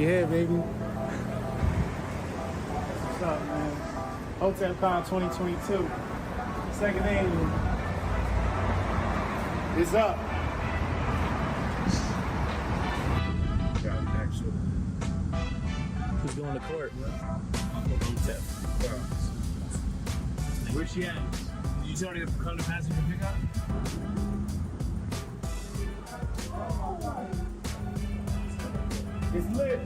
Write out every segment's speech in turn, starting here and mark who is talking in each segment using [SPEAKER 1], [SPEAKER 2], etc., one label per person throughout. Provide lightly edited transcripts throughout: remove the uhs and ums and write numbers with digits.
[SPEAKER 1] We here, baby. What's up, man? Hotelcon 2022. Second annual. It's up.
[SPEAKER 2] Who's going to court, bro? Hotep. Where's she at? Did you tell her to come to passenger pickup?
[SPEAKER 1] It's lit.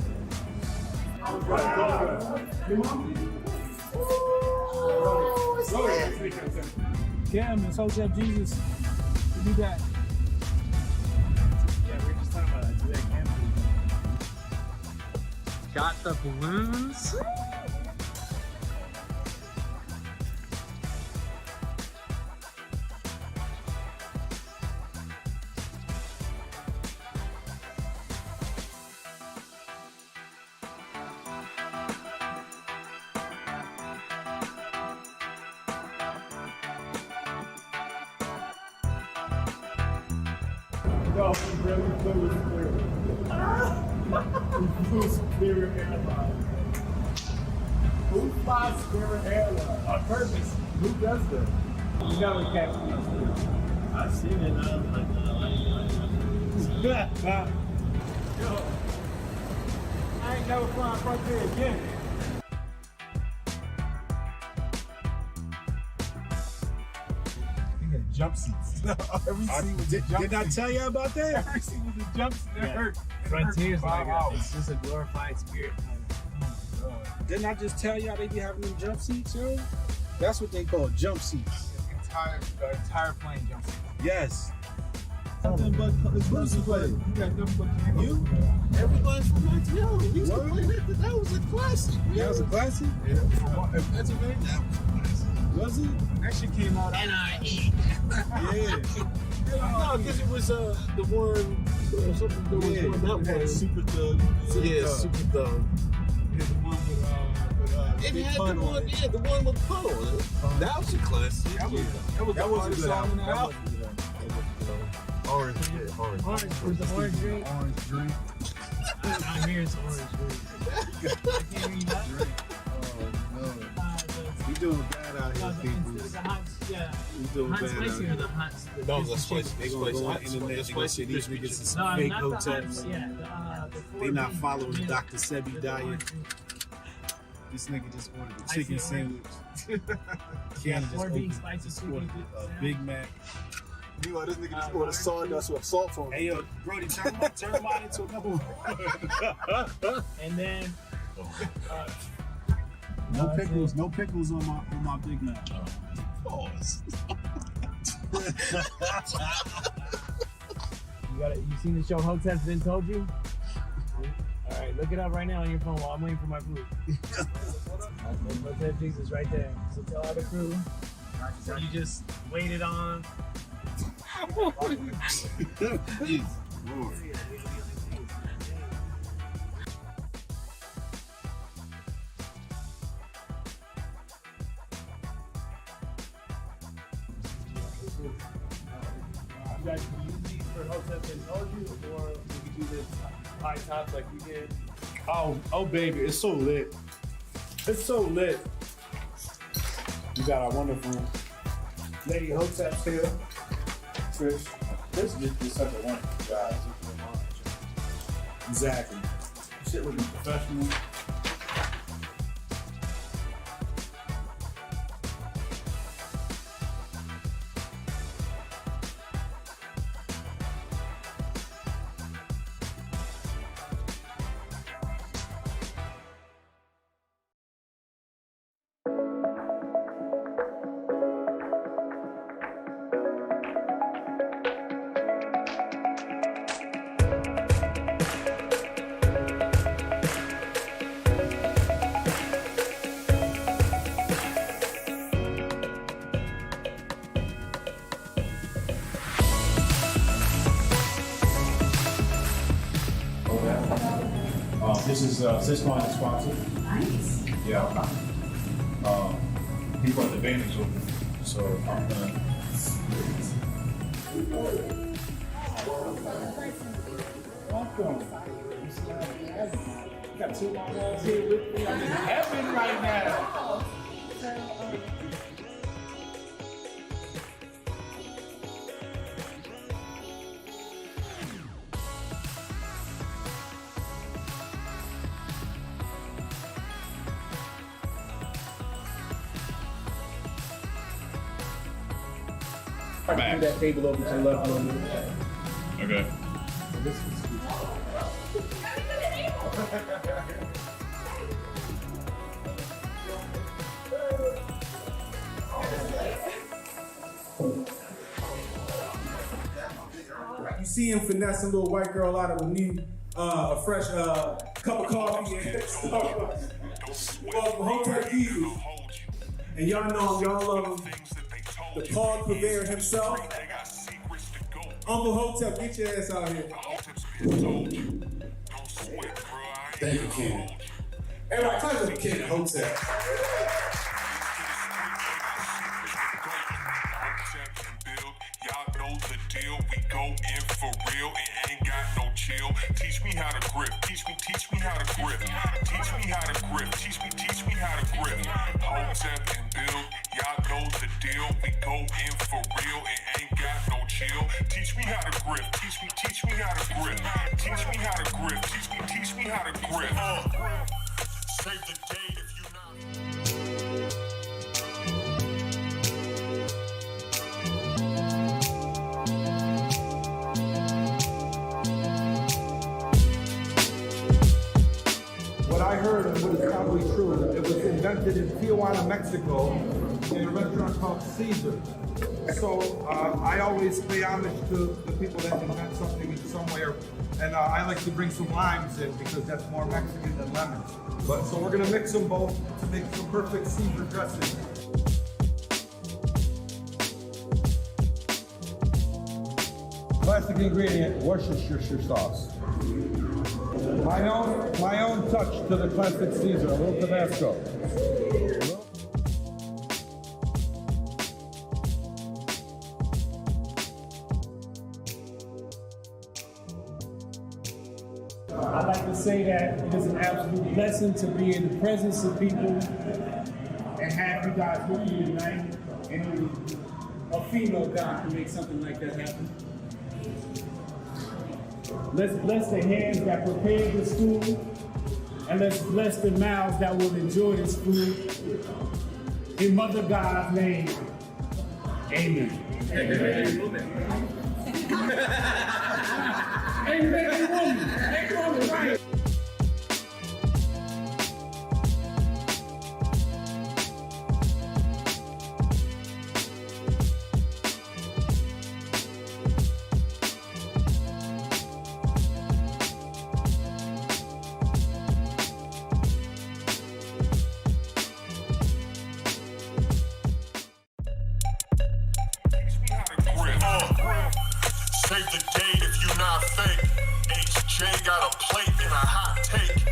[SPEAKER 1] Kim, it's Hotep Jesus. We'll be back.
[SPEAKER 2] Yeah, we were just talking about that today, Cam.
[SPEAKER 3] Got the balloons.
[SPEAKER 1] No, we really flew spirit. We flew spirit airline. Who flies spirit airline? On purpose. Who does that? You never catch me.
[SPEAKER 2] I've seen it, and I'm like,
[SPEAKER 1] Yo, I ain't never flying right there again. Jump seats. Every seat was a jump
[SPEAKER 4] Did I tell you about that?
[SPEAKER 1] Every seat was a jump seat. It hurt.
[SPEAKER 2] Frontier's like
[SPEAKER 1] hours.
[SPEAKER 2] it's just a glorified spirit.
[SPEAKER 4] Didn't I just tell y'all they be having them jump seats, yo? That's what they call jump seats.
[SPEAKER 1] The entire plane jump seat.
[SPEAKER 4] Yes.
[SPEAKER 1] Nothing but Bruce play. You got nothing but
[SPEAKER 4] You?
[SPEAKER 5] Everybody's from Montreal. We used to play that. That was a classic.
[SPEAKER 4] That was a classic?
[SPEAKER 1] Yeah. That's a very
[SPEAKER 4] Was it?
[SPEAKER 1] that shit came out.
[SPEAKER 5] N.I.E.
[SPEAKER 4] Yeah.
[SPEAKER 5] No, because it was the one, something that was
[SPEAKER 4] Yeah,
[SPEAKER 5] one, that
[SPEAKER 4] had
[SPEAKER 5] one.
[SPEAKER 4] Super Thug.
[SPEAKER 5] Yeah, Super Thug.
[SPEAKER 1] Yeah, the one with
[SPEAKER 5] It
[SPEAKER 1] Big
[SPEAKER 5] had
[SPEAKER 1] Pun
[SPEAKER 5] the
[SPEAKER 1] on
[SPEAKER 5] one,
[SPEAKER 1] it.
[SPEAKER 5] yeah, the one with Pun on it. That was a classic.
[SPEAKER 1] That was
[SPEAKER 4] That
[SPEAKER 1] the
[SPEAKER 4] was a
[SPEAKER 1] hardest
[SPEAKER 4] good
[SPEAKER 1] song in the
[SPEAKER 4] album.
[SPEAKER 1] album.
[SPEAKER 5] Orange, yeah, orange.
[SPEAKER 2] Orange, where's the orange drink?
[SPEAKER 4] Orange drink.
[SPEAKER 2] Out here it's orange drink. I can't hear you that.
[SPEAKER 4] Oh, no. We doing bad out here, people.
[SPEAKER 2] The hot, yeah.
[SPEAKER 4] We doing
[SPEAKER 2] Hot
[SPEAKER 4] bad out
[SPEAKER 2] spicy or
[SPEAKER 4] here.
[SPEAKER 2] the hot?
[SPEAKER 5] No, the spicy.
[SPEAKER 4] They gonna go on the internet and go say these niggas is
[SPEAKER 2] No,
[SPEAKER 4] some fake
[SPEAKER 2] not the hot,
[SPEAKER 4] Hoteps.
[SPEAKER 2] yeah.
[SPEAKER 4] They not following Dr. Sebi diet. This nigga just ordered a chicken sandwich. Keanu just
[SPEAKER 2] Four being
[SPEAKER 4] opened,
[SPEAKER 2] spicy
[SPEAKER 4] just
[SPEAKER 2] chicken.
[SPEAKER 4] ordered a Big Mac.
[SPEAKER 5] Meanwhile, this nigga just ordered sawdust with salt on it.
[SPEAKER 4] Hey yo, Brody, turn mine into a couple.
[SPEAKER 2] And then
[SPEAKER 4] No pickles on my Big Mac.
[SPEAKER 5] Pause.
[SPEAKER 2] you seen the show Hotep's Been Told You? All right, look it up right now on your phone while I'm waiting for my food. Hotep Jesus right there. So tell all the crew. So you just waited on.
[SPEAKER 4] Jeez, Lord.
[SPEAKER 1] You guys can use these for Hotep and Told You, or we could do this high tops like we did. Oh baby, it's so lit. It's so lit. We got our wonderful Lady Hoteps here. Trish. This is just such a wonderful guy. Exactly. Shit looking professional. This is Cisco is sponsored.
[SPEAKER 6] Nice.
[SPEAKER 1] Yeah. He brought the bandage over, so I'm gonna. Welcome. Got two of my walls here with me. I'm in heaven right now. I can move that table over to the left a little bit.
[SPEAKER 6] Okay.
[SPEAKER 1] This is
[SPEAKER 5] You see him finessing a little white girl out of a fresh cup of coffee and Hotep Jesus. And y'all know him, y'all love him. The Paul Purveyor himself. Uncle Hotep, get your ass out here. Thank you, Ken. Everybody, clap for the Ken Hotep.
[SPEAKER 7] We go in for real and ain't got no chill. Teach me how to grip. Teach me how to grip. Teach me how to grip. Teach me how to grip. Hotep and build, y'all know the deal. We go in for real and ain't got no chill. Teach me how to grip. Teach me how to grip. Teach me how to grip. Teach me how to grip. Save the date if you not.
[SPEAKER 1] what I heard and what is probably true. It was invented in Tijuana, Mexico, in a restaurant called Caesar. So I always pay homage to the people that invent something in somewhere, and I like to bring some limes in because that's more Mexican than lemons. But so we're gonna mix them both to make some perfect Caesar dressing. Classic ingredient: Worcestershire sauce. My own touch to the classic Caesar, a little Tabasco.
[SPEAKER 2] I'd like to say that it is an absolute blessing to be in the presence of people and have you guys with me tonight. And only a female God can make something like that happen. Let's bless the hands that prepared this food, and let's bless the mouths that will enjoy this food. In Mother God's name, amen. Amen, woman. Amen, woman, right.
[SPEAKER 7] Save the date if you not fake. HJ got a plate and a hot take.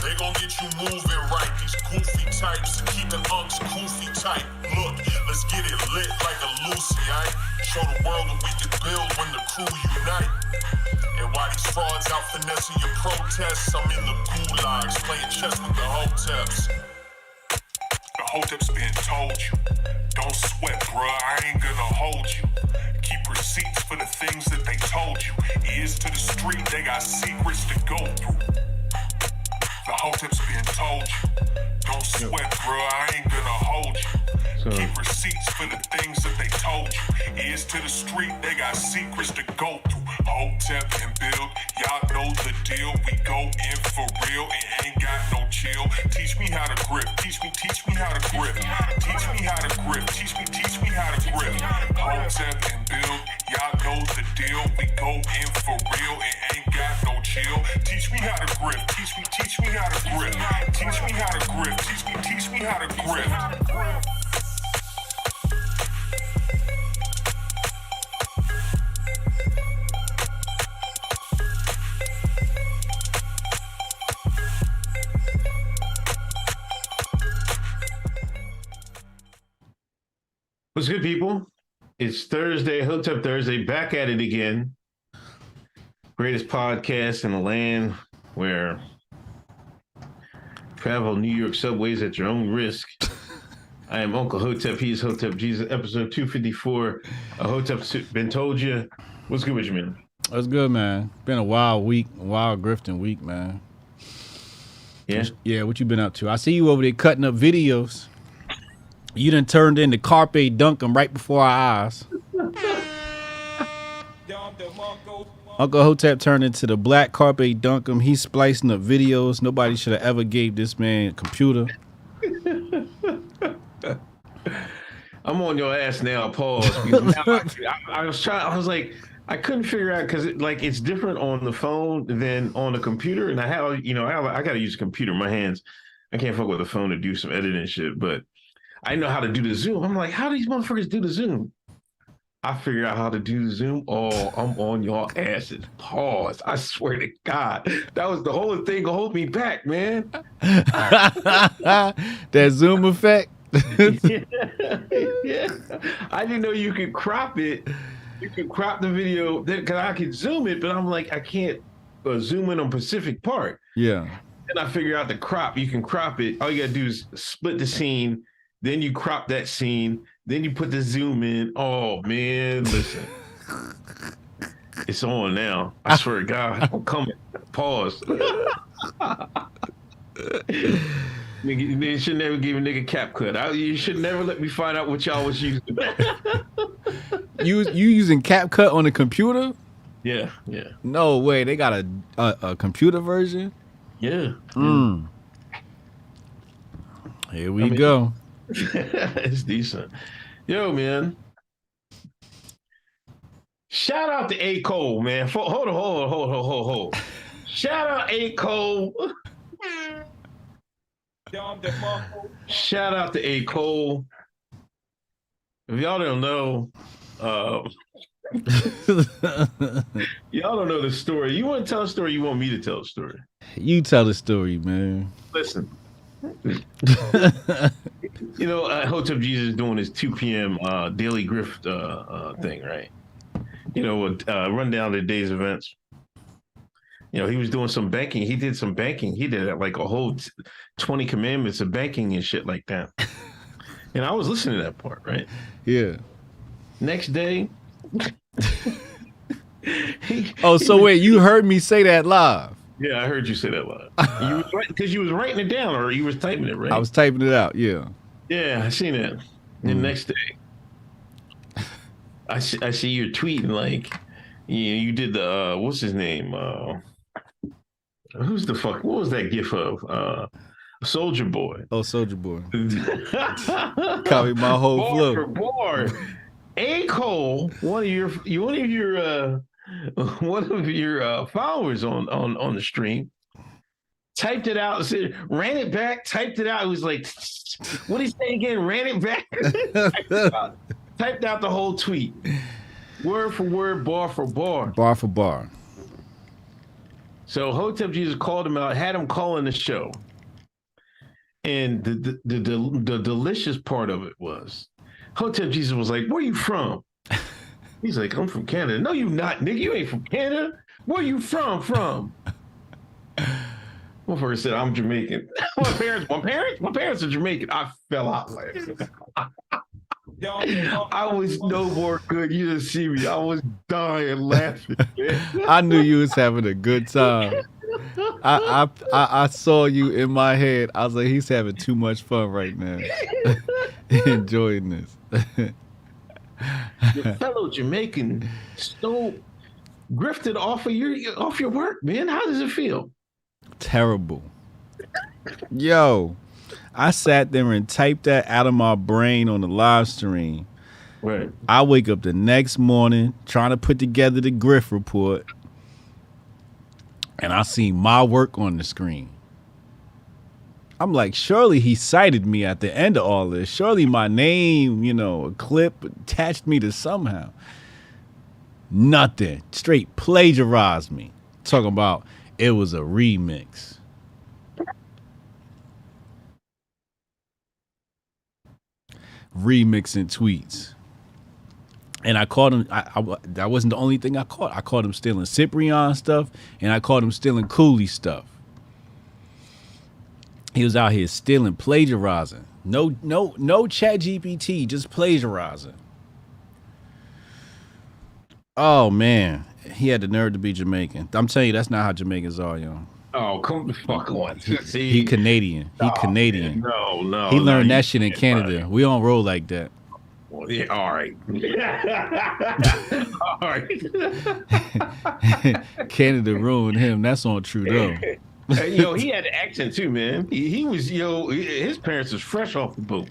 [SPEAKER 7] They gon' get you moving right. These goofy types keeping unks goofy tight. Look, let's get it lit like a Lucy, aight? Show the world what we can build when the crew unite. And while these frauds out finessing your protests, I'm in the gulags playing chess with the Hoteps. The Hoteps been told you. Don't sweat, bruh, I ain't gonna hold you. Keep receipts for the things that they told you. Ears to the street, they got secrets to go through. The Hoteps been told you. Don't sweat, bruh, I ain't gonna hold you. Keep receipts for the things that they told you. Ears to the street, they got secrets to go through. Hotep and build, y'all know the deal. We go in for real and ain't got no chill. Teach me how to grip. Teach me how to grip. Teach me how to grip. Teach me how to grip. Hotep and build, y'all know the deal. We go in for real and ain't got no chill. Teach me how to grip. Teach me how to grip. Teach me how to grip. Teach me how to grip.
[SPEAKER 6] What's good, people? It's Thursday, Hotep Thursday, back at it again. Greatest podcast in the land where Travel New York subways at your own risk. I am Uncle Hotep. He's Hotep Jesus. Episode 254. Hotep's been told you. What's good with you, man?
[SPEAKER 8] That's good, man. Been a wild week, a wild grifting week, man.
[SPEAKER 6] Yeah?
[SPEAKER 8] Yeah, what you been up to? I see you over there cutting up videos. You done turned into Carpe Dunkum right before our eyes. Uncle Hotep turned into the black Carpe Dunkum. He's splicing up videos. Nobody should have ever gave this man a computer.
[SPEAKER 6] I'm on your ass now. Pause. I was trying. I was like, I couldn't figure out because it's different on the phone than on the computer, and I got to use a computer in my hands. I can't fuck with the phone to do some editing shit, but I know how to do the Zoom. I'm like, how do these motherfuckers do the Zoom? I figured out how to do the Zoom. Oh, I'm on your asses. Pause. I swear to God, that was the whole thing to hold me back, man.
[SPEAKER 8] That Zoom effect.
[SPEAKER 6] Yeah. I didn't know you could crop it. You could crop the video because I could zoom it, but I'm like, I can't zoom in on Pacific part.
[SPEAKER 8] Yeah.
[SPEAKER 6] Then I figure out the crop. You can crop it. All you gotta do is split the scene. Then you crop that scene. Then you put the zoom in. Oh man, listen. It's on now. I swear to God, I'm coming. Pause. You should never give a nigga cap cut. You should never let me find out what y'all was using.
[SPEAKER 8] You using cap cut on the computer?
[SPEAKER 6] Yeah.
[SPEAKER 8] No way. They got a computer version?
[SPEAKER 6] Yeah.
[SPEAKER 8] Here we go.
[SPEAKER 6] It's decent. Yo, man. Shout out to A. Cole, man. Hold. Shout out A. Cole. Shout out to A. Cole. If y'all don't know, y'all don't know the story. You want to tell a story? You want me to tell a story?
[SPEAKER 8] You tell the story, man.
[SPEAKER 6] Listen. Hotep Jesus is doing his 2 p.m. Daily grift thing, right? Run down the day's events. He was doing some banking. He did some banking. He did like a whole 20 commandments of banking and shit like that. And I was listening to that part, right?
[SPEAKER 8] Yeah.
[SPEAKER 6] Next day.
[SPEAKER 8] Wait, you heard me say that live?
[SPEAKER 6] Yeah, I heard you say that live. You was right because you was writing it down or you was typing it, right?
[SPEAKER 8] I was typing it out, yeah.
[SPEAKER 6] Yeah, I seen that. The next day, I see you're tweeting like, you did the what's his name? Who's the fuck? What was that gif of? Soldier Boy.
[SPEAKER 8] Oh, Soldier Boy. Copy my whole flow.
[SPEAKER 6] For bar. A. Cole, one of your followers on the stream, typed it out and said, ran it back, typed it out. It was like, what did he say again? Ran it back. Typed out the whole tweet. Word for word, bar for bar.
[SPEAKER 8] Bar for bar.
[SPEAKER 6] So Hotep Jesus called him out, had him calling the show. And the delicious part of it was, Hotep Jesus was like, where you from? He's like, I'm from Canada. No, you not, nigga. You ain't from Canada. Where you from? Motherfucker said, I'm Jamaican. My parents are Jamaican. I fell out laughing. I was no more good. You didn't see me. I was dying laughing.
[SPEAKER 8] I knew you was having a good time. I saw you in my head. I was like, he's having too much fun right now. Enjoying this.
[SPEAKER 6] Your fellow Jamaican grifted off your work, man. How does it feel?
[SPEAKER 8] Terrible. Yo, I sat there and typed that out of my brain on the live stream.
[SPEAKER 6] Right.
[SPEAKER 8] I wake up the next morning trying to put together the grift report, and I see my work on the screen. I'm like, surely he cited me at the end of all this. Surely my name, a clip attached me to somehow. Nothing. Straight plagiarized me. Talking about it was a remix. Remixing tweets. And I caught him. That wasn't the only thing I caught. I caught him stealing Cyprian stuff, and I caught him stealing Cooley stuff. He was out here stealing, plagiarizing. No chat GPT, just plagiarizing. Oh man, he had the nerve to be Jamaican. I'm telling you, that's not how Jamaicans are, yo.
[SPEAKER 6] Oh, come the fuck on.
[SPEAKER 8] He Canadian. He Canadian.
[SPEAKER 6] Man. No.
[SPEAKER 8] He learned that shit in Canada. We don't roll like that.
[SPEAKER 6] Well, yeah, all right. All right.
[SPEAKER 8] Canada ruined him. That's on Trudeau.
[SPEAKER 6] Yo, he had an accent too, man. He was, his parents was fresh off the boat.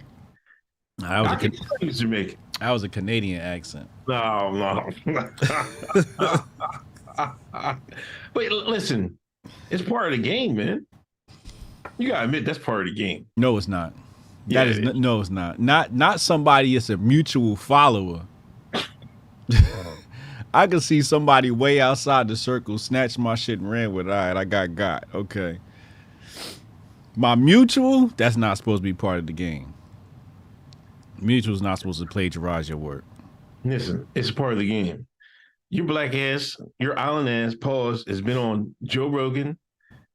[SPEAKER 6] He was Jamaican.
[SPEAKER 8] That was a Canadian accent.
[SPEAKER 6] No. Wait, listen. It's part of the game, man. You gotta admit that's part of the game.
[SPEAKER 8] No, it's not. No, it's not. Not somebody. It's a mutual follower. I could see somebody way outside the circle snatch my shit and ran with it. All right, I got. Okay. My mutual, that's not supposed to be part of the game. Mutual's not supposed to plagiarize your work.
[SPEAKER 6] Listen, it's part of the game. Your black ass, your island ass, pause, has been on Joe Rogan.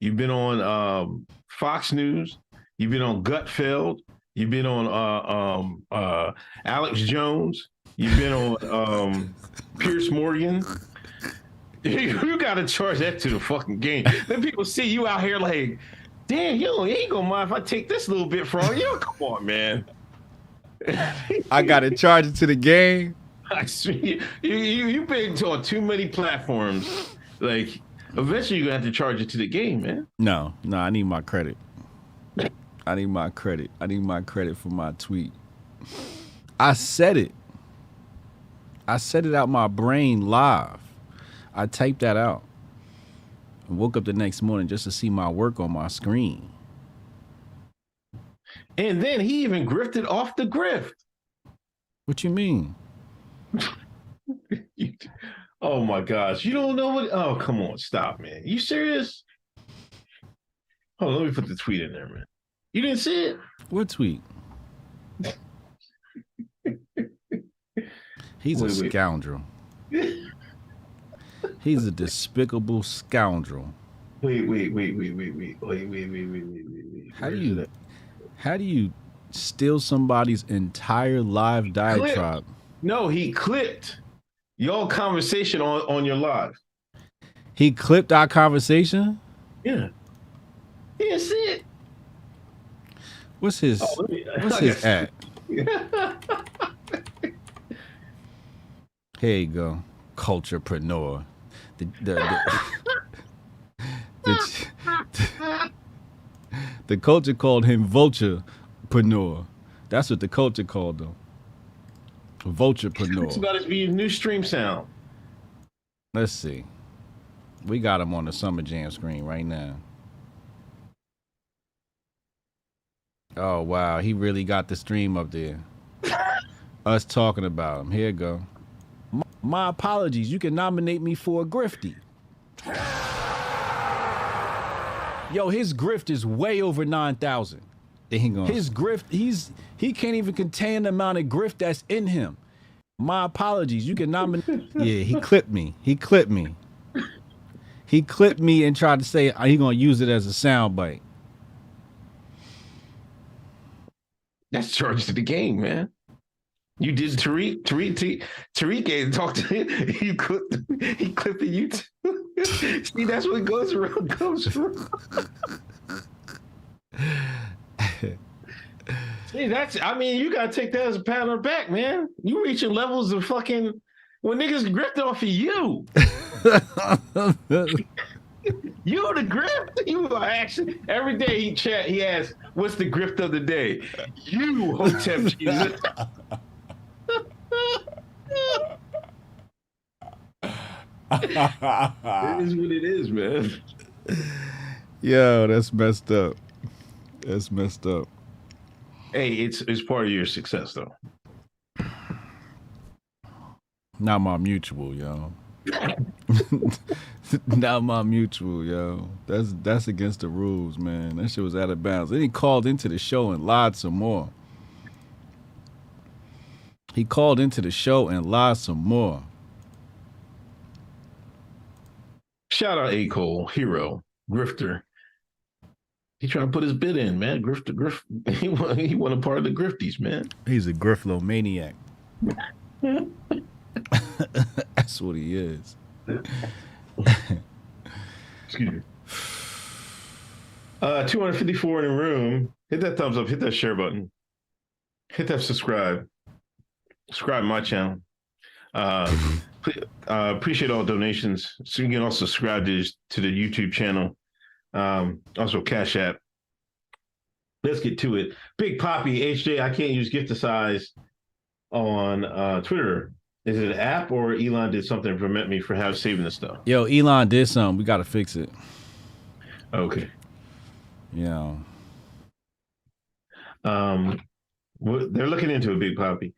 [SPEAKER 6] You've been on Fox News. You've been on Gutfeld. You've been on Alex Jones. You've been on Pierce Morgan. You got to charge that to the fucking game. Then people see you out here like, damn, you ain't gonna mind if I take this little bit from you. Come on, man.
[SPEAKER 8] I got to charge it to the game.
[SPEAKER 6] I see you've been on too many platforms. Like, eventually you're gonna have to charge it to the game, man.
[SPEAKER 8] No, I need my credit. I need my credit for my tweet. I said it out my brain live. I typed that out. I woke up the next morning just to see my work on my screen.
[SPEAKER 6] And then he even grifted off the grift.
[SPEAKER 8] What you mean?
[SPEAKER 6] Oh my gosh. You don't know what? Oh, come on. Stop, man. You serious? Hold on. Let me put the tweet in there, man. You didn't see it?
[SPEAKER 8] What tweet? He's a scoundrel. He's a despicable scoundrel.
[SPEAKER 6] Wait.
[SPEAKER 8] How do you steal somebody's entire live diatribe?
[SPEAKER 6] No, he clipped your conversation on your live.
[SPEAKER 8] He clipped our conversation?
[SPEAKER 6] Yeah. He didn't see it.
[SPEAKER 8] What's his at? Here you go. Culturepreneur. The culture called him vulturepreneur. That's what the culture called him. Vulturepreneur.
[SPEAKER 6] It's about his new stream sound.
[SPEAKER 8] Let's see. We got him on the Summer Jam screen right now. Oh, wow. He really got the stream up there. Us talking about him. Here you go. My apologies. You can nominate me for a grifty. Yo, his grift is way over 9,000. His grift, he can't even contain the amount of grift that's in him. My apologies. You can nominate. Yeah, he clipped me. He clipped me and tried to say he gonna use it as a sound bite.
[SPEAKER 6] That's charged to the game, man. You did Tariq ain't talked to him. He clipped the YouTube. See, that's what goes around comes around. See, you gotta take that as a pat on the back, man. You reaching levels of fucking when niggas grift off of you. You the grift? You are actually every day he asks, what's the grift of the day? You Hotep Jesus. It is what it is, man.
[SPEAKER 8] Yo, that's messed up. That's messed up.
[SPEAKER 6] Hey, it's part of your success though.
[SPEAKER 8] Not my mutual, yo. Not my mutual, yo. That's against the rules, man. That shit was out of bounds. Then he called into the show and lied some more.
[SPEAKER 6] Shout out A. Cole, hero, grifter. He trying to put his bid in, man. Grift. He want a part of the Grifties, man.
[SPEAKER 8] He's a griftlo-maniac. That's what he is.
[SPEAKER 6] Excuse me. 254 in the room. Hit that thumbs up. Hit that share button. Hit that subscribe. Subscribe to my channel. Appreciate all donations. So you can also subscribe to the YouTube channel. Also Cash App. Let's get to it. Big Poppy, HJ, I can't use Gifticize on Twitter. Is it an app or Elon did something to prevent me from saving this stuff?
[SPEAKER 8] Yo, Elon did something. We got to fix it.
[SPEAKER 6] Okay.
[SPEAKER 8] Yeah.
[SPEAKER 6] They're looking into it, Big Poppy.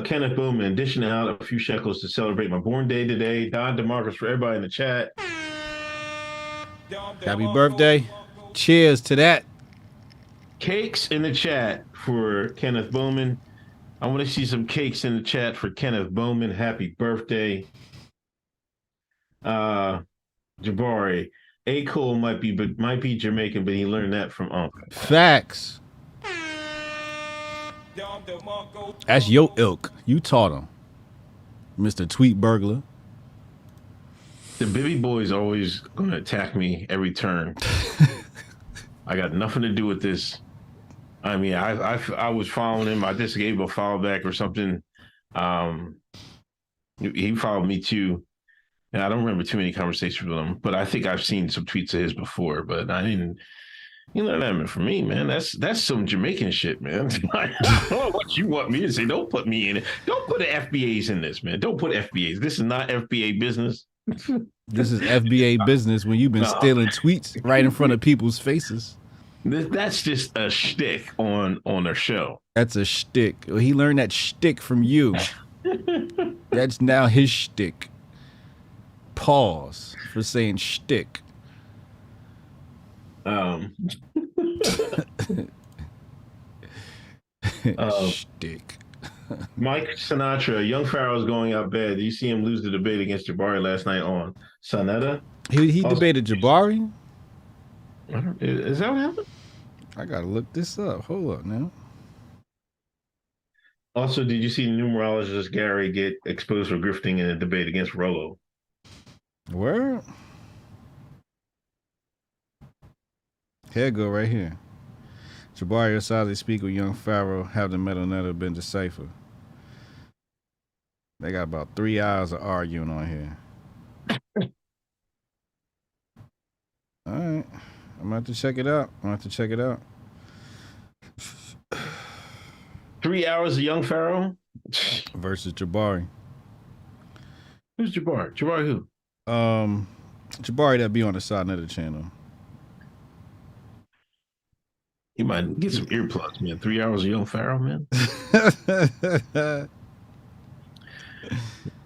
[SPEAKER 6] Kenneth Bowman, dishing out a few shekels to celebrate my born day today. Don DeMarcus for everybody in the chat.
[SPEAKER 8] Happy birthday. Cheers to that.
[SPEAKER 6] Cakes in the chat for Kenneth Bowman. I want to see some cakes in the chat for Kenneth Bowman. Happy birthday. Jabari. A. Cole might be Jamaican, but he learned that from Uncle.
[SPEAKER 8] Facts. That's your ilk. You taught him. Mr. Tweet Burglar.
[SPEAKER 6] The Bibby boys always going to attack me every turn. I got nothing to do with this. I mean, I was following him. I just gave him a follow back or something. He followed me too. And I don't remember too many conversations with him, but I think I've seen some tweets of his before, but I didn't. You know that for me, man. That's some Jamaican shit, man. I don't know what you want me to say. Don't put me in it. Don't put the FBAs in this, man. Don't put FBAs. This is not FBA business.
[SPEAKER 8] This is FBA business when you've been stealing tweets right in front of people's faces.
[SPEAKER 6] That's just a shtick on a show.
[SPEAKER 8] That's a shtick. He learned that shtick from you. That's now his shtick. Pause for saying shtick. Shtick.
[SPEAKER 6] Mike Sinatra, Young Pharaoh's going out bad. Did you see him lose the debate against Jabari last night on Sonetta?
[SPEAKER 8] He debated Jabari?
[SPEAKER 6] Is that what happened?
[SPEAKER 8] I gotta look this up. Hold up now.
[SPEAKER 6] Also, did you see numerologist Gary get exposed for grifting in a debate against Rollo?
[SPEAKER 8] Where? Here go right here. Jabari Asadi speak with Young Pharaoh, have the metal never been deciphered. They got about 3 hours of arguing on here. All right. I'm going to have to check it out.
[SPEAKER 6] 3 hours of Young Pharaoh?
[SPEAKER 8] Versus Jabari.
[SPEAKER 6] Who's Jabari? Jabari who?
[SPEAKER 8] Jabari that be on the side of the channel.
[SPEAKER 6] You might get some earplugs, man. 3 hours of Young Pharaoh, man.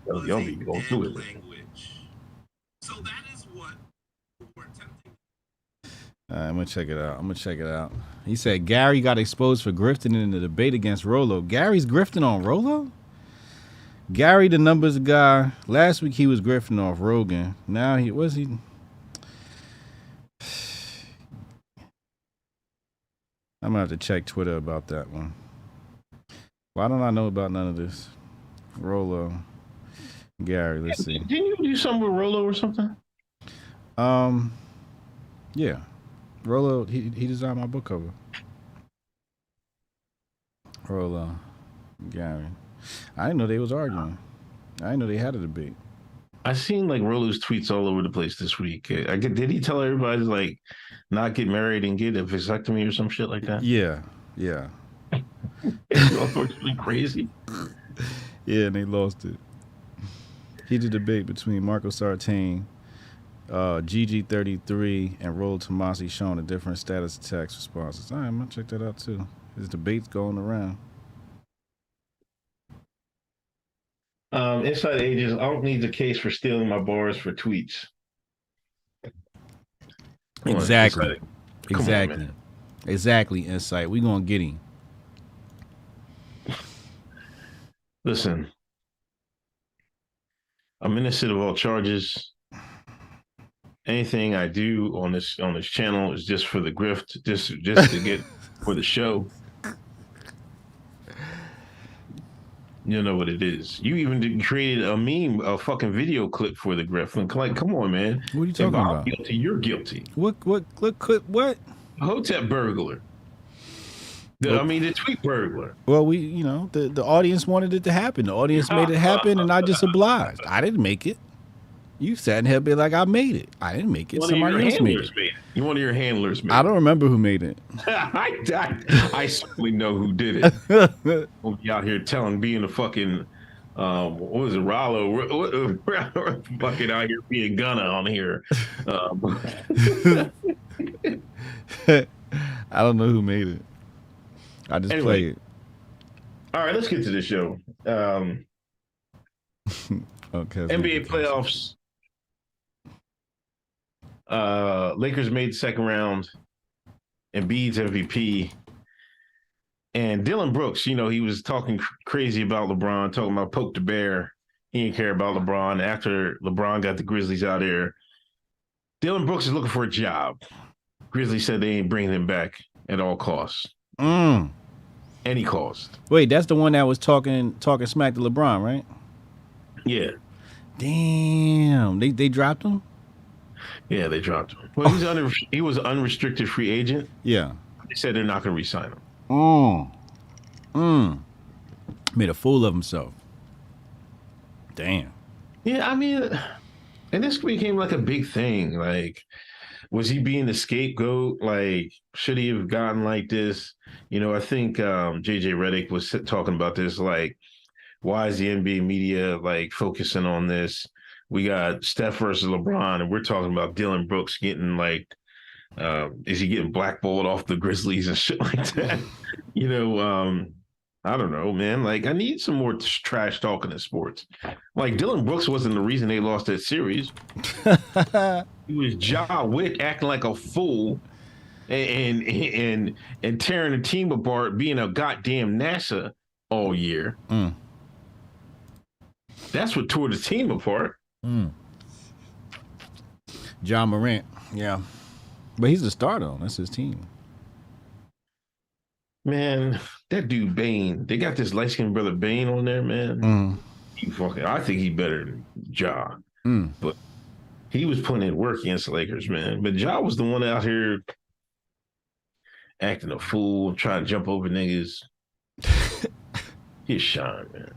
[SPEAKER 6] Y'all be going through it.
[SPEAKER 7] So that is what we're attempting.
[SPEAKER 8] All right, I'm gonna check it out. He said Gary got exposed for grifting in the debate against Rollo. Gary's grifting on Rollo? Gary, the numbers guy. Last week he was grifting off Rogan. Now he. I'm gonna have to check Twitter about that one. Why don't I know about none of this? Rollo, Gary. Let's see.
[SPEAKER 6] Didn't you do something with Rollo or something?
[SPEAKER 8] Yeah. Rollo, he designed my book cover. Rollo, Gary. I didn't know they was arguing. I didn't know they had a debate.
[SPEAKER 6] I seen like Rollo's tweets all over the place this week. Did he tell everybody to like not get married and get a vasectomy or some shit like that?
[SPEAKER 8] Yeah.
[SPEAKER 6] It's unfortunately crazy.
[SPEAKER 8] Yeah, and they lost it. He did a debate between Marco Sartain, GG33, and Roll Tomasi showing the different status attacks responses. All right, I'm gonna check that out too. His debates going around.
[SPEAKER 6] Inside Ages, I don't need the case for stealing my bars for tweets.
[SPEAKER 8] Exactly. Exactly, Insight. We gonna get him.
[SPEAKER 6] Listen, I'm innocent of all charges. anything I do on this channel is just for the grift, just to get for the show. You know what it is. You even created a meme, a fucking video clip for the grift. Like, come on, man.
[SPEAKER 8] What are you talking
[SPEAKER 6] if I'm
[SPEAKER 8] about?
[SPEAKER 6] guilty, you're guilty.
[SPEAKER 8] What?
[SPEAKER 6] Hotep burglar. I mean, the tweet burglar.
[SPEAKER 8] Well, the audience wanted it to happen. The audience made it happen, and I just obliged. I didn't make it. You sat in here be like, I made it. I didn't make it. Somebody else made it.
[SPEAKER 6] One of your handlers made it.
[SPEAKER 8] I don't remember who made it.
[SPEAKER 6] I certainly know who did it. We'll be out here being a fucking, what was it, Rollo? Fucking out here being Gunna on here.
[SPEAKER 8] I don't know who made it. I just play it.
[SPEAKER 6] All right, let's get to the show.
[SPEAKER 8] Okay.
[SPEAKER 6] NBA playoffs. Lakers made the second round. Embiid's MVP. And Dylan Brooks, he was talking crazy about LeBron, talking about poke the bear. He didn't care about LeBron. After LeBron got the Grizzlies out there, Dylan Brooks is looking for a job. Grizzlies said they ain't bringing him back at all costs. Any cost.
[SPEAKER 8] Wait, that's the one that was talking smack to LeBron, right?
[SPEAKER 6] Yeah.
[SPEAKER 8] Damn. They dropped him?
[SPEAKER 6] Yeah, they dropped him. Well, he was an unrestricted free agent.
[SPEAKER 8] Yeah.
[SPEAKER 6] They said they're not going to re-sign
[SPEAKER 8] him. Made a fool of himself. Damn.
[SPEAKER 6] Yeah, I mean, and this became like a big thing. Like, was he being the scapegoat? Like, should he have gotten like this? I think JJ Redick was talking about this. Like, why is the NBA media like focusing on this? We got Steph versus LeBron, and we're talking about Dylan Brooks getting like, is he getting blackballed off the Grizzlies and shit like that? I don't know, man. Like, I need some more trash talking in sports. Like, Dylan Brooks wasn't the reason they lost that series. It was Ja Wick acting like a fool and tearing the team apart, being a goddamn NASA all year. That's what tore the team apart.
[SPEAKER 8] John Morant, yeah. But he's the star, though. That's his team.
[SPEAKER 6] Man, that dude Bane, they got this light-skinned brother Bane on there, man. I think he better than Ja. But he was putting in work against the Lakers, man. But Ja was the one out here acting a fool, trying to jump over niggas. He's shine, man.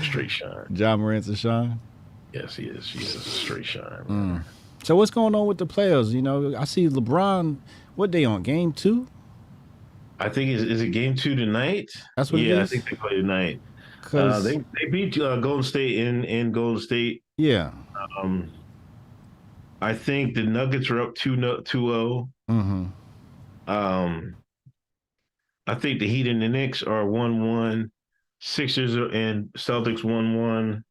[SPEAKER 6] Straight shine.
[SPEAKER 8] John Morant's a shine?
[SPEAKER 6] Yes, he is. He is a straight shine.
[SPEAKER 8] So what's going on with the players? I see LeBron, what they on, game 2?
[SPEAKER 6] I think, is it game 2 tonight?
[SPEAKER 8] That's what it is?
[SPEAKER 6] I think they play tonight. They beat Golden State in Golden State.
[SPEAKER 8] Yeah.
[SPEAKER 6] I think the Nuggets are up 2-0. I think the Heat and the Knicks are 1-1. Sixers and Celtics 1-1.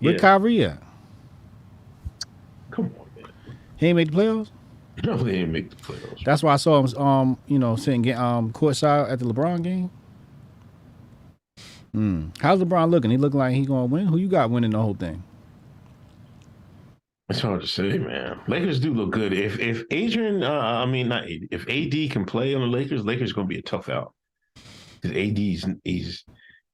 [SPEAKER 8] Where Kyrie at?
[SPEAKER 6] Come on, man.
[SPEAKER 8] He ain't made the playoffs?
[SPEAKER 6] No, they didn't make the playoffs.
[SPEAKER 8] That's why I saw him sitting courtside at the LeBron game. How's LeBron looking? He look like he gonna win? Who you got winning the whole thing?
[SPEAKER 6] It's hard to say, man. Lakers do look good. If Adrian, if AD can play on the Lakers gonna be a tough out. Because AD's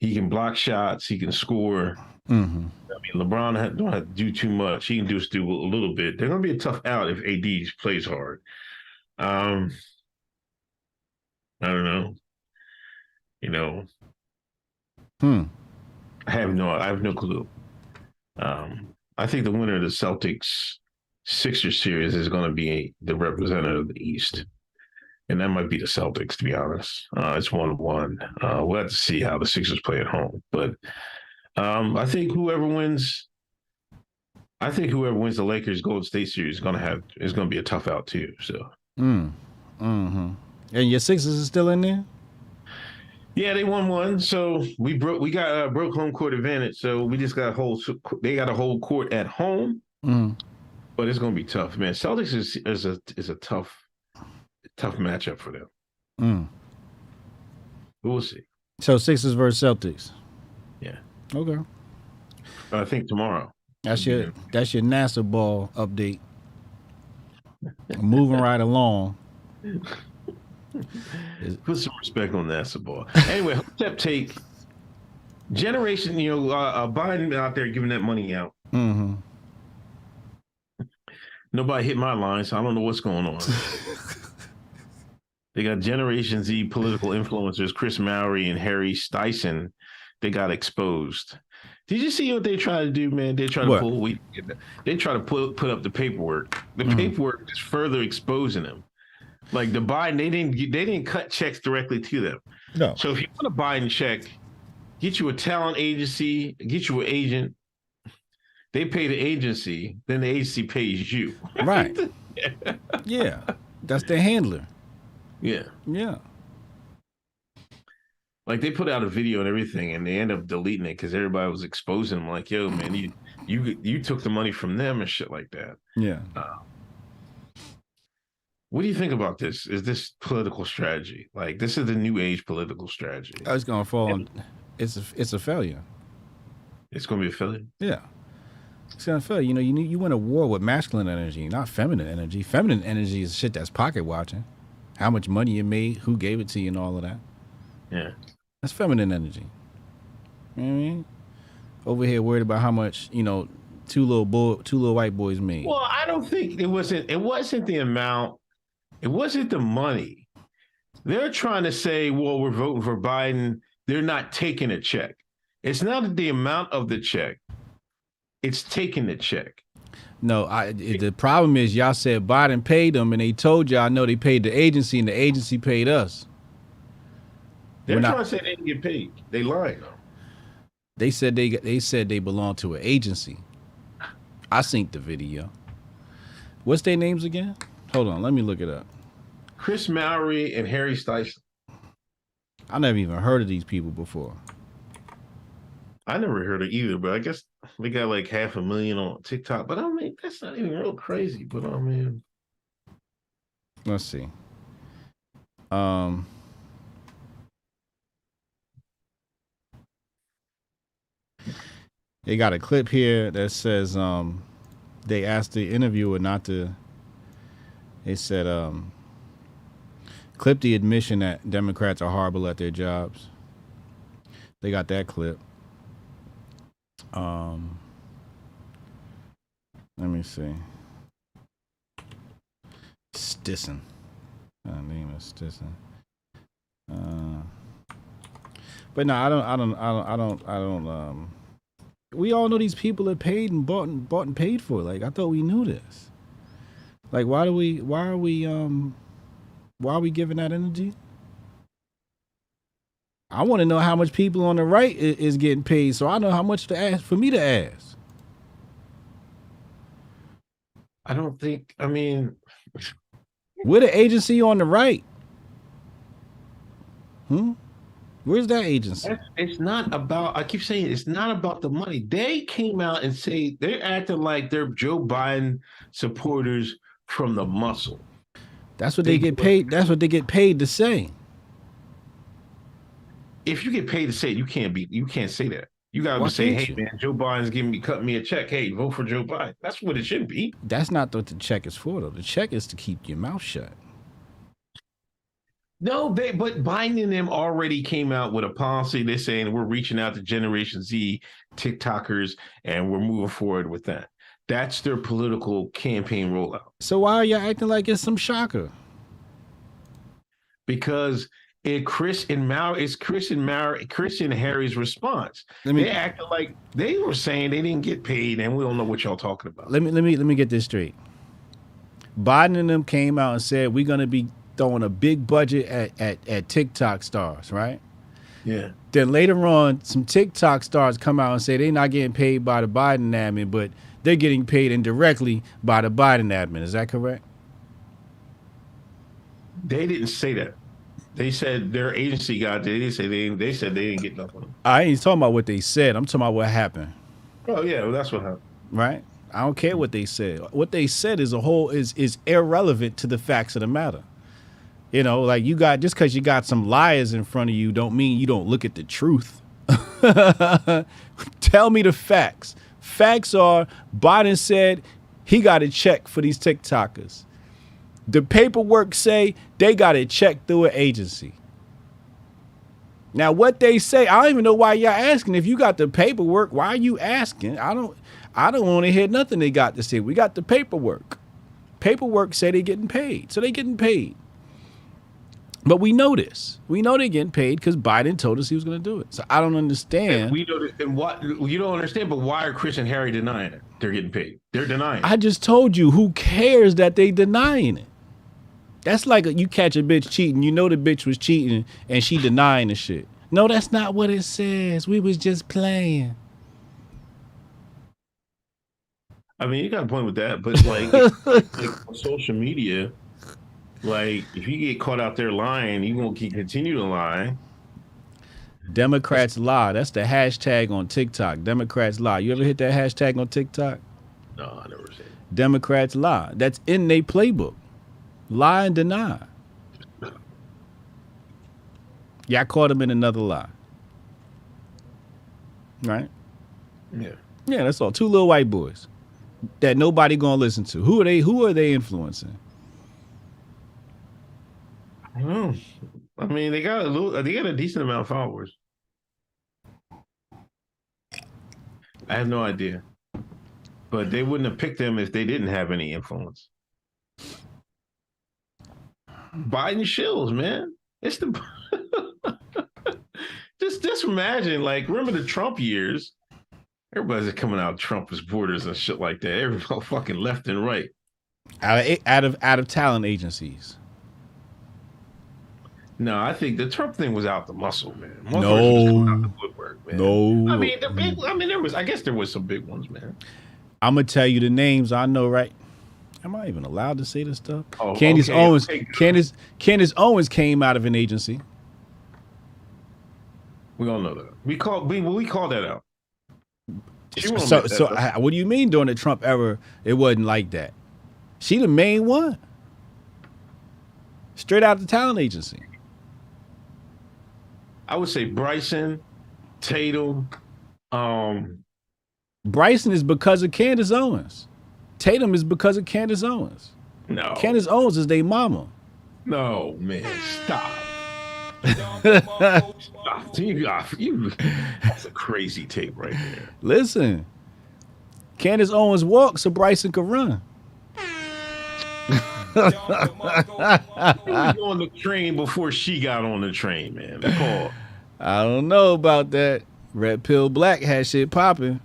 [SPEAKER 6] he can block shots, he can score. LeBron don't have to do too much. He can just do a little bit. They're gonna be a tough out if AD plays hard. I don't know. I have no clue. I think the winner of the Celtics Sixers series is going to be the representative of the East, and that might be the Celtics, to be honest. It's 1-1. We'll have to see how the Sixers play at home, but I think whoever wins the Lakers Golden State series is going to be a tough out too. So,
[SPEAKER 8] and your Sixers is still in there.
[SPEAKER 6] Yeah, they won one, so we got broke home court advantage. So we just got they got a whole court at home, but it's gonna be tough, man. Celtics is a tough matchup for them. We'll see.
[SPEAKER 8] So Sixers versus Celtics.
[SPEAKER 6] Yeah.
[SPEAKER 8] Okay.
[SPEAKER 6] I think tomorrow.
[SPEAKER 8] That's your NASA ball update. Moving right along.
[SPEAKER 6] Put some respect on NASA ball. Anyway, Hotep take generation. Biden out there giving that money out.
[SPEAKER 8] Mm-hmm.
[SPEAKER 6] Nobody hit my line, so I don't know what's going on. They got Generation Z political influencers, Chris Mowry and Harry Styson. They got exposed. Did you see what they try to do, man? They try to They try to put up the paperwork. The paperwork is further exposing them. Like the Biden, they didn't cut checks directly to them.
[SPEAKER 8] No.
[SPEAKER 6] So if you want a Biden check, get you a talent agency, get you an agent. They pay the agency, then the agency pays you.
[SPEAKER 8] Right. Yeah. That's their handler.
[SPEAKER 6] Yeah.
[SPEAKER 8] Yeah.
[SPEAKER 6] Like they put out a video and everything, and they end up deleting it because everybody was exposing them. Like, yo, man, you took the money from them and shit like that.
[SPEAKER 8] Yeah.
[SPEAKER 6] What do you think about this? Is this political strategy? Like, this is the new age political strategy.
[SPEAKER 8] It's gonna fall. It's a failure.
[SPEAKER 6] It's gonna be a failure.
[SPEAKER 8] Yeah. It's gonna fail. You win a war with masculine energy, not feminine energy. Feminine energy is shit that's pocket watching. How much money you made, who gave it to you, and all of that.
[SPEAKER 6] Yeah.
[SPEAKER 8] That's feminine energy. You know what I mean? Over here worried about how much, two little white boys made.
[SPEAKER 6] Well, I don't think it wasn't the amount, it wasn't the money. They're trying to say, well, we're voting for Biden. They're not taking a check. It's not the amount of the check. It's taking the check.
[SPEAKER 8] No, the problem is y'all said Biden paid them, and they told y'all, no, they paid the agency, and the agency paid us.
[SPEAKER 6] They're trying to say they didn't get paid. They lied.
[SPEAKER 8] They said they belong to an agency. I synced the video. What's their names again? Hold on, let me look it up.
[SPEAKER 6] Chris Mowry and Harry Styson.
[SPEAKER 8] I never even heard of these people before.
[SPEAKER 6] I never heard of either, but I guess they got like 500,000 on TikTok. But I mean, that's not even real crazy. But I mean,
[SPEAKER 8] let's see. They got a clip here that says they asked the interviewer not to. They said clip the admission that Democrats are horrible at their jobs. They got that clip. Let me see. Stisson. Name is Stisson. But no, I don't. We all know these people are paid and bought and paid for. Like, I thought we knew this. Like, why are we giving that energy? I want to know how much people on the right is getting paid, so I know how much to ask for me to ask.
[SPEAKER 6] I don't think. I mean,
[SPEAKER 8] we're the agency on the right. Where's that agency?
[SPEAKER 6] It's not about. I keep saying it's not about the money. They came out and say they're acting like they're Joe Biden supporters from the muscle.
[SPEAKER 8] That's what they get paid. That's what they get paid to say.
[SPEAKER 6] If you get paid to say it, you can't say that. You gotta say, hey man, Joe Biden's cutting me a check. Hey, vote for Joe Biden. That's what it should be.
[SPEAKER 8] That's not what the check is for, though. The check is to keep your mouth shut.
[SPEAKER 6] No, but Biden and them already came out with a policy. They're saying we're reaching out to Generation Z TikTokers and we're moving forward with that. That's their political campaign rollout.
[SPEAKER 8] So why are y'all acting like it's some shocker?
[SPEAKER 6] Because Chris and Harry's response. They acted like they were saying they didn't get paid, and we don't know what y'all talking about.
[SPEAKER 8] Let me get this straight. Biden and them came out and said we're gonna be throwing a big budget at TikTok stars, right?
[SPEAKER 6] Yeah.
[SPEAKER 8] Then later on, some TikTok stars come out and say they're not getting paid by the Biden admin, but they're getting paid indirectly by the Biden admin. Is that correct?
[SPEAKER 6] They didn't say that. They said their agency got. They didn't say they said they didn't get nothing.
[SPEAKER 8] I ain't talking about what they said. I'm talking about what happened.
[SPEAKER 6] Oh yeah, well, that's what happened.
[SPEAKER 8] Right. I don't care what they said. What they said is is irrelevant to the facts of the matter. Like just because you got some liars in front of you, don't mean you don't look at the truth. Tell me the facts. Facts are, Biden said he got a check for these TikTokers. The paperwork say they got a check through an agency. Now, what they say, I don't even know why y'all asking. If you got the paperwork, why are you asking? I don't want to hear nothing they got to say. We got the paperwork. Paperwork say they getting paid, so they getting paid. But we know this. We know they getting paid because Biden told us he was going to do it. So I don't understand.
[SPEAKER 6] And we know this, and what you don't understand, but why are Chris and Harry denying it? They're getting paid. They're denying it.
[SPEAKER 8] I just told you, who cares that they denying it? That's like you catch a bitch cheating. You know the bitch was cheating and she denying the shit. No, that's not what it says. We was just playing.
[SPEAKER 6] I mean, you got a point with that, but like on social media, like if you get caught out there lying, you won't continue to lie.
[SPEAKER 8] Democrats lie. That's the hashtag on TikTok. Democrats lie. You ever hit that hashtag on TikTok?
[SPEAKER 6] No, I never seen it.
[SPEAKER 8] Democrats lie. That's in their playbook. Lie and deny. Y'all caught him in another lie. Right?
[SPEAKER 6] Yeah.
[SPEAKER 8] Yeah, that's all. Two little white boys that nobody gonna listen to. Who are they influencing?
[SPEAKER 6] I don't know. I mean, they got a decent amount of followers. I have no idea. But they wouldn't have picked them if they didn't have any influence. Biden shills, man. It's the just imagine, like, remember the Trump years? Everybody's coming out Trump supporters and shit like that. Everybody fucking left and right.
[SPEAKER 8] Out of talent agencies.
[SPEAKER 6] No, I think the Trump thing was out the muscle, man.
[SPEAKER 8] No,
[SPEAKER 6] woodwork, man.
[SPEAKER 8] No.
[SPEAKER 6] I mean, I guess there was some big ones, man.
[SPEAKER 8] I'm gonna tell you the names I know, right? Am I even allowed to say this stuff?
[SPEAKER 6] Oh,
[SPEAKER 8] Candace
[SPEAKER 6] okay,
[SPEAKER 8] Owens.
[SPEAKER 6] okay.
[SPEAKER 8] Candace Owens came out of an agency.
[SPEAKER 6] We all know that. We call that out.
[SPEAKER 8] So what do you mean during the Trump era it wasn't like that? She the main one. Straight out of the talent agency.
[SPEAKER 6] I would say Bryson, Tatum.
[SPEAKER 8] Bryson is because of Candace Owens. Tatum is because of Candace Owens.
[SPEAKER 6] No.
[SPEAKER 8] Candace Owens is their mama.
[SPEAKER 6] No, man, stop. Stop. That's a crazy tape right there.
[SPEAKER 8] Listen, Candace Owens walked so Bryson could run.
[SPEAKER 6] He was on the train before she got on the train, man. Paul.
[SPEAKER 8] I don't know about that. Red Pill Black had shit popping.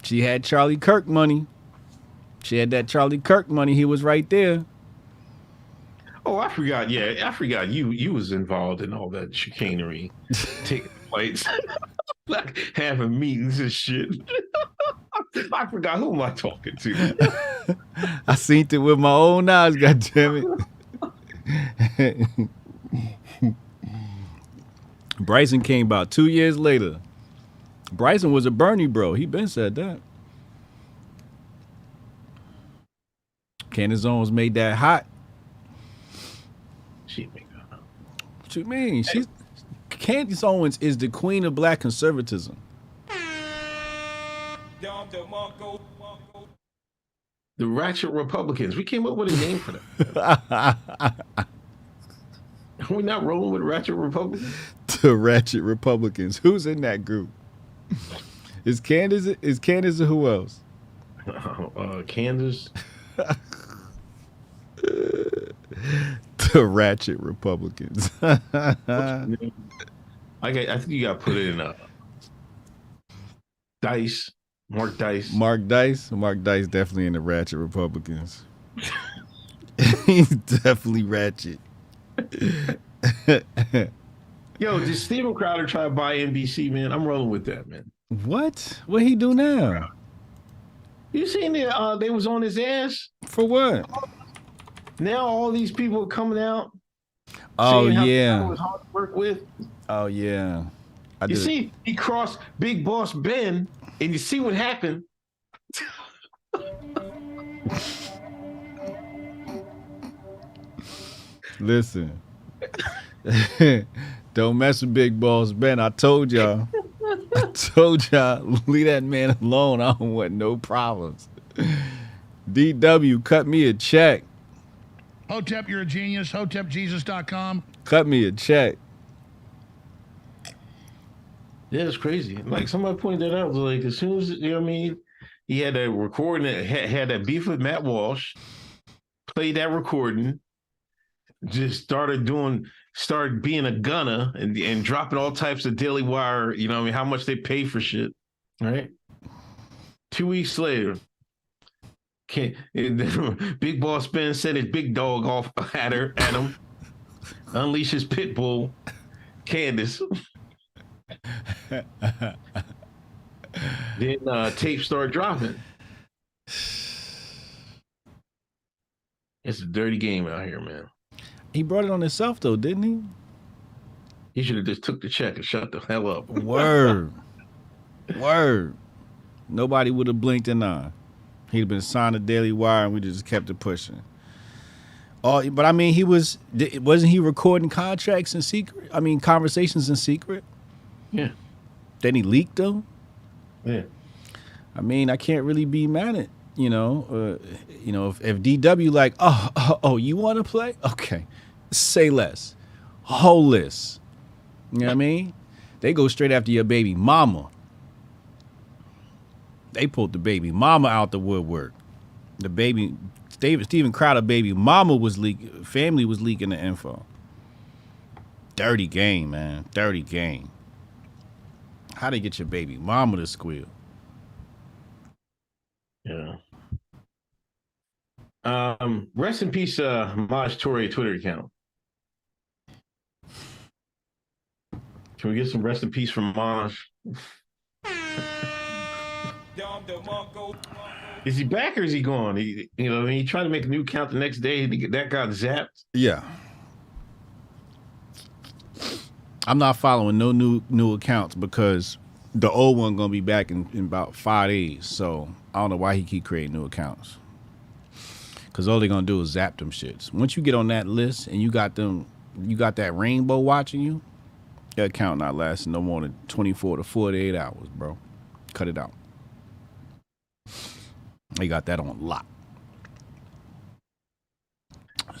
[SPEAKER 8] She had Charlie Kirk money. She had that Charlie Kirk money. He was right there.
[SPEAKER 6] Oh, I forgot. Yeah, I forgot you was involved in all that chicanery, taking flights, like having meetings and shit. I forgot, who am I talking to?
[SPEAKER 8] I seen it with my own eyes, goddammit. Bryson came about 2 years later. Bryson was a Bernie bro. He been said that. Candace Owens made that hot.
[SPEAKER 6] She made that hot.
[SPEAKER 8] What you mean? Candace Owens is the queen of black conservatism.
[SPEAKER 6] The Ratchet Republicans. We came up with a name for them. Are we not rolling with Ratchet Republicans?
[SPEAKER 8] The Ratchet Republicans. Who's in that group? Is Candace or who else?
[SPEAKER 6] Candace.
[SPEAKER 8] The Ratchet Republicans.
[SPEAKER 6] I think you got to put it in Dice. Mark Dice.
[SPEAKER 8] Mark Dice definitely in the Ratchet Republicans. He's definitely ratchet.
[SPEAKER 6] Yo, did Steven Crowder try to buy NBC, man? I'm rolling with that, man.
[SPEAKER 8] What? What he do now?
[SPEAKER 6] You seen that they was on his ass?
[SPEAKER 8] For what?
[SPEAKER 6] Now all these people are coming out.
[SPEAKER 8] Oh,
[SPEAKER 6] saying how
[SPEAKER 8] yeah.
[SPEAKER 6] it was hard to work with.
[SPEAKER 8] Oh, yeah.
[SPEAKER 6] You see, he crossed Big Boss Ben, and you see what happened.
[SPEAKER 8] Listen. Don't mess with Big Boss Ben. I told y'all. I told y'all, leave that man alone. I don't want no problems. DW, cut me a check.
[SPEAKER 9] Hotep, you're a genius. HotepJesus.com.
[SPEAKER 8] Cut me a check.
[SPEAKER 6] Yeah, it's crazy. Like somebody pointed that out. Like as soon as you know what I mean, he had that recording that had that beef with Matt Walsh, played that recording, just started being a gunner and dropping all types of Daily Wire, you know what I mean, how much they pay for shit. Right? 2 weeks later, Big Boss Ben sent his big dog off at him, unleash his pit bull, Candace. Then tapes start dropping. It's a dirty game out here, man.
[SPEAKER 8] He brought it on himself though, didn't he?
[SPEAKER 6] He should have just took the check and shut the hell up.
[SPEAKER 8] Word. Word. Nobody would have blinked an eye. He'd have been signed to Daily Wire and we just kept it pushing. Oh, but I mean, wasn't he recording contracts in secret? I mean, conversations in secret?
[SPEAKER 6] Yeah.
[SPEAKER 8] Then he leaked them?
[SPEAKER 6] Yeah.
[SPEAKER 8] I mean, I can't really be mad at, if DW like, oh, you want to play? Okay. Say less. Whole list. You know what I mean? They go straight after your baby mama. They pulled the baby mama out the woodwork. The baby, Steven Crowder baby mama family was leaking the info. Dirty game, man. Dirty game. How they get your baby mama to squeal?
[SPEAKER 6] Yeah. Rest in peace, Maj Toure Twitter account. Can we get some rest in peace from Maj? Is he back or is he gone? He tried to make a new account the next day. That got zapped.
[SPEAKER 8] Yeah. I'm not following no new accounts because the old one gonna be back in about 5 days. So I don't know why he keep creating new accounts. Cause all they're gonna do is zap them shits. Once you get on that list and you got that rainbow watching you, your account not lasting no more than 24 to 48 hours, bro. Cut it out. They got that on lock.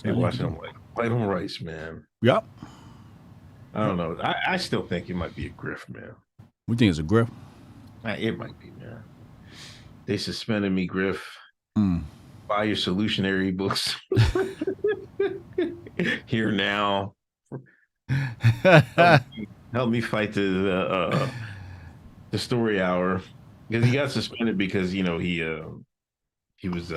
[SPEAKER 6] They watching them like white on rice, man.
[SPEAKER 8] Yep.
[SPEAKER 6] I don't know. I still think it might be a grift, man.
[SPEAKER 8] We think it's a grift?
[SPEAKER 6] It might be, man. They suspended me, grift. Buy your solutionary books. Here now. Help me fight the story hour. Because he got suspended because, he was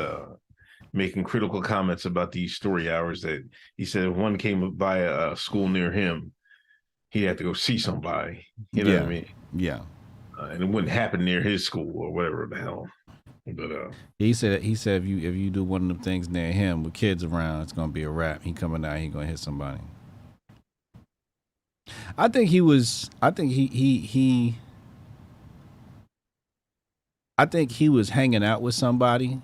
[SPEAKER 6] making critical comments about these story hours that he said if one came by a school near him, he'd have to go see somebody. You know what I mean?
[SPEAKER 8] Yeah.
[SPEAKER 6] And it wouldn't happen near his school or whatever the hell. But
[SPEAKER 8] he said if you do one of them things near him with kids around, it's gonna be a wrap. He coming out, he gonna hit somebody. I think he was hanging out with somebody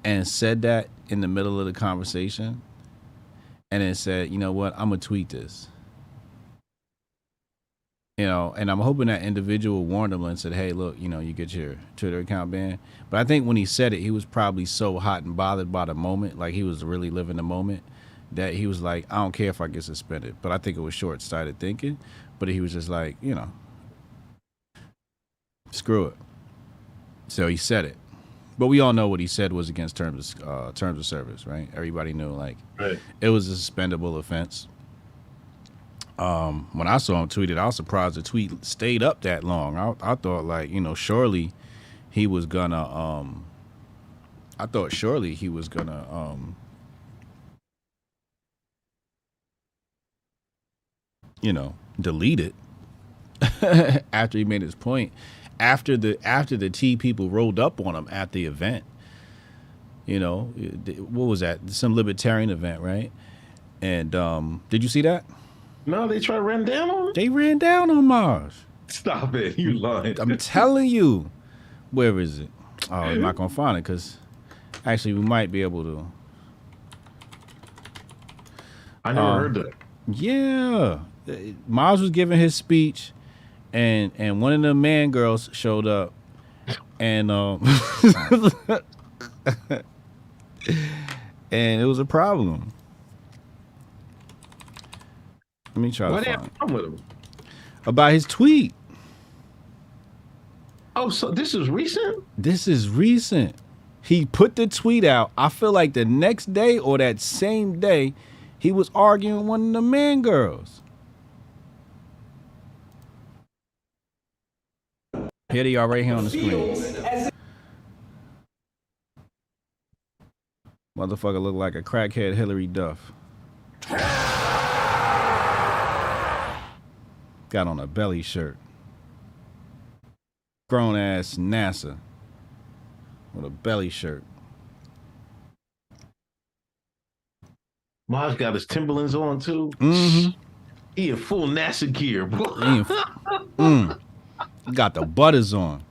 [SPEAKER 8] and said that in the middle of the conversation and then said, you know what, I'm gonna tweet this. And I'm hoping that individual warned him and said, hey, look, you get your Twitter account banned. But I think when he said it, he was probably so hot and bothered by the moment, like he was really living the moment, that he was like, I don't care if I get suspended. But I think it was short-sighted thinking. But he was just like, screw it. So he said it. But we all know what he said was against terms of service, right? Everybody knew, right. It was a suspendable offense. When I saw him tweet it, I was surprised the tweet stayed up that long. I thought surely he was gonna delete it after he made his point. After the T people rolled up on him at the event, what was that? Some libertarian event, right? And did you see that?
[SPEAKER 6] No, they tried to run down on him?
[SPEAKER 8] They ran down on Mars.
[SPEAKER 6] Stop it. You lied.
[SPEAKER 8] I'm telling you. Where is it? Oh, I'm not going to find it because actually we might be able to.
[SPEAKER 6] I never heard that.
[SPEAKER 8] Yeah. Mars was giving his speech and one of the man girls showed up, and and it was a problem. Let me try
[SPEAKER 6] What
[SPEAKER 8] to
[SPEAKER 6] happened
[SPEAKER 8] find
[SPEAKER 6] with him?
[SPEAKER 8] about his tweet.
[SPEAKER 6] Oh, so this is recent?
[SPEAKER 8] This is recent. He put the tweet out. I feel like the next day or that same day, he was arguing with one of the man girls. Here they are right here on the screen. Motherfucker look like a crackhead Hillary Duff. Got on a belly shirt. Grown ass NASA with a belly shirt.
[SPEAKER 6] Maj got his Timberlands on too.
[SPEAKER 8] Mm-hmm.
[SPEAKER 6] He in full NASA gear, boy.
[SPEAKER 8] He got the butters on.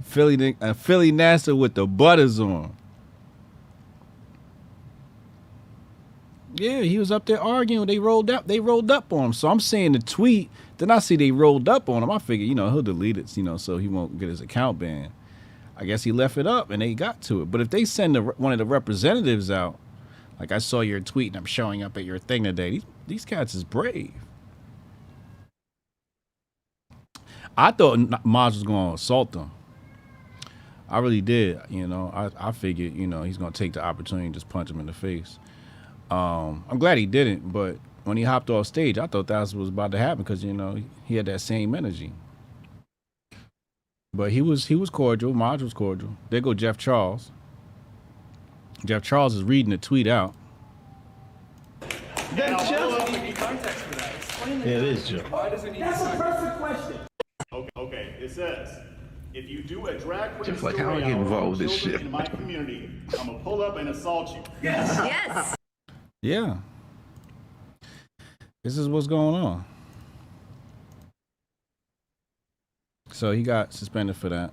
[SPEAKER 8] Philly NASA with the butters on. Yeah, he was up there arguing. They rolled up on him. So I'm seeing the tweet. Then I see they rolled up on him. I figure, he'll delete it, so he won't get his account banned. I guess he left it up and they got to it. But if they send one of the representatives out, like I saw your tweet and I'm showing up at your thing today, these cats is brave. I thought Maj was going to assault them. I really did. I figured, he's going to take the opportunity and just punch him in the face. I'm glad he didn't, but when he hopped off stage, I thought that's what was about to happen because, he had that same energy. But he was cordial. Maj was cordial. There go Jeff Charles. Jeff Charles is reading the tweet out.
[SPEAKER 1] That's Jeff. Context for that. Explain
[SPEAKER 6] Yeah, it is Jeff.
[SPEAKER 1] That's a perfect question.
[SPEAKER 10] Okay, it says, if you do a drag queen
[SPEAKER 6] Jeff, like, how do I get involved with this shit?
[SPEAKER 10] in my community, I'm gonna pull up and assault you.
[SPEAKER 11] Yes.
[SPEAKER 8] Yeah. This is what's going on. So he got suspended for that.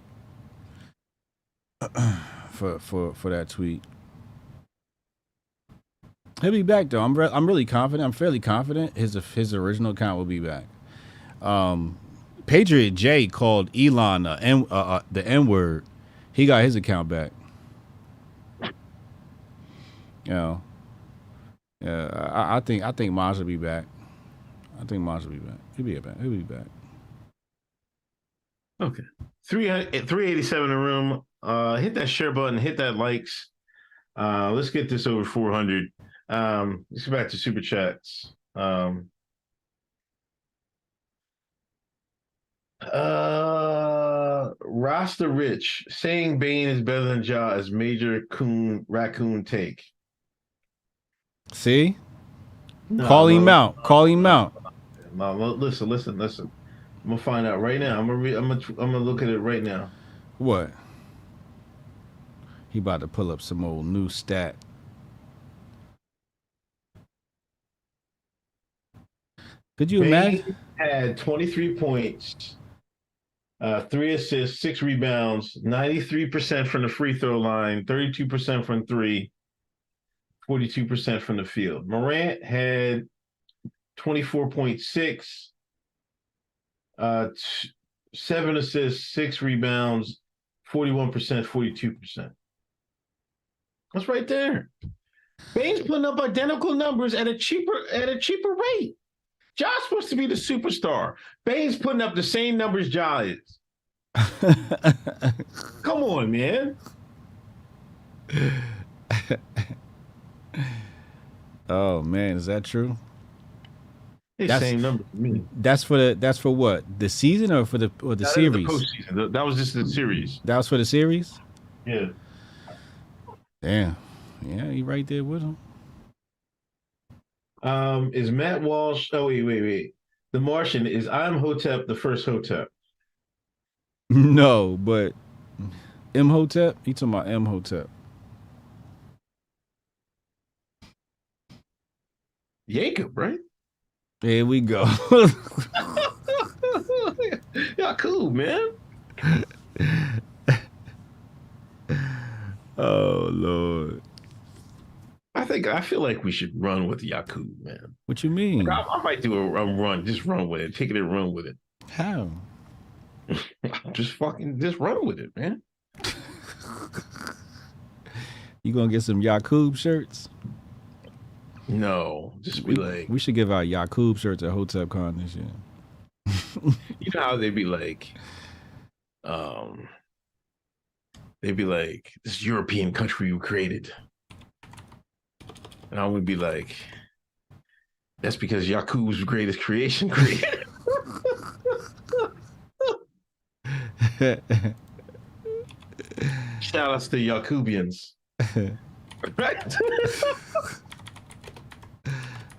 [SPEAKER 8] for that tweet. He'll be back though. I'm really confident. I'm fairly confident his original account will be back. Patriot J called Elon the N-word. He got his account back. Yeah, I think Maj will be back. I think Maj will be back. He'll be back.
[SPEAKER 6] Okay. 387 in the room. Hit that share button, hit that likes. Let's get this over 400. Let's go back to super chats. Rasta Rich saying Bane is better than Ja is major raccoon take.
[SPEAKER 8] See? Call him out.
[SPEAKER 6] No, listen. I'm gonna find out right now. I'm gonna look at it right now.
[SPEAKER 8] What? He about to pull up some old new stat. Could you imagine?
[SPEAKER 6] Had 23 points, 3 assists, 6 rebounds, 93% from the free throw line, 32% from 3, 42% from the field. Morant had 24.6, 7 assists, 6 rebounds, 41%, 42%. That's right there. Bane's putting up identical numbers at a cheaper rate. Ja's supposed to be the superstar. Bane's putting up the same numbers Ja is. Come on, man.
[SPEAKER 8] Oh man, is that true?
[SPEAKER 6] That's same number for me.
[SPEAKER 8] That's for what? The season or for the series?
[SPEAKER 6] The postseason. That was just the series.
[SPEAKER 8] That was for the series?
[SPEAKER 6] Yeah.
[SPEAKER 8] Damn. Yeah, you right there with him.
[SPEAKER 6] Is Matt Walsh? Oh wait. The Martian is I'm Hotep, the first Hotep.
[SPEAKER 8] No, but M Hotep. You talking about M Hotep?
[SPEAKER 6] Yakub, right?
[SPEAKER 8] Here we go.
[SPEAKER 6] Yakub, man.
[SPEAKER 8] Oh Lord.
[SPEAKER 6] I I feel like we should run with Yakub, man.
[SPEAKER 8] What you mean?
[SPEAKER 6] Like, I might do a run, just run with it, take it and run with it.
[SPEAKER 8] How?
[SPEAKER 6] just run with it, man.
[SPEAKER 8] You gonna get some Yakub shirts?
[SPEAKER 6] No, just be like.
[SPEAKER 8] We should give out Yakub shirts at Hotep Con this year.
[SPEAKER 6] You know how they'd be like, this European country you created. And I would be like, that's because Yakub's greatest creation created. Shout outs to Yakubians. Right?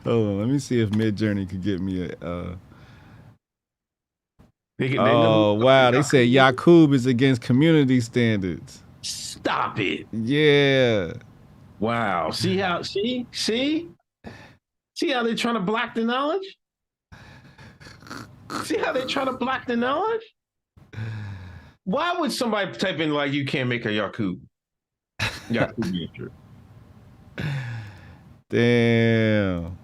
[SPEAKER 8] Hold on, let me see if Midjourney could get me a.
[SPEAKER 6] Oh
[SPEAKER 8] wow! They said Yakub is against community standards.
[SPEAKER 6] Stop it!
[SPEAKER 8] Yeah.
[SPEAKER 6] Wow. See how see how they're trying to block the knowledge? See how they're trying to block the knowledge? Why would somebody type in like you can't make a Yakub? Yakub.
[SPEAKER 8] Damn.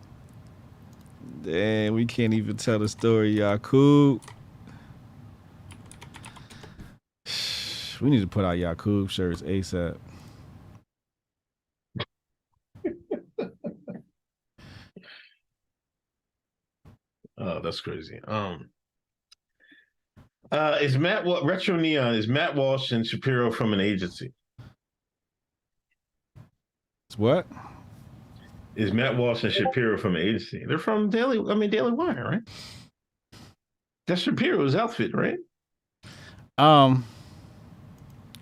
[SPEAKER 8] Damn, we can't even tell the story, Yakub. We need to put out Yakub shirts ASAP.
[SPEAKER 6] Oh, that's crazy. Is Matt Retro Neon? Is Matt Walsh and Shapiro from an agency?
[SPEAKER 8] It's what?
[SPEAKER 6] Is Matt Walsh and Shapiro from an agency? They're from Daily Wire, right? That's Shapiro's outfit, right?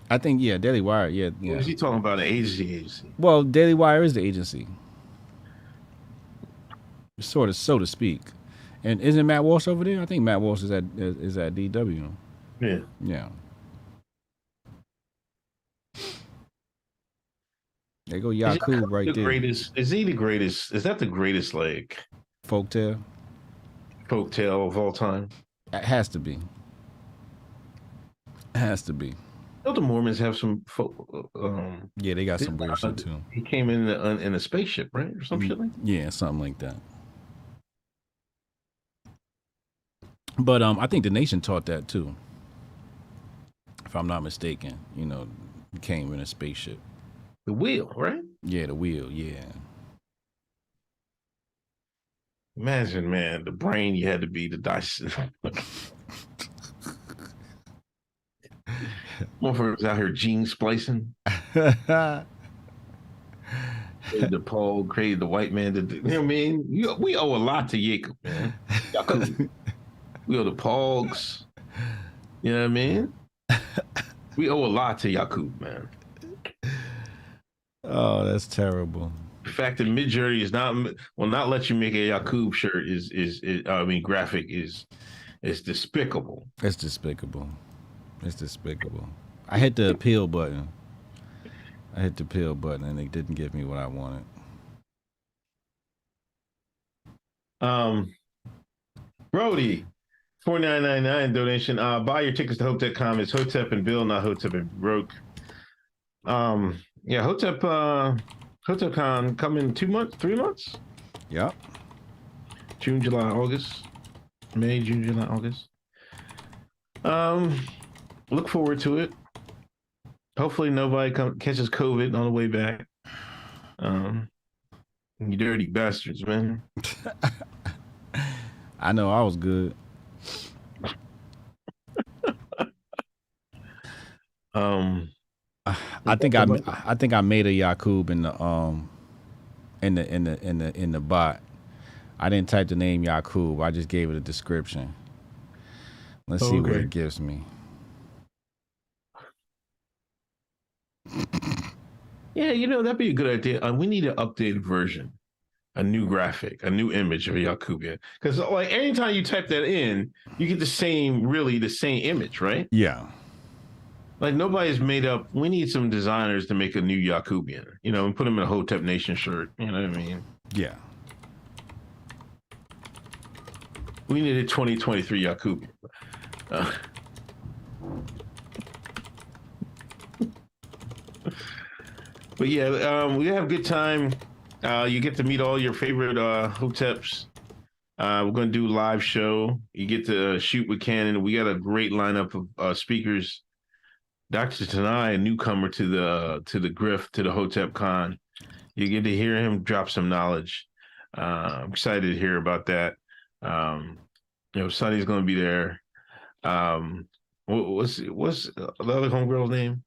[SPEAKER 8] I think Daily Wire, yeah.
[SPEAKER 6] What was he talking about? An agency?
[SPEAKER 8] Well, Daily Wire is the agency, sort of, so to speak. And isn't Matt Walsh over there? I think Matt Walsh is at DW.
[SPEAKER 6] Yeah.
[SPEAKER 8] Yeah. There go Yakub right there.
[SPEAKER 6] Is he the greatest? Is that the greatest like
[SPEAKER 8] folktale
[SPEAKER 6] of all time?
[SPEAKER 8] It has to be. It has to be.
[SPEAKER 6] You know the Mormons have some
[SPEAKER 8] yeah, they got some weird shit too.
[SPEAKER 6] He came in a spaceship, right, or some shit like that?
[SPEAKER 8] Yeah, something like that. But I think the Nation taught that too, if I'm not mistaken. You know, came in a spaceship.
[SPEAKER 6] The wheel, right?
[SPEAKER 8] Yeah, the wheel. Yeah.
[SPEAKER 6] Imagine, man, the brain you had to be to dice. Motherfuckers out here gene splicing. The Paul created the white man to do. You know what I mean? We owe a lot to Yakub, man. We owe the Pogs. You know what I mean? We owe a lot to Yakub, man.
[SPEAKER 8] Oh, that's terrible.
[SPEAKER 6] The fact that Midjourney will not let you make a Yakub shirt graphic is despicable.
[SPEAKER 8] It's despicable. It's despicable. I hit the appeal button. And they didn't give me what I wanted.
[SPEAKER 6] Brody, $49.99 donation. Buy your tickets to Hotelcon. It's Hotep and Bill, not Hotep and Broke. Yeah, Hotelcon coming 2 months, 3 months.
[SPEAKER 8] Yep.
[SPEAKER 6] June, July, August. May, June, July, August. Look forward to it. Hopefully nobody catches COVID on the way back. You dirty bastards, man.
[SPEAKER 8] I know I was good. I think I made a Yakub in the bot. I didn't type the name Yakub. I just gave it a description. Let's see what it gives me.
[SPEAKER 6] Yeah, that'd be a good idea. We need an updated version, a new graphic, a new image of Yakubian. Because like anytime you type that in, you get the same image, right?
[SPEAKER 8] Yeah.
[SPEAKER 6] Like nobody's made up. We need some designers to make a new Yakubian, and put them in a Hotep Nation shirt. You know what I mean?
[SPEAKER 8] Yeah.
[SPEAKER 6] We need a 2023 Yakubian. But yeah, we have a good time. You get to meet all your favorite Hoteps. We're going to do a live show. You get to shoot with Cannon. We got a great lineup of speakers. Dr. Tanai, a newcomer to the grift, to the Hotep Con. You get to hear him drop some knowledge. I'm excited to hear about that. Sonny's going to be there. What's the other homegirl's name?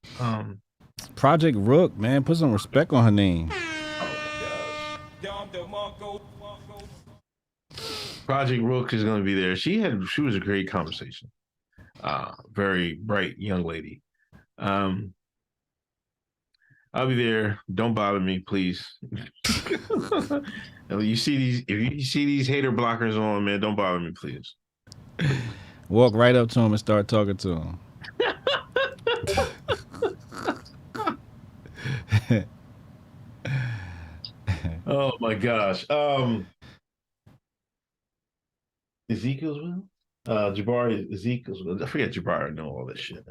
[SPEAKER 8] Project Rook, man. Put some respect on her name.
[SPEAKER 6] Project Rook is going to be there. She was a great conversation. Very bright young lady. I'll be there. Don't bother me, please. If you see these hater blockers on, man, don't bother me, please.
[SPEAKER 8] Walk right up to him and start talking to him.
[SPEAKER 6] Oh my gosh. Ezekiel's Jabari Ezekiel's. I forget Jabari. I know all this shit.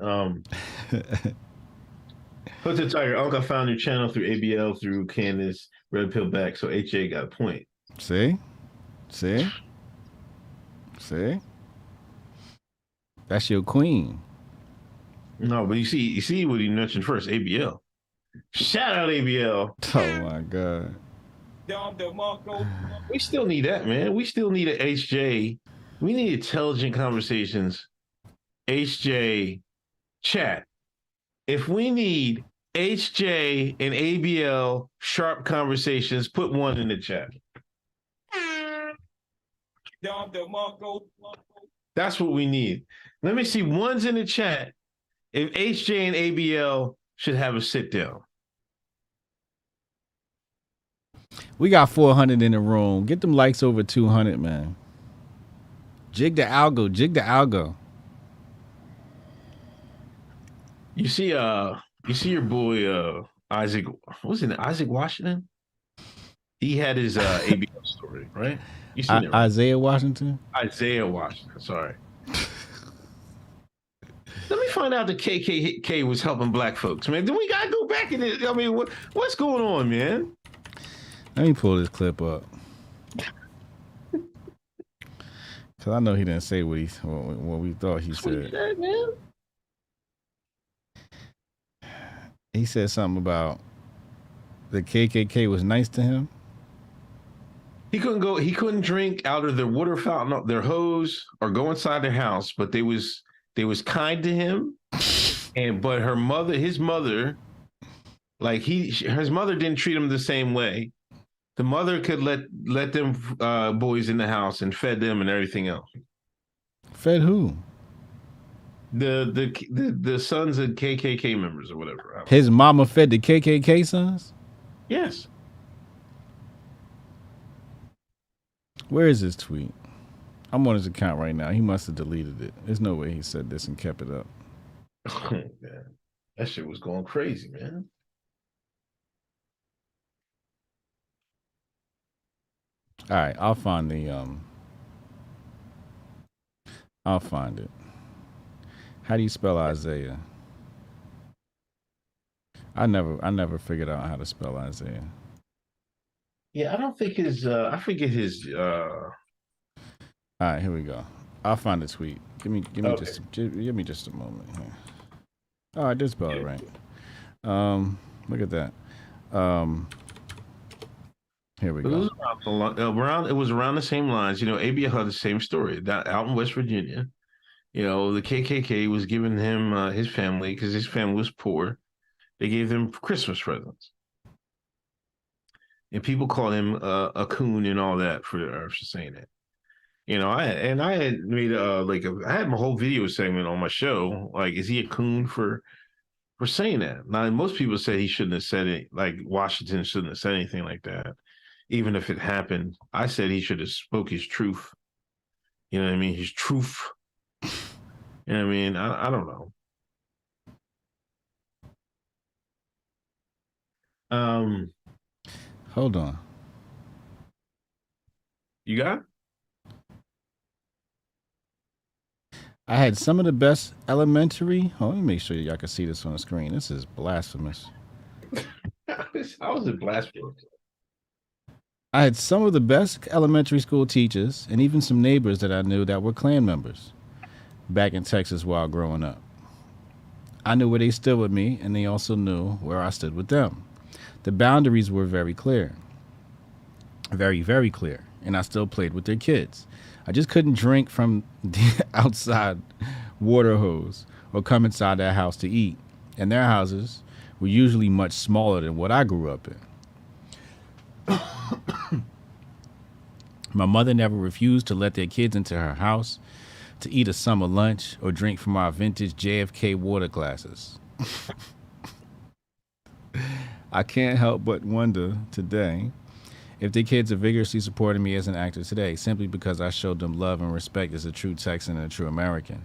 [SPEAKER 6] Hotel Tiger, Uncle, I found your channel through ABL, through Candace, Red Pill Back, so HA got a point.
[SPEAKER 8] See? That's your queen.
[SPEAKER 6] No, but you see what he mentioned first, ABL. Shout out ABL.
[SPEAKER 8] Oh my God.
[SPEAKER 6] We still need that, man. We still need an HJ. We need intelligent conversations. HJ chat. If we need HJ and ABL sharp conversations, put one in the chat. That's what we need. Let me see ones in the chat. If HJ and ABL should have a sit down.
[SPEAKER 8] We got 400 in the room. Get them likes over 200, man. Jig the algo.
[SPEAKER 6] You see your boy Isaac. Was it Isaac Washington? He had his ABL story, right? You seen it, right?
[SPEAKER 8] Isaiah Washington.
[SPEAKER 6] Sorry. Let me find out the KKK was helping black folks, man. Do we gotta go back in it? I mean, what's going on, man?
[SPEAKER 8] Let me pull this clip up. Cause I know he didn't say what we thought he said.
[SPEAKER 6] Man.
[SPEAKER 8] He said something about the KKK was nice to him.
[SPEAKER 6] He couldn't drink out of their water fountain, their hose, or go inside their house, but they was kind to him. But his mother, like his mother didn't treat him the same way. The mother could let them boys in the house and fed them and everything else.
[SPEAKER 8] Fed who?
[SPEAKER 6] The sons of KKK members or whatever.
[SPEAKER 8] His mama fed the KKK sons?
[SPEAKER 6] Yes.
[SPEAKER 8] Where is his tweet? I'm on his account right now. He must have deleted it. There's no way he said this and kept it up.
[SPEAKER 6] Oh, man. That shit was going crazy, man.
[SPEAKER 8] All right, I'll find it. How do you spell Isaiah? I never figured out how to spell Isaiah.
[SPEAKER 6] Yeah, I don't think I forget his
[SPEAKER 8] All right, here we go. I'll find the tweet. Give me
[SPEAKER 6] okay.
[SPEAKER 8] just a moment here. All right, did spell it right. Look at that. Here we go.
[SPEAKER 6] It was around the same lines. ABL had the same story. Out in West Virginia, the KKK was giving him his family, because his family was poor. They gave them Christmas presents. And people called him a coon and all that for saying that. I had made I had my whole video segment on my show. Like, is he a coon for saying that? Now, most people say he shouldn't have said it. Like, Washington shouldn't have said anything like that. Even if it happened, I said he should have spoke his truth. You know what I mean? His truth. You know what I mean? I don't know.
[SPEAKER 8] Hold on.
[SPEAKER 6] You got it?
[SPEAKER 8] I had some of the best elementary. Let me make sure y'all can see this on the screen. This is blasphemous.
[SPEAKER 6] How is it blasphemous?
[SPEAKER 8] I had some of the best elementary school teachers and even some neighbors that I knew that were Klan members back in Texas while growing up. I knew where they stood with me, and they also knew where I stood with them. The boundaries were very clear. Very, very clear. And I still played with their kids. I just couldn't drink from the outside water hose or come inside their house to eat. And their houses were usually much smaller than what I grew up in. My mother never refused to let their kids into her house to eat a summer lunch or drink from our vintage JFK water glasses. I can't help but wonder today if the kids are vigorously supporting me as an actor today, simply because I showed them love and respect as a true Texan and a true American,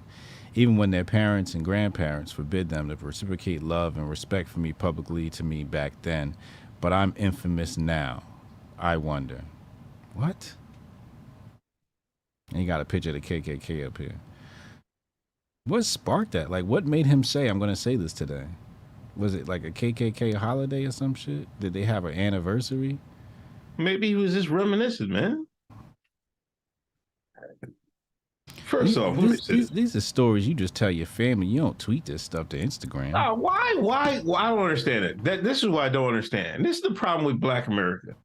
[SPEAKER 8] even when their parents and grandparents forbid them to reciprocate love and respect for me publicly to me back then. But I'm infamous now. I wonder. What? And you got a picture of the KKK up here. What sparked that? Like, what made him say, I'm going to say this today? Was it like a KKK holiday or some shit? Did they have an anniversary?
[SPEAKER 6] Maybe he was just reminiscing, man. First off,
[SPEAKER 8] these are stories you just tell your family. You don't tweet this stuff to Instagram.
[SPEAKER 6] Why? I don't understand it. This is what I don't understand. This is the problem with Black America.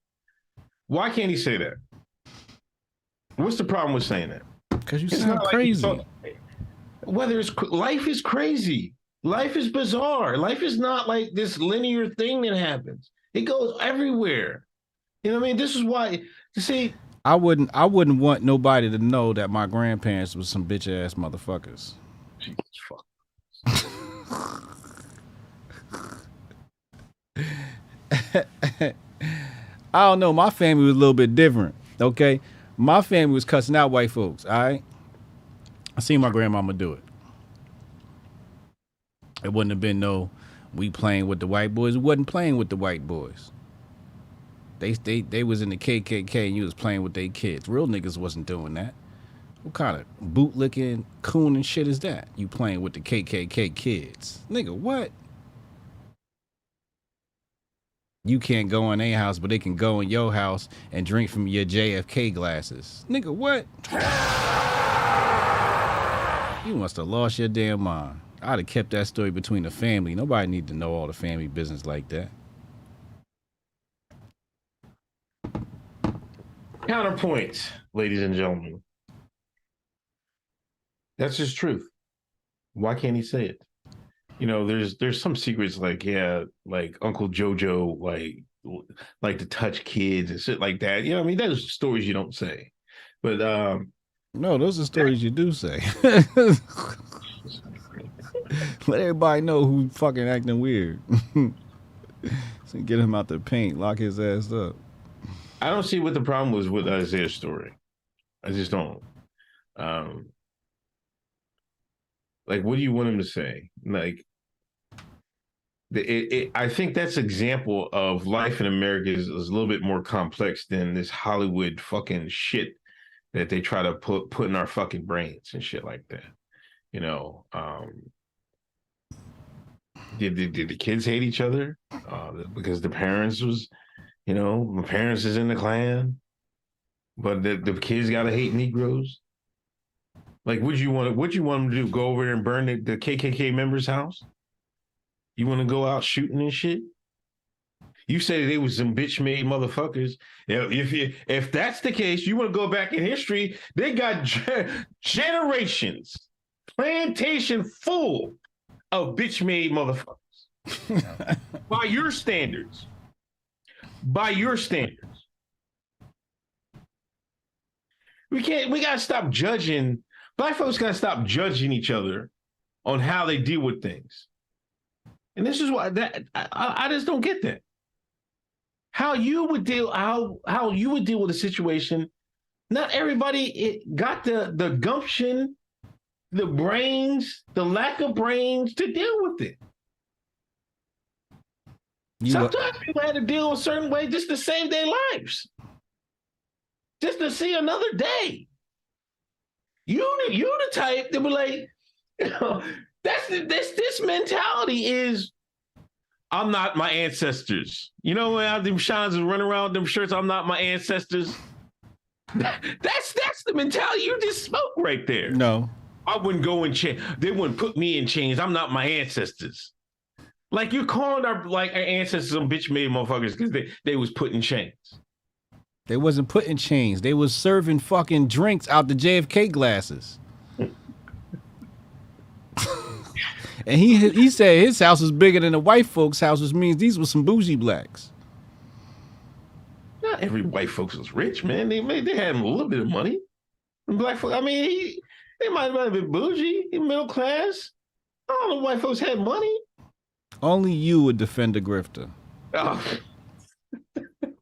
[SPEAKER 6] Why can't he say that? What's the problem with saying that?
[SPEAKER 8] Because you sound crazy.
[SPEAKER 6] Whether it's life is crazy, life is bizarre. Life is not like this linear thing that happens. It goes everywhere. You know what I mean? This is why. You see,
[SPEAKER 8] I wouldn't want nobody to know that my grandparents was some bitch ass motherfuckers.
[SPEAKER 6] Jesus fuck.
[SPEAKER 8] I don't know. My family was a little bit different. Okay, my family was cussing out white folks. All right, I seen my grandmama do it. It wouldn't have been no we playing with the white boys. We wasn't playing with the white boys. They was in the KKK and you was playing with their kids. Real niggas wasn't doing that. What kind of bootlicking, coon and shit is that? You playing with the KKK kids. Nigga, what? You can't go in their house, but they can go in your house and drink from your JFK glasses. Nigga, what? You must have lost your damn mind. I'd have kept that story between the family. Nobody need to know all the family business like that.
[SPEAKER 6] Counterpoint, ladies and gentlemen. That's just truth. Why can't he say it? You know, there's some secrets like Uncle Jojo like to touch kids and shit like that. You know what I mean? Those are stories you don't say. But
[SPEAKER 8] no, those are stories you do say. Let everybody know who fucking acting weird. So get him out the paint, lock his ass up.
[SPEAKER 6] I don't see what the problem was with Isaiah's story. I just don't. Like, what do you want him to say? Like, I think that's an example of life in America is a little bit more complex than this Hollywood fucking shit that they try to put in our fucking brains and shit like that. You know, did the kids hate each other because the parents was, you know, my parents is in the Klan, but the kids gotta hate Negroes? Like, what you want them to do? Go over there and burn the KKK members' house? You want to go out shooting and shit? You say they was some bitch-made motherfuckers. If that's the case, you want to go back in history, they got generations, plantation full of bitch-made motherfuckers. By your standards. By your standards. We gotta stop judging. Black folks gotta stop judging each other on how they deal with things. And this is why I just don't get that. How you would deal with a situation. Not everybody got the gumption, the brains, the lack of brains to deal with it. Sometimes people had to deal a certain way just to save their lives, just to see another day. You the type that be like, you know, this mentality is I'm not my ancestors. You know when them shines is running around with them shirts, I'm not my ancestors. That's the mentality you just spoke right there.
[SPEAKER 8] No.
[SPEAKER 6] I wouldn't go in chains. They wouldn't put me in chains. I'm not my ancestors. Like you're calling our ancestors some bitch made motherfuckers because they was put in chains.
[SPEAKER 8] They wasn't put in chains. They was serving fucking drinks out the JFK glasses. And he said his house was bigger than the white folks' house, which means these were some bougie blacks.
[SPEAKER 6] Not every white folks was rich, man. They had a little bit of money. And black folks, I mean, they might have been bougie, middle class. I don't know if white folks had money.
[SPEAKER 8] Only you would defend a grifter.
[SPEAKER 6] Oh.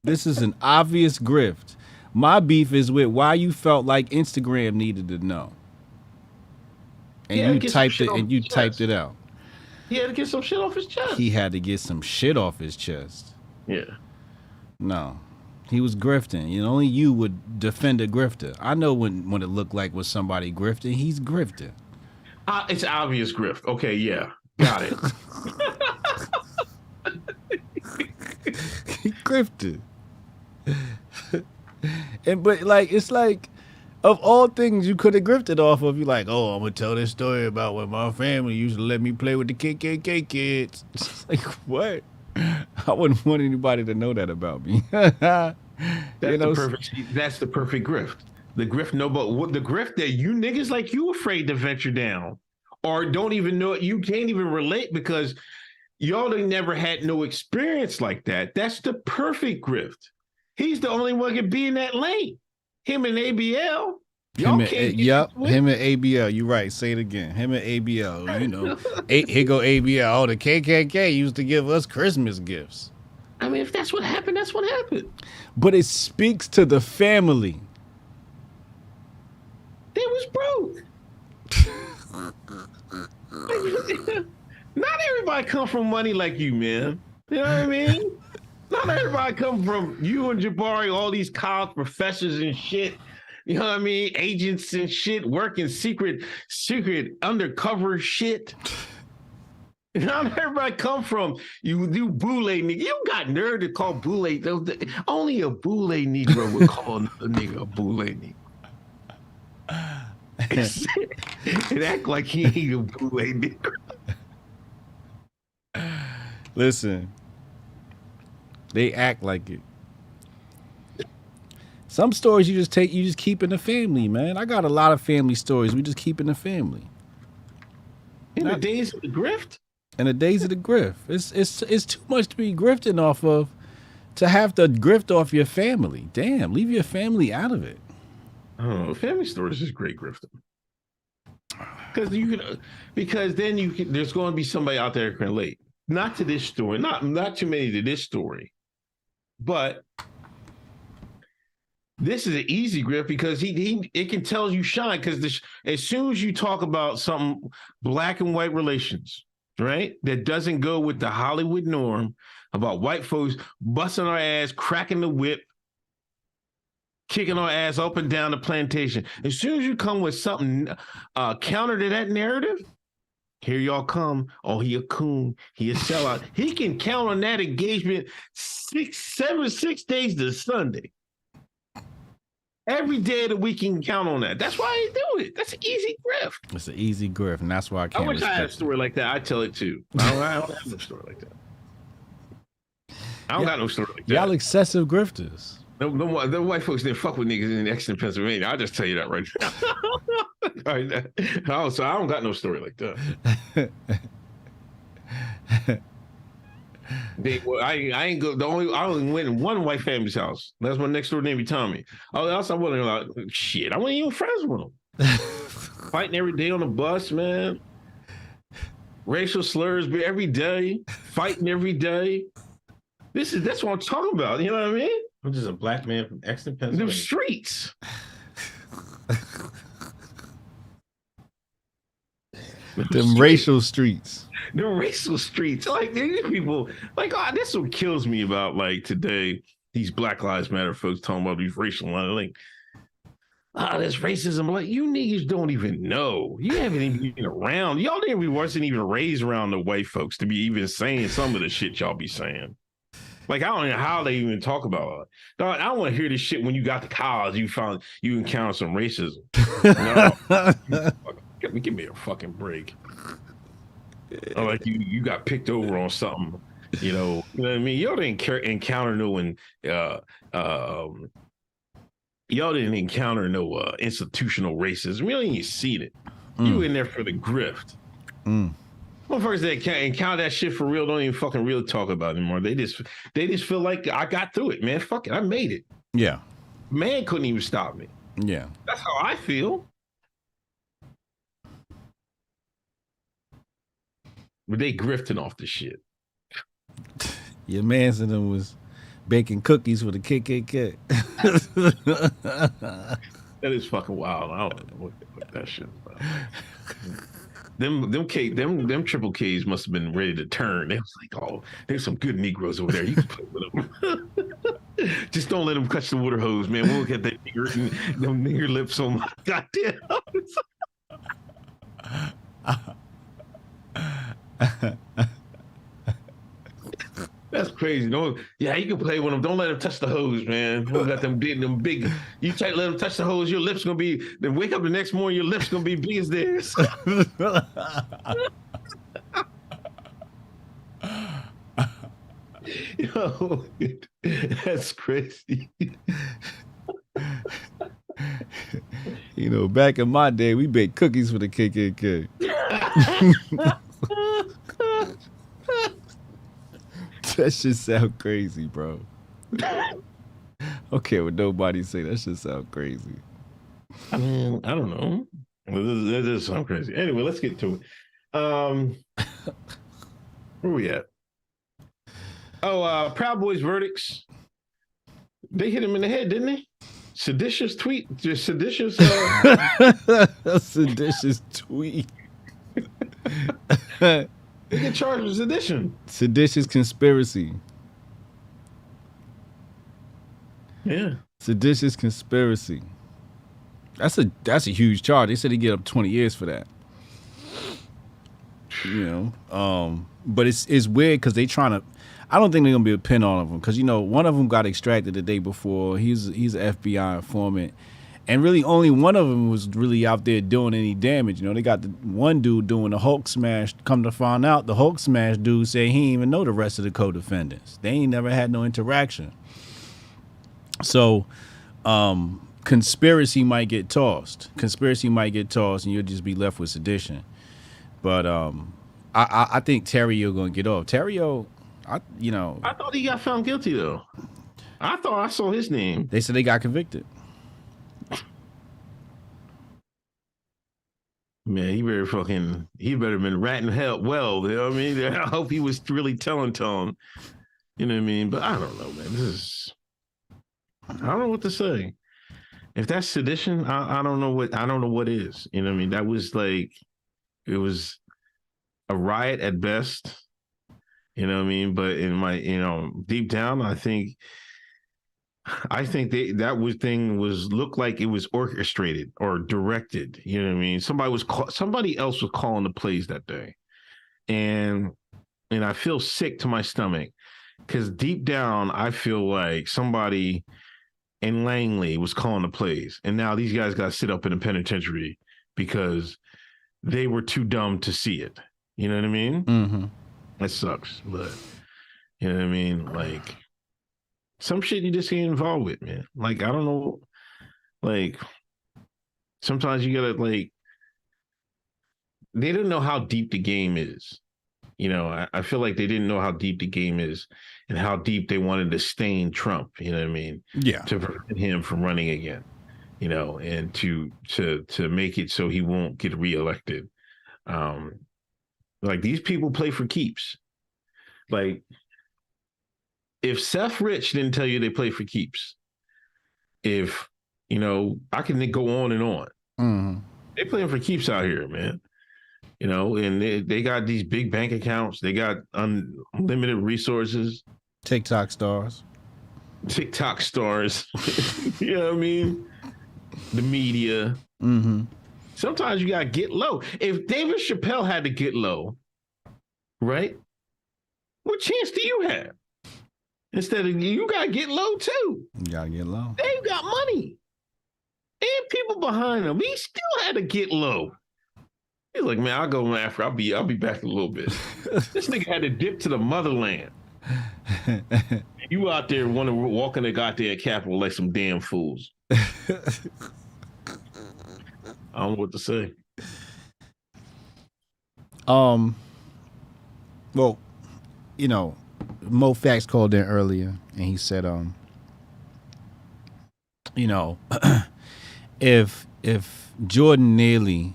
[SPEAKER 8] This is an obvious grift. My beef is with why you felt like Instagram needed to know. And you typed it and you typed it out.
[SPEAKER 6] He had to get some shit off his chest.
[SPEAKER 8] He had to get some shit off his chest.
[SPEAKER 6] Yeah.
[SPEAKER 8] No. He was grifting. You know, only you would defend a grifter. I know when it looked like was somebody grifting. He's grifting.
[SPEAKER 6] It's obvious grift. Okay, yeah. Got it.
[SPEAKER 8] He grifted. But like it's like of all things you could have grifted off of, you like, oh, I'm gonna tell this story about when my family used to let me play with the KKK kids. It's like, what? I wouldn't want anybody to know that about me.
[SPEAKER 6] That's the perfect grift. The grift, the grift that you niggas like you afraid to venture down, or don't even know it. You can't even relate because y'all ain't never had no experience like that. That's the perfect grift. He's the only one can be in that lane. Him and ABL. Y'all can't.
[SPEAKER 8] Yep, him and ABL. You're right. Say it again. Him and ABL. You know, here go ABL. Oh, the KKK used to give us Christmas gifts.
[SPEAKER 6] I mean, if that's what happened, that's what happened.
[SPEAKER 8] But it speaks to the family.
[SPEAKER 6] They was broke. Not everybody come from money like you, man. You know what I mean? Not everybody come from you and Jabari, all these college professors and shit. You know what I mean? Agents and shit, working secret undercover shit. Not everybody come from you boule nigga. You got nerve to call boule. Only a boule Negro would call a nigga a boule nigga. It act like he ain't a boule nigga.
[SPEAKER 8] Listen. They act like it. Some stories you just keep in the family, man. I got a lot of family stories. We just keep in the family.
[SPEAKER 6] In the days of the grift?
[SPEAKER 8] In the days of the grift. It's too much to be grifting off of to have to grift off your family. Damn, leave your family out of it.
[SPEAKER 6] Oh, family stories is great grifting. Because then there's going to be somebody out there who can relate. Not to this story, not too many to this story. But this is an easy grift because it can tell you shine because as soon as you talk about something black and white relations, right, that doesn't go with the Hollywood norm about white folks busting our ass, cracking the whip, kicking our ass up and down the plantation. As soon as you come with something counter to that narrative, here y'all come. Oh, he a coon. He a sellout. He can count on that engagement 6 days to Sunday. Every day of the week he can count on that. That's why he do it. That's an easy grift.
[SPEAKER 8] It's an easy grift, and that's why I can't.
[SPEAKER 6] I wish I had a story like that. I'd tell it too. I don't have no story like that. I don't got no story like that.
[SPEAKER 8] Y'all excessive grifters.
[SPEAKER 6] The white folks didn't fuck with niggas in Exeter, Pennsylvania. I'll just tell you that right now. So I don't got no story like that. I only went in one white family's house. That's my next door neighbor Tommy. Else I wasn't like shit. I wasn't even friends with them. Fighting every day on the bus, man. Racial slurs every day. Fighting every day. That's what I'm talking about. You know what I mean? I'm just a black man from Exeter, Pennsylvania. Them streets.
[SPEAKER 8] Them racial streets.
[SPEAKER 6] The racial streets. Like these people, like that's what kills me about like today, these Black Lives Matter folks talking about these racial lines. there's racism. Like, you niggas don't even know. You haven't even been around. Y'all wasn't even raised around the white folks to be even saying some of the shit y'all be saying. Like, I don't know how they even talk about it. Dog, I want to hear this shit when you got to college, you encounter some racism. No. Give me a fucking break. Or like you got picked over on something, you know what I mean? Y'all didn't encounter no institutional racism. You don't even see it. You in there for the grift. Motherfuckers that can't encounter that shit for real don't even fucking really talk about it anymore. They just feel like I got through it, man. Fuck it, I made it.
[SPEAKER 8] Yeah.
[SPEAKER 6] Man couldn't even stop me.
[SPEAKER 8] Yeah.
[SPEAKER 6] That's how I feel. But they grifting off the shit.
[SPEAKER 8] Your man's in them was baking cookies with a KKK.
[SPEAKER 6] That is fucking wild. I don't know what that shit is about. Them triple Ks must have been ready to turn. They was like, oh, there's some good Negroes over there. You can play with them. Just don't let them catch the water hose, man. We'll get that nigger lips on my goddamn. That's crazy. You can play with them. Don't let them touch the hose, man. Don't let them big. You let them touch the hose, your lips gonna be. Then wake up the next morning, your lips gonna be big as theirs. Yo, that's crazy.
[SPEAKER 8] You know, back in my day, we baked cookies for the KKK. That shit sound crazy, bro. Okay, what nobody say. That shit sound crazy.
[SPEAKER 6] I mean, I don't know. That does sound crazy. Anyway, let's get to it. Where we at? Oh, Proud Boys verdicts. They hit him in the head, didn't they? Seditious tweet. Just seditious.
[SPEAKER 8] Seditious tweet.
[SPEAKER 6] They get charged with sedition.
[SPEAKER 8] Seditious conspiracy.
[SPEAKER 6] Yeah.
[SPEAKER 8] Seditious conspiracy. That's a huge charge. They said he get up 20 years for that. You know, but it's weird because they trying to. I don't think they're gonna be a pin on of them because, you know, one of them got extracted the day before. He's an FBI informant, and really only one of them was really out there doing any damage. You know, they got the one dude doing the Hulk smash. Come to find out, the Hulk smash dude said he didn't even know the rest of the co-defendants. They ain't never had no interaction. So, conspiracy might get tossed. Conspiracy might get tossed, and you'll just be left with sedition. But I think Terrio gonna get off. Terrio. I
[SPEAKER 6] thought he got found guilty though. I thought I saw his name.
[SPEAKER 8] They said they got convicted.
[SPEAKER 6] Man, he better have been ratting hell well. You know what I mean? I hope he was really telling. You know what I mean? But I don't know, man. I don't know what to say. If that's sedition, I don't know what is. You know what I mean? That was like, it was a riot at best. You know what I mean? But in my, deep down, I think that thing looked like it was orchestrated or directed. You know what I mean? Somebody else was calling the plays that day, and I feel sick to my stomach because deep down I feel like somebody in Langley was calling the plays, and now these guys got to sit up in the penitentiary because they were too dumb to see it. You know what I mean?
[SPEAKER 8] Mm-hmm.
[SPEAKER 6] That sucks, but you know what I mean? Like, some shit you just get involved with, man. Like, I don't know. Like, sometimes you gotta, like, they didn't know how deep the game is. You know, I feel like they didn't know how deep the game is and how deep they wanted to stain Trump, you know what I mean?
[SPEAKER 8] Yeah.
[SPEAKER 6] To prevent him from running again, you know, and to make it so he won't get reelected. Like, these people play for keeps. Like, if Seth Rich didn't tell you they play for keeps, if, I can go on and on.
[SPEAKER 8] Mm-hmm.
[SPEAKER 6] They playing for keeps out here, man. You know, and they got these big bank accounts. They got unlimited resources.
[SPEAKER 8] TikTok stars.
[SPEAKER 6] You know what I mean? the media.
[SPEAKER 8] Mm-hmm.
[SPEAKER 6] Sometimes you gotta get low. If David Chappelle had to get low, right? What chance do you have? Instead of you gotta get low too.
[SPEAKER 8] You gotta get low.
[SPEAKER 6] They've got money and people behind them. He still had to get low. He's like, man, I'll go after. I'll be back in a little bit. This nigga had to dip to the motherland. You out there want to walk in the goddamn Capitol like some damn fools. I don't know what to say.
[SPEAKER 8] Well, you know, Mo Fax called in earlier and he said, you know, if Jordan Neely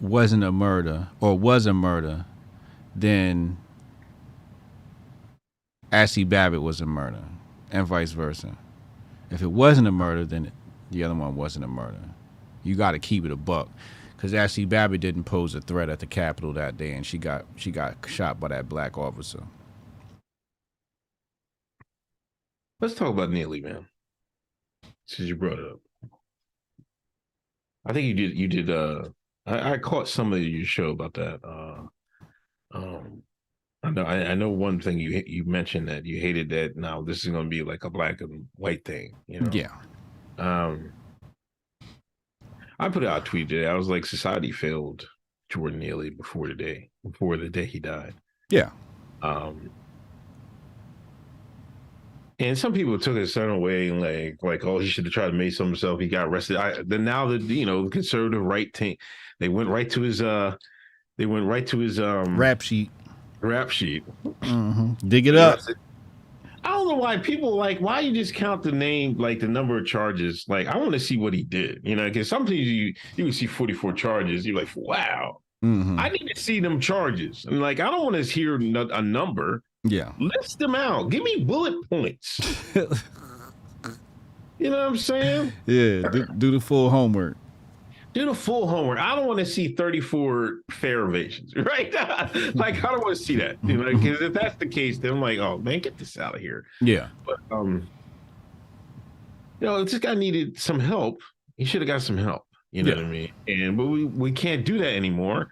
[SPEAKER 8] wasn't a murder or was a murder, then Ashley Babbitt was a murder, and vice versa. If it wasn't a murder, then the other one wasn't a murder. You got to keep it a buck, because Ashley Babbitt didn't pose a threat at the Capitol that day, and she got shot by that black officer.
[SPEAKER 6] Let's talk about Neely, man. Since you brought it up, I think you did. I caught some of your show about that. I know one thing you mentioned that you hated that. Now this is going to be like a black and white thing, you know?
[SPEAKER 8] Yeah.
[SPEAKER 6] I put out a tweet today. I was like, society failed Jordan Neely before the day he died.
[SPEAKER 8] Yeah.
[SPEAKER 6] And some people took it a certain way, like, oh, he should have tried to make some himself. He got arrested. Now the conservative right team, they went right to his rap
[SPEAKER 8] sheet. Mm-hmm. Dig it up.
[SPEAKER 6] I don't know why people why you just count the name, like the number of charges. Like, I want to see what he did, because sometimes you can see 44 charges. You're like, wow.
[SPEAKER 8] Mm-hmm.
[SPEAKER 6] I need to see them charges. And I don't want to hear a number.
[SPEAKER 8] Yeah.
[SPEAKER 6] List them out. Give me bullet points. You know what I'm saying?
[SPEAKER 8] Yeah. Do the full homework.
[SPEAKER 6] Do the full homework. I don't want to see 34 fare evasions, right? I don't want to see that. Because if that's the case, then I'm like, oh man, get this out of here.
[SPEAKER 8] Yeah.
[SPEAKER 6] But this guy needed some help. He should have got some help. You know what I mean? But we can't do that anymore.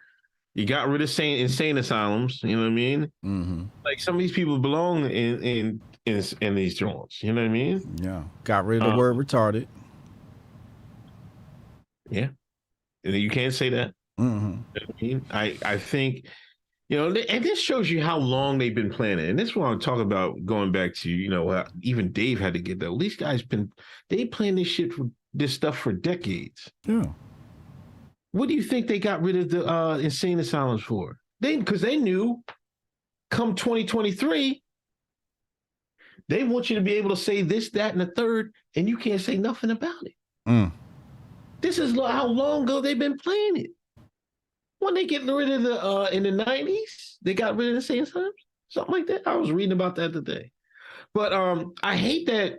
[SPEAKER 6] You got rid of insane asylums. You know what I mean?
[SPEAKER 8] Mm-hmm.
[SPEAKER 6] Like, some of these people belong in these joints. You know what I mean?
[SPEAKER 8] Yeah. Got rid of the word retarded.
[SPEAKER 6] Yeah. You can't say that.
[SPEAKER 8] Mm-hmm.
[SPEAKER 6] You know what I mean? I think, and this shows you how long they've been planning. And this is what I'm talking about, going back to, even Dave had to get that. Well, these guys they planned this stuff for decades.
[SPEAKER 8] Yeah.
[SPEAKER 6] What do you think they got rid of the insane asylums for? Because they knew come 2023, they want you to be able to say this, that, and the third, and you can't say nothing about it.
[SPEAKER 8] Mm.
[SPEAKER 6] This is how long ago they've been playing it. When they get rid of in the 90s, they got rid of the insane asylums, something like that. I was reading about that today. But I hate that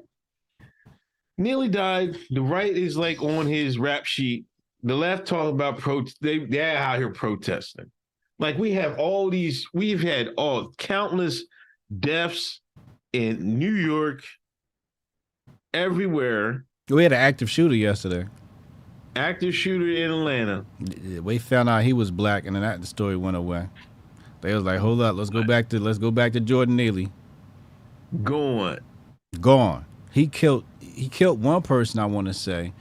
[SPEAKER 6] Neely died. The right is on his rap sheet. The left talk about they're out here protesting. We've had countless deaths in New York, everywhere.
[SPEAKER 8] We had an active shooter yesterday.
[SPEAKER 6] Active shooter in Atlanta.
[SPEAKER 8] We found out he was black, and then the story went away. They was like, hold up, let's go back to Jordan Neely.
[SPEAKER 6] Gone.
[SPEAKER 8] He killed one person, I want to say.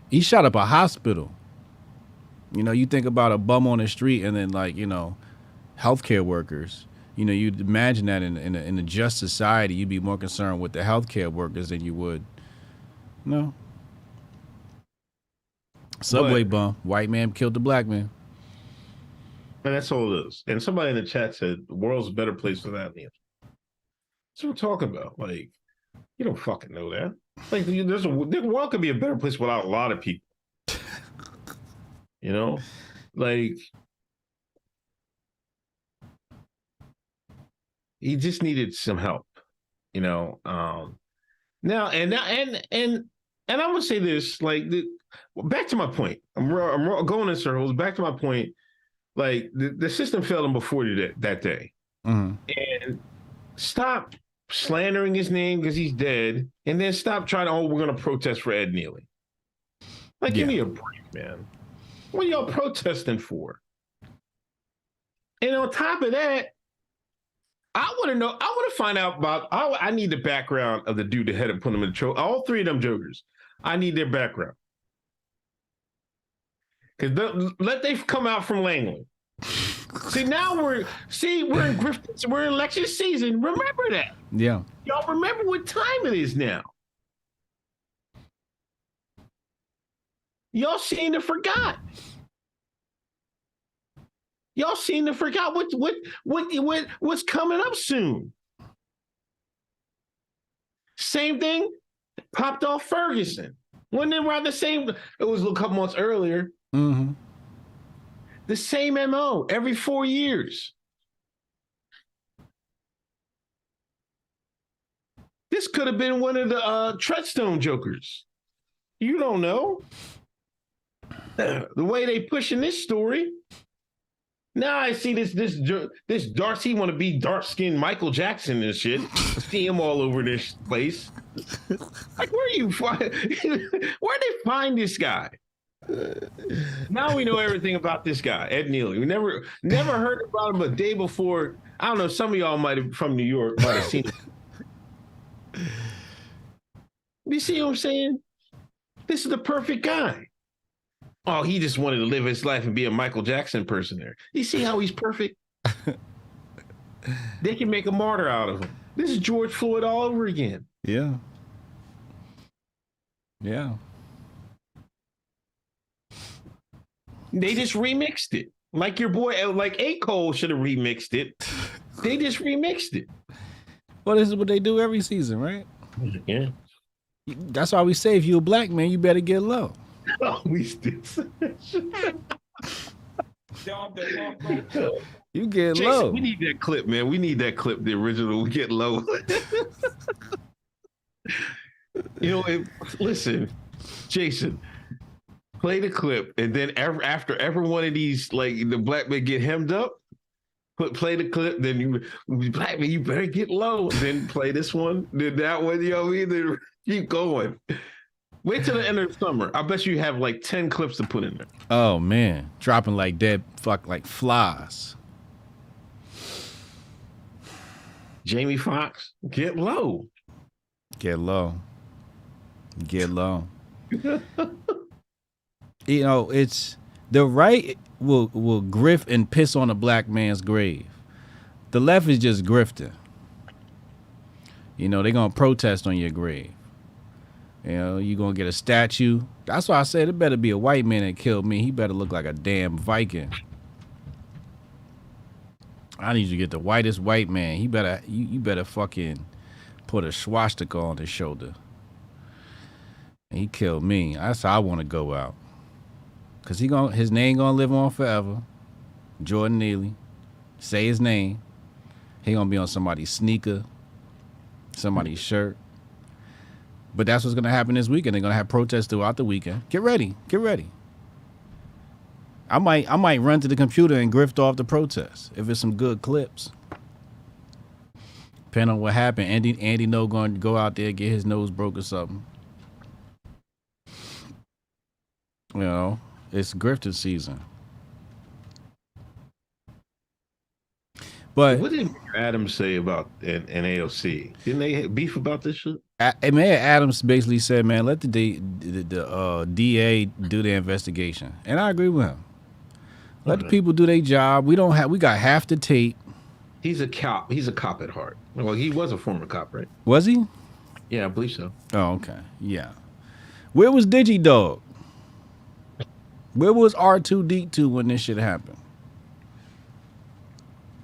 [SPEAKER 8] He shot up a hospital. You think about a bum on the street, and then healthcare workers. You'd imagine that in a just society, you'd be more concerned with the healthcare workers than you would. No. Subway bum. White man killed the black man.
[SPEAKER 6] And that's all it is. And somebody in the chat said the world's a better place without me. That's what we're talking about. You don't fucking know that. The world could be a better place without a lot of people. He just needed some help. Now and I would say this, back to my point. I'm going in circles. Back to my point. The system failed him before that day.
[SPEAKER 8] Mm-hmm.
[SPEAKER 6] And stop slandering his name because he's dead, and then stop trying to, we're going to protest for Ed Neely. Like, give me a break, man. What are y'all protesting for? And on top of that, I want to find out about, I need the background of the dude that had to put him in the troll. All three of them jokers. I need their background. Because let they come out from Langley. See, now we're in grift, we're in election season. Remember that.
[SPEAKER 8] Yeah.
[SPEAKER 6] Y'all remember what time it is now. Y'all seem to forgot. Y'all seem to forgot what's coming up soon. Same thing popped off Ferguson. Wasn't it around the same? It was a couple months earlier.
[SPEAKER 8] Mm-hmm.
[SPEAKER 6] The same MO every 4 years. This could have been one of the Treadstone jokers. You don't know. The way they pushing this story. Now I see this Darcy want to be dark-skinned Michael Jackson and shit. See him all over this place. Like, where'd they find this guy? Now we know everything about this guy, Ed Neely. We never heard about him a day before. I don't know. Some of y'all might have from New York might have seen him. You see what I'm saying? This is the perfect guy. Oh, he just wanted to live his life and be a Michael Jackson impersonator. You see how he's perfect? They can make a martyr out of him. This is George Floyd all over again.
[SPEAKER 8] Yeah. Yeah.
[SPEAKER 6] They just remixed it. Like your boy, like A. Cole should have remixed it. They just remixed it.
[SPEAKER 8] Well, this is what they do every season, right?
[SPEAKER 6] Yeah.
[SPEAKER 8] That's why we say if you a black man, you better get low.
[SPEAKER 6] Oh, we still say
[SPEAKER 8] you get
[SPEAKER 6] Jason,
[SPEAKER 8] low.
[SPEAKER 6] We need that clip, man. We need that clip, the original Get Low. Listen, Jason, play the clip, and then after every one of these, like the black men get hemmed up, play the clip, then you black man, you better get low. Then play this one, then that one, then keep going. Wait till the end of the summer. I bet you have like 10 clips to put in there.
[SPEAKER 8] Oh man, dropping like dead like flies.
[SPEAKER 6] Jamie Foxx, get low.
[SPEAKER 8] Get low. Get low. It's the right will grift and piss on a black man's grave. The left is just grifting. They're gonna protest on your grave. You're gonna get a statue. That's why I said it better be a white man that killed me. He better look like a damn Viking. I need you to get the whitest white man. You better fucking put a swastika on his shoulder. And he killed me. That's how I want to go out. Cause his name gonna live on forever. Jordan Neely. Say his name. He gonna be on somebody's sneaker, somebody's shirt. But that's what's gonna happen this weekend. They're gonna have protests throughout the weekend. Get ready. Get ready. I might run to the computer and grift off the protest if it's some good clips. Depending on what happened, Andy No going to go out there, get his nose broke or something. It's grifter season. But
[SPEAKER 6] what did Adams say about an AOC? Didn't they beef about this shit?
[SPEAKER 8] Mayor Adams basically said, "Man, let the DA do the investigation," and I agree with him. Let the people do their job. We got half the tape.
[SPEAKER 6] He's a cop. He's a cop at heart. Well, he was a former cop, right?
[SPEAKER 8] Was he?
[SPEAKER 6] Yeah, I believe so.
[SPEAKER 8] Oh, okay. Yeah. Where was DigiDog? Where was R2D2 when this shit happened?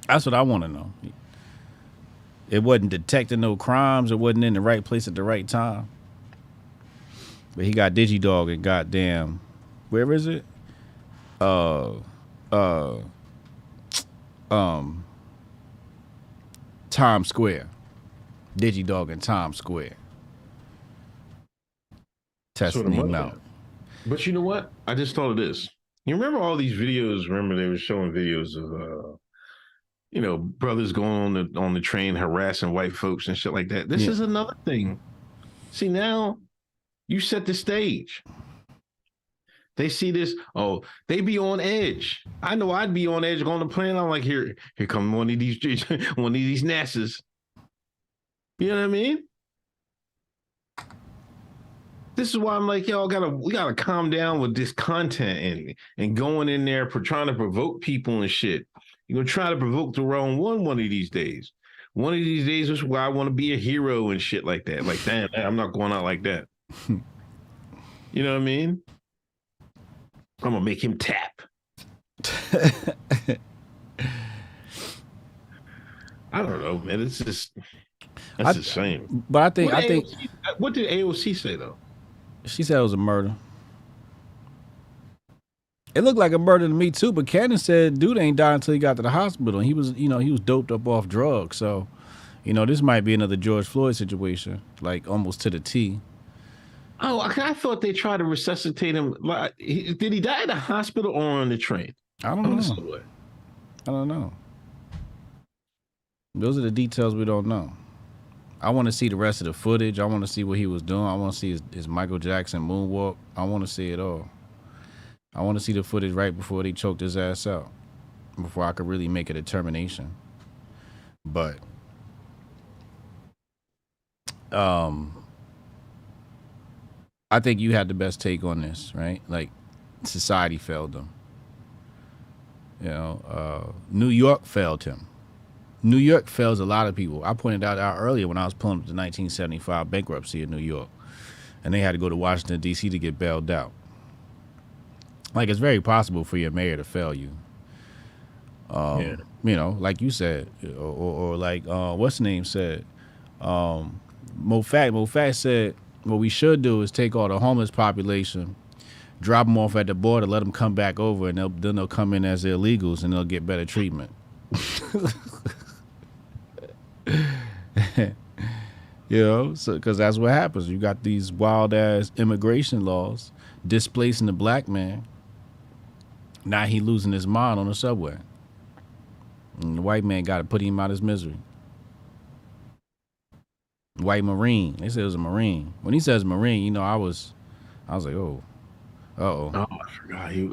[SPEAKER 8] That's what I want to know. It wasn't detecting no crimes. It wasn't in the right place at the right time. But he got DigiDog and goddamn, where is it? Times Square. DigiDog in Times Square. Testing him out.
[SPEAKER 6] But you know what? I just thought of this. You remember all these videos? Remember they were showing videos of, brothers going on the train harassing white folks and shit like that. This is another thing. See, now you set the stage. They see this. Oh, they be on edge. I know I'd be on edge going to plane. I'm like, here come one of these NASAs. You know what I mean? This is why I'm like, yo, we gotta calm down with this content and going in there for trying to provoke people and shit. You're gonna try to provoke the wrong one of these days. One of these days is why I want to be a hero and shit like that. Like, damn, I'm not going out like that. You know what I mean? I'm gonna make him tap. I don't know, man. It's just that's a shame.
[SPEAKER 8] But I think
[SPEAKER 6] what did AOC say though?
[SPEAKER 8] She said it was a murder. It looked like a murder to me too, but Cannon said dude ain't died until he got to the hospital. And he was doped up off drugs. So, this might be another George Floyd situation, like almost to the T.
[SPEAKER 6] Oh, I thought they tried to resuscitate him. Did he die at the hospital or on the train?
[SPEAKER 8] I don't know. I don't know. Those are the details we don't know. I want to see the rest of the footage. I want to see what he was doing. I want to see his Michael Jackson moonwalk. I want to see it all. I want to see the footage right before they choked his ass out, before I could really make a determination. But I think you had the best take on this, right? Like, society failed them. New York failed him. New York fails a lot of people. I pointed out earlier when I was pulling up the 1975 bankruptcy in New York, and they had to go to Washington, D.C. to get bailed out. Like, it's very possible for your mayor to fail you. Like you said, or like what's the name said? Mofat said, what we should do is take all the homeless population, drop them off at the border, let them come back over, and then they'll come in as illegals and they'll get better treatment. So because that's what happens. You got these wild ass immigration laws displacing the black man. Now he losing his mind on the subway, and the white man got to put him out of his misery. White Marine. They said it was a Marine. When he says Marine, I was like, oh, uh-oh.
[SPEAKER 6] Oh, I forgot he.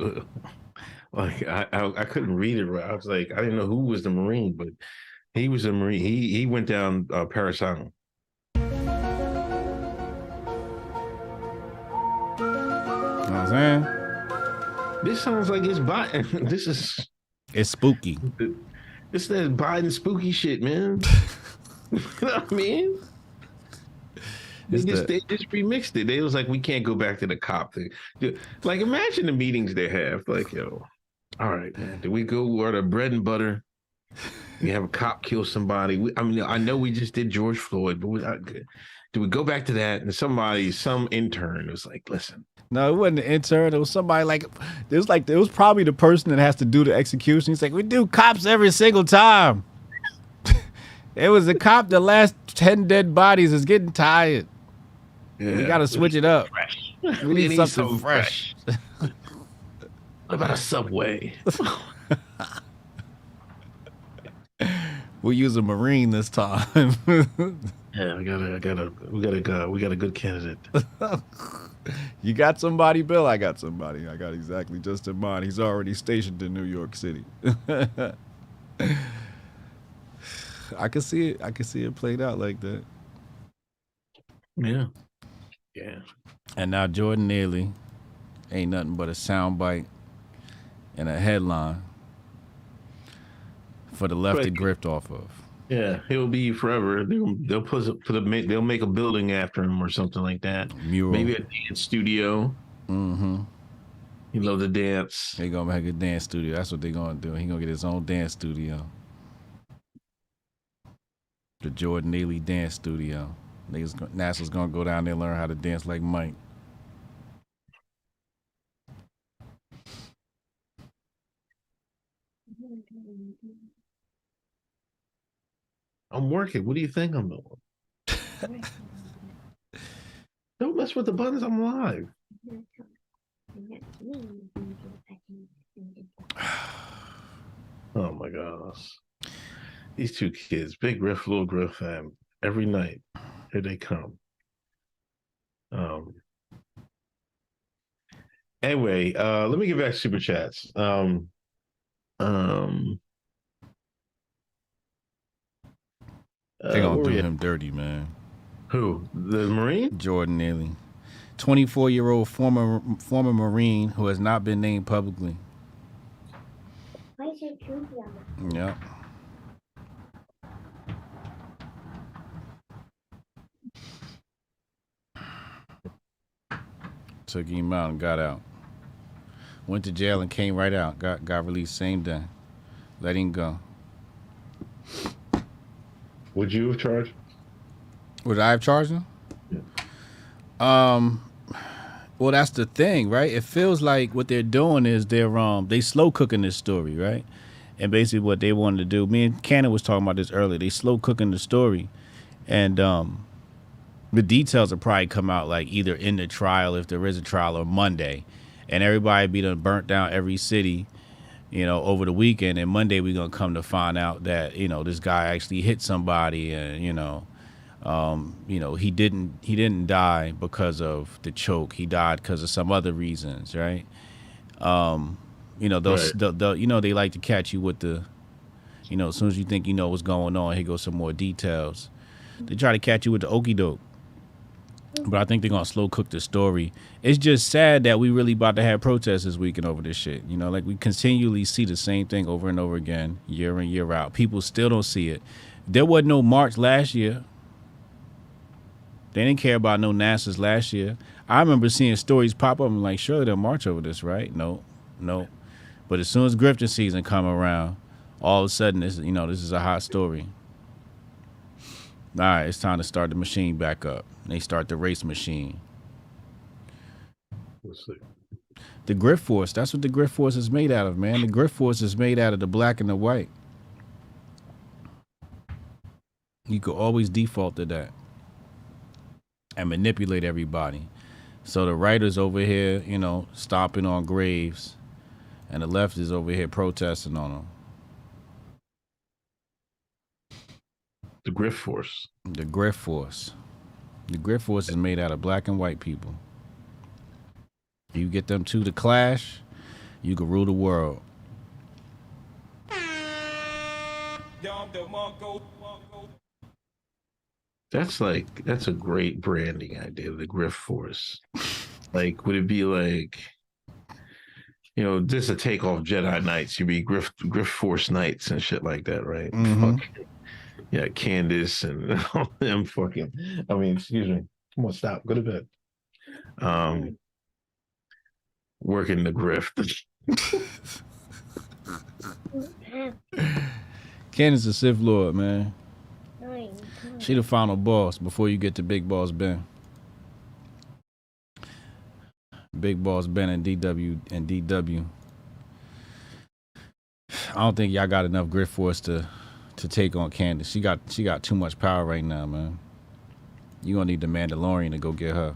[SPEAKER 6] I couldn't read it right. I was like, I didn't know who was the Marine, but he was a Marine. He went down Paris Island.
[SPEAKER 8] You know what I'm saying?
[SPEAKER 6] This sounds like it's Biden.
[SPEAKER 8] It's spooky.
[SPEAKER 6] This is Biden spooky shit, man. You know what I mean? They just remixed it. They was like, we can't go back to the cop thing. Like, imagine the meetings they have. Like, yo, all right, man, do we go order bread and butter? We have a cop kill somebody. I know we just did George Floyd, but do we go back to that? And some intern was like, listen.
[SPEAKER 8] No, it wasn't an intern. It was somebody it was probably the person that has to do the execution. He's like, we do cops every single time. It was the cop. The last 10 dead bodies is getting tired. Yeah, we got to switch it up. We need something fresh.
[SPEAKER 6] What about a Subway?
[SPEAKER 8] We'll use a Marine this time.
[SPEAKER 6] Yeah, we got a good candidate.
[SPEAKER 8] You got somebody, Bill? I got somebody. I got exactly just in mind. He's already stationed in New York City. I can see it. I can see it played out like that.
[SPEAKER 6] Yeah. Yeah.
[SPEAKER 8] And now Jordan Neely ain't nothing but a soundbite and a headline for the left to grift off of.
[SPEAKER 6] Yeah, he'll be forever. They'll make a building after him or something like that.
[SPEAKER 8] Mural.
[SPEAKER 6] Maybe a dance studio.
[SPEAKER 8] Mm-hmm.
[SPEAKER 6] He love to dance.
[SPEAKER 8] They gonna make a dance studio. That's what they gonna do. He gonna get his own dance studio. The Jordan Neely Dance Studio. NASA's gonna go down there and learn how to dance like Mike.
[SPEAKER 6] I'm working. What do you think I'm doing? Don't mess with the buttons. I'm live. Oh my gosh. These two kids, big grift, little grift fam. Every night, here they come. Anyway, let me get back to super chats.
[SPEAKER 8] They gonna do him dirty, man.
[SPEAKER 6] Who? The Marine?
[SPEAKER 8] Jordan Neely. 24-year-old former Marine who has not been named publicly.
[SPEAKER 11] Why is it Judy on that?
[SPEAKER 8] Yep. Took him out and got out. Went to jail and came right out. Got released same day. Let him go.
[SPEAKER 6] Would you have charged?
[SPEAKER 8] Would I have charged him? Yeah. Well, that's the thing, right? It feels like what they're doing is they slow cooking this story, right? And basically what they wanted to do, me and Cannon was talking about this earlier. They slow cooking the story, and the details will probably come out like either in the trial, if there is a trial, or Monday, and everybody be done burnt down every city, over the weekend. And Monday we're gonna come to find out that this guy actually hit somebody, and he didn't die because of the choke. He died because of some other reasons, right? They like to catch you with the, as soon as you think you know what's going on, here goes some more details. They try to catch you with the okie doke. But I think they're gonna slow cook the story. It's just sad that we really about to have protests this weekend over this shit. Like we continually see the same thing over and over again, year in, year out. People still don't see it. There wasn't no march last year. They didn't care about no NASA's last year. I remember seeing stories pop up and like, surely they'll march over this, right? No. But as soon as grifting season come around, all of a sudden this is a hot story. All right, it's time to start the machine back up. They start the race machine.
[SPEAKER 6] Let's see.
[SPEAKER 8] The grift force, that's what the grift force is made out of, man. The grift force is made out of the black and the white. You could always default to that and manipulate everybody. So the right is over here, stomping on graves, and the left is over here protesting on them.
[SPEAKER 6] The grift force.
[SPEAKER 8] The grift force. The grift force is made out of black and white people. You get them two to clash, you can rule the world.
[SPEAKER 6] That's a great branding idea, the grift force. Like, would it be like, this a takeoff Jedi Knights, you'd be grift force Knights and shit like that, right?
[SPEAKER 8] Mm-hmm.
[SPEAKER 6] Fuck. Yeah, Candace and all them fucking, excuse me. Come on, stop. Go to bed. Working the grift.
[SPEAKER 8] Candace is Sith Lord, man. She the final boss before you get to Big Boss Ben. Big Boss Ben and DW. I don't think y'all got enough grift force to take on Candace. She got too much power right now, man. You gonna need the Mandalorian to go get her.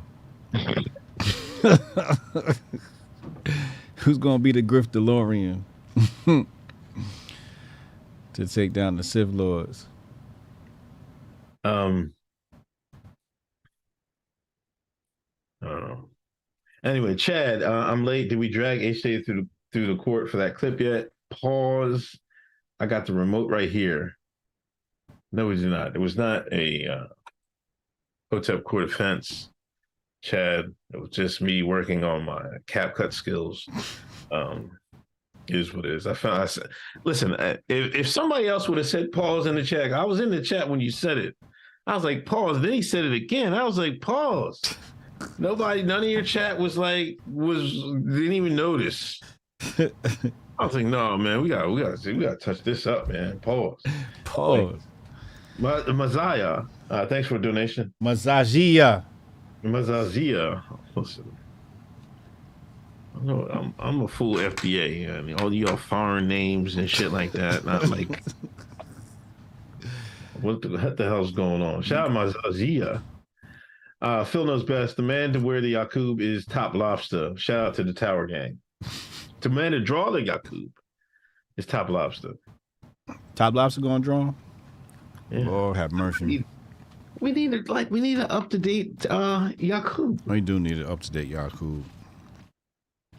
[SPEAKER 8] Who's gonna be the grift DeLorean to take down the Sith Lords?
[SPEAKER 6] I don't know. Anyway, Chad, I'm late. Did we drag HJ through the court for that clip yet? Pause. I got the remote right here. No, we did not. It was not a Hotep court offense, Chad. It was just me working on my CapCut skills. Is what it is. I said, listen, if somebody else would have said pause in the chat, I was in the chat when you said it. I was like, pause. Then he said it again. I was like, pause. None of your chat didn't even notice. I was like, no, man, we gotta touch this up, man. Pause. Mazaya, thanks for a donation.
[SPEAKER 8] Mazajia.
[SPEAKER 6] Listen, I'm a full FDA. All y'all foreign names and shit like that. Not like what the hell's going on? Shout out Mazajia. Phil knows best. The man to wear the Yakub is Top Lobster. Shout out to the Tower Gang. The man to draw the Yakub is Top Lobster.
[SPEAKER 8] Top Lobster going to draw him?
[SPEAKER 6] Yeah.
[SPEAKER 8] Lord have mercy.
[SPEAKER 6] We need an up to date Yakub.
[SPEAKER 8] We do need an up to date Yakub.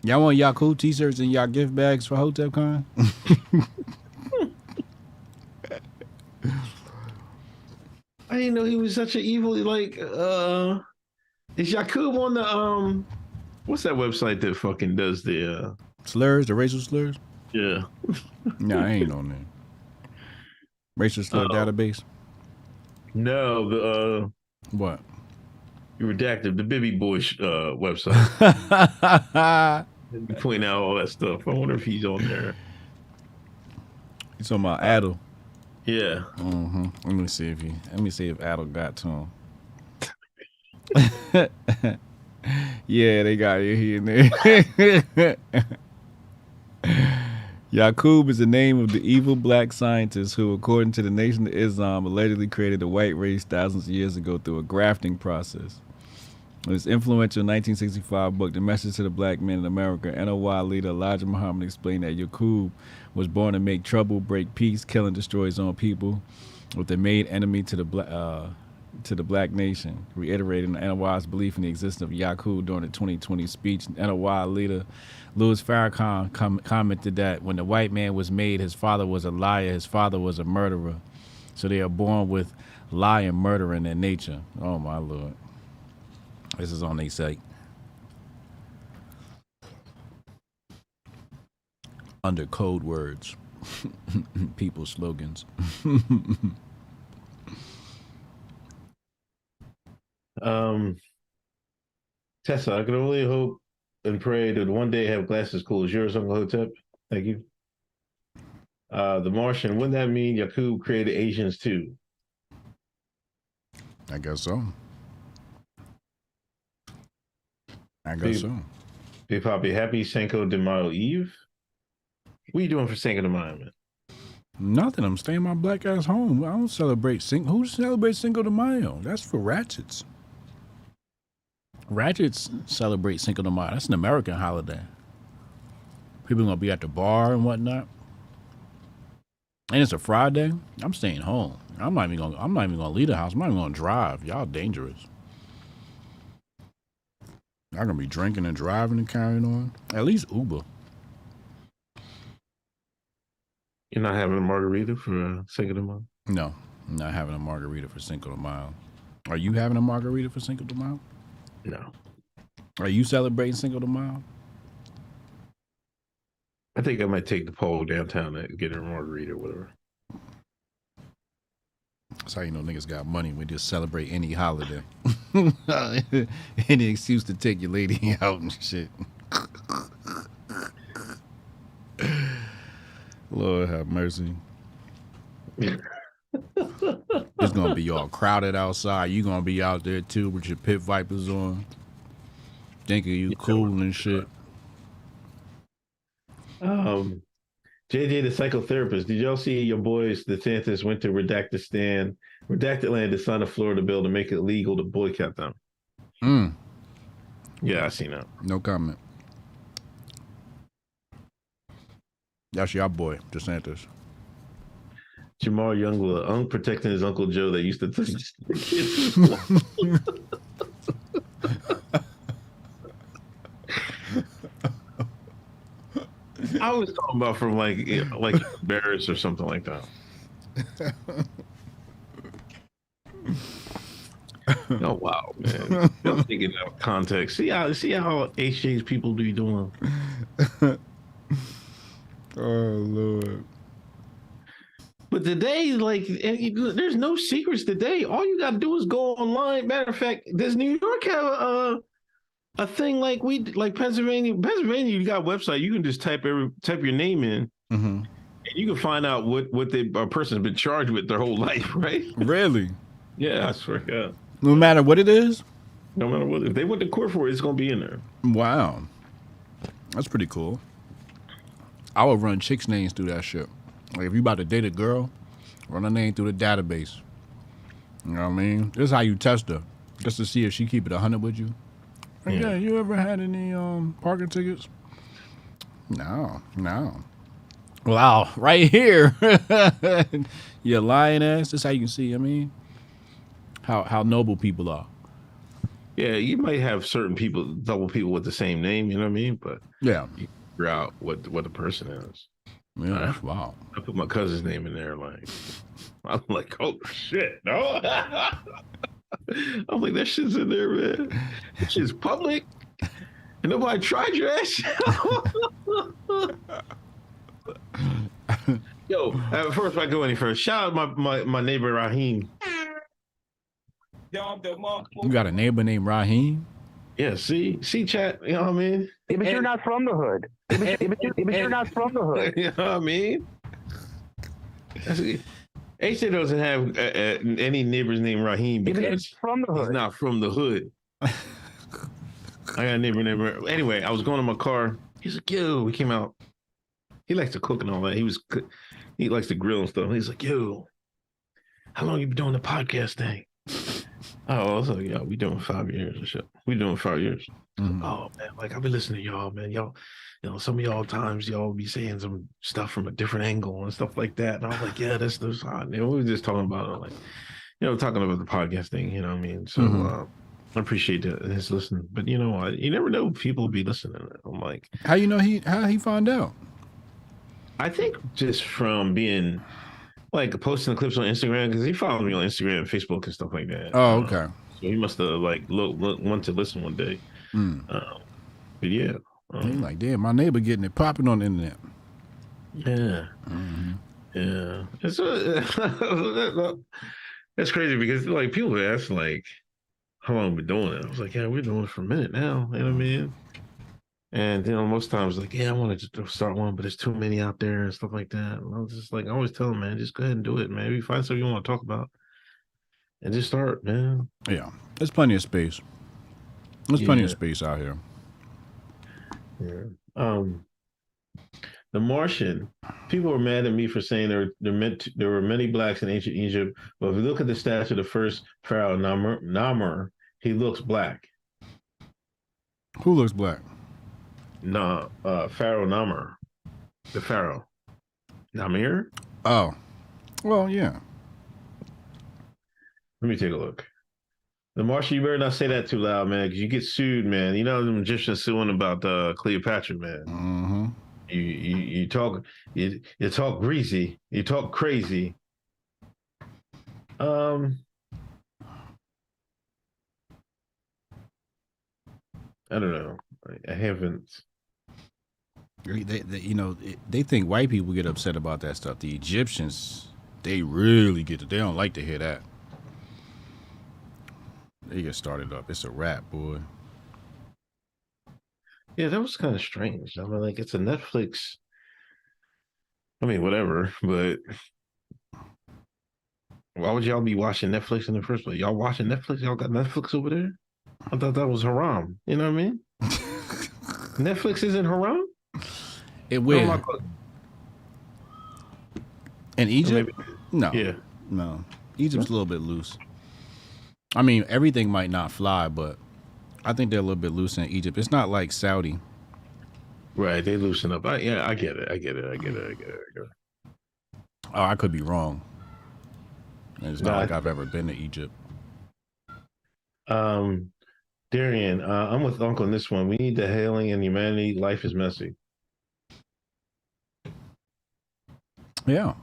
[SPEAKER 8] Y'all want Yakub t-shirts and y'all gift bags for Hotep Con?
[SPEAKER 6] I didn't know he was such an evil. Is Yakub on the what's that website that fucking does the
[SPEAKER 8] slurs, the racial slurs?
[SPEAKER 6] Yeah.
[SPEAKER 8] Nah, I ain't on there. Racial slur database.
[SPEAKER 6] No, the
[SPEAKER 8] what?
[SPEAKER 6] You redacted the Bibby Bush website. Point out all that stuff. I wonder if he's on there.
[SPEAKER 8] You talking about Adel?
[SPEAKER 6] Yeah.
[SPEAKER 8] Mm-hmm. Let me see if Adel got to him. Yeah, they got it here and there. Yakub is the name of the evil black scientist who, according to the Nation of Islam, allegedly created the white race thousands of years ago through a grafting process. In his influential 1965 book, The Message to the Black Men in America, NOI leader Elijah Muhammad explained that Yakub was born to make trouble, break peace, kill and destroy his own people, with the made enemy to the black nation, reiterating NOI's belief in the existence of Yakub during the 2020 speech. NOI leader Louis Farrakhan commented that when the white man was made, his father was a liar, his father was a murderer. So they are born with lie and murder in their nature. Oh my Lord. This is on their site. Under code words. People's slogans.
[SPEAKER 6] Tessa, I can only hope and pray that one day have glasses cool as yours, Uncle Hotep. Thank you. The Martian, wouldn't that mean Yakub created Asians too?
[SPEAKER 8] I guess so. I guess so.
[SPEAKER 6] Big Poppy, happy Cinco de Mayo Eve. What are you doing for Cinco de Mayo, man?
[SPEAKER 8] Nothing. I'm staying my black ass home. I don't celebrate Who celebrates Cinco de Mayo? That's for ratchets. Ratchets celebrate Cinco de Mayo. That's an American holiday. People gonna be at the bar and whatnot. And it's a Friday. I'm staying home. I'm not even gonna leave the house. I'm not even gonna drive. Y'all dangerous. Y'all gonna be drinking and driving and carrying on. At least Uber.
[SPEAKER 6] You're not having a margarita for Cinco de Mayo?
[SPEAKER 8] No, I'm not having a margarita for Cinco de Mayo. Are you having a margarita for Cinco de Mayo?
[SPEAKER 6] No.
[SPEAKER 8] Are you celebrating Cinco de Mayo?
[SPEAKER 6] I think I might take the pole downtown and get a margarita or whatever.
[SPEAKER 8] That's how you know niggas got money. We just celebrate any holiday. Any excuse to take your lady out and shit. Lord have mercy. It's gonna be all crowded outside. You gonna be out there too with your pit vipers on, thinking you cool and shit.
[SPEAKER 6] JJ the psychotherapist. Did y'all see your boys DeSantis went to redacted land to sign a Florida bill to make it legal to boycott them? Yeah, I seen that.
[SPEAKER 8] No comment. That's your boy, DeSantis.
[SPEAKER 6] Jamal Youngblood, protecting his Uncle Joe that used to touch the kids. I was talking about from like embarrassed or something like that. Oh wow, man! Don't take it out of context. See how HJ's people be doing.
[SPEAKER 8] Oh Lord.
[SPEAKER 6] But today, there's no secrets today. All you got to do is go online. Matter of fact, does New York have a thing like Pennsylvania? Pennsylvania, you got a website. You can just type your name in, and you can find out what a person's been charged with their whole life, right?
[SPEAKER 8] Really?
[SPEAKER 6] Yeah, I swear to God.
[SPEAKER 8] No matter what it is?
[SPEAKER 6] No matter what. If they went to court for it, it's going to be in there.
[SPEAKER 8] Wow. That's pretty cool. I would run chicks' names through that shit. Like, if you about to date a girl, run her name through the database. You know what I mean? This is how you test her. Just to see if she keep it 100 with you. Like, yeah, you ever had any parking tickets? No. Wow, right here. You lying ass. That's how you can see. I mean, how noble people are.
[SPEAKER 6] Yeah, you might have certain people, double people with the same name. You know what I mean? But
[SPEAKER 8] Yeah,
[SPEAKER 6] you figure out what the person is.
[SPEAKER 8] yeah, that's wild.
[SPEAKER 6] I put my cousin's name in there. Like, I'm like, oh shit, no. I'm like, that shit's in there, man. That shit's public, and nobody tried your ass. Yo, first, if I go any further, shout out my neighbor Raheem.
[SPEAKER 8] You got a neighbor named Raheem?
[SPEAKER 6] Yeah, see, chat. You know what I mean?
[SPEAKER 12] Yeah, but you're not from the hood. You're not from the hood.
[SPEAKER 6] You know what I mean? HJ doesn't have any neighbors named Raheem because
[SPEAKER 12] from the hood.
[SPEAKER 6] He's not from the hood. I got a neighbor. Anyway, I was going to my car. He's like, yo, we came out. He likes to cook and all that. He likes to grill and stuff. He's like, yo, how long you been doing the podcast thing? Oh, I was like, yeah, we doing 5 years and shit. We doing 5 years. Mm-hmm. Oh man, like I've been listening to y'all, man. Y'all, some of y'all times y'all be saying some stuff from a different angle and stuff like that. And I was like, yeah, that's hot. We were just talking about it, like, talking about the podcast thing. You know what I mean? So I appreciate his listening, but you never know people will be listening. I'm like,
[SPEAKER 8] how he found out?
[SPEAKER 6] I think just from being like posting the clips on Instagram, because he followed me on Instagram and Facebook and stuff like that.
[SPEAKER 8] Oh, okay.
[SPEAKER 6] So he must have like want to listen one day. But yeah,
[SPEAKER 8] he's like, damn, my neighbor getting it popping on the internet.
[SPEAKER 6] Yeah, yeah. It's that's crazy because like people ask like, how long we doing it? I was like, yeah, we're doing it for a minute now. You know what I mean? And most times like, yeah, I wanted to start one, but there's too many out there and stuff like that. And I was just like, I always tell them, man, just go ahead and do it, man. You find something you want to talk about and just start, man.
[SPEAKER 8] Yeah, there's plenty of space. There's plenty of space out here.
[SPEAKER 6] Yeah. The Martian, people were mad at me for saying there were many blacks in ancient Egypt, but if you look at the stats of the first pharaoh, Namur, he looks black.
[SPEAKER 8] Who looks black?
[SPEAKER 6] No, Pharaoh Namur, the pharaoh. Namir?
[SPEAKER 8] Oh, well, yeah.
[SPEAKER 6] Let me take a look. The Martian, you better not say that too loud, man, because you get sued, man. You know the Egyptians suing about Cleopatra, man.
[SPEAKER 8] Mm-hmm.
[SPEAKER 6] You talk greasy, you talk crazy. I don't know. I haven't.
[SPEAKER 8] They think white people get upset about that stuff. The Egyptians, they really get it. They don't like to hear that. They get started up. It's a rap, boy.
[SPEAKER 6] Yeah, that was kind of strange. I mean, like, it's a Netflix. I mean, whatever, but why would y'all be watching Netflix in the first place? Y'all watching Netflix? Y'all got Netflix over there? I thought that was haram. You know what I mean? Netflix isn't haram?
[SPEAKER 8] It will. In Egypt? No.
[SPEAKER 6] Yeah.
[SPEAKER 8] No. Egypt's a little bit loose. I mean, everything might not fly, but I think they're a little bit loose in Egypt. It's not like Saudi.
[SPEAKER 6] Right, they loosen up. I get it.
[SPEAKER 8] Oh, I could be wrong. It's not like I've ever been to Egypt.
[SPEAKER 6] Darian, I'm with Uncle on this one. We need the hailing and humanity. Life is messy.
[SPEAKER 8] Yeah.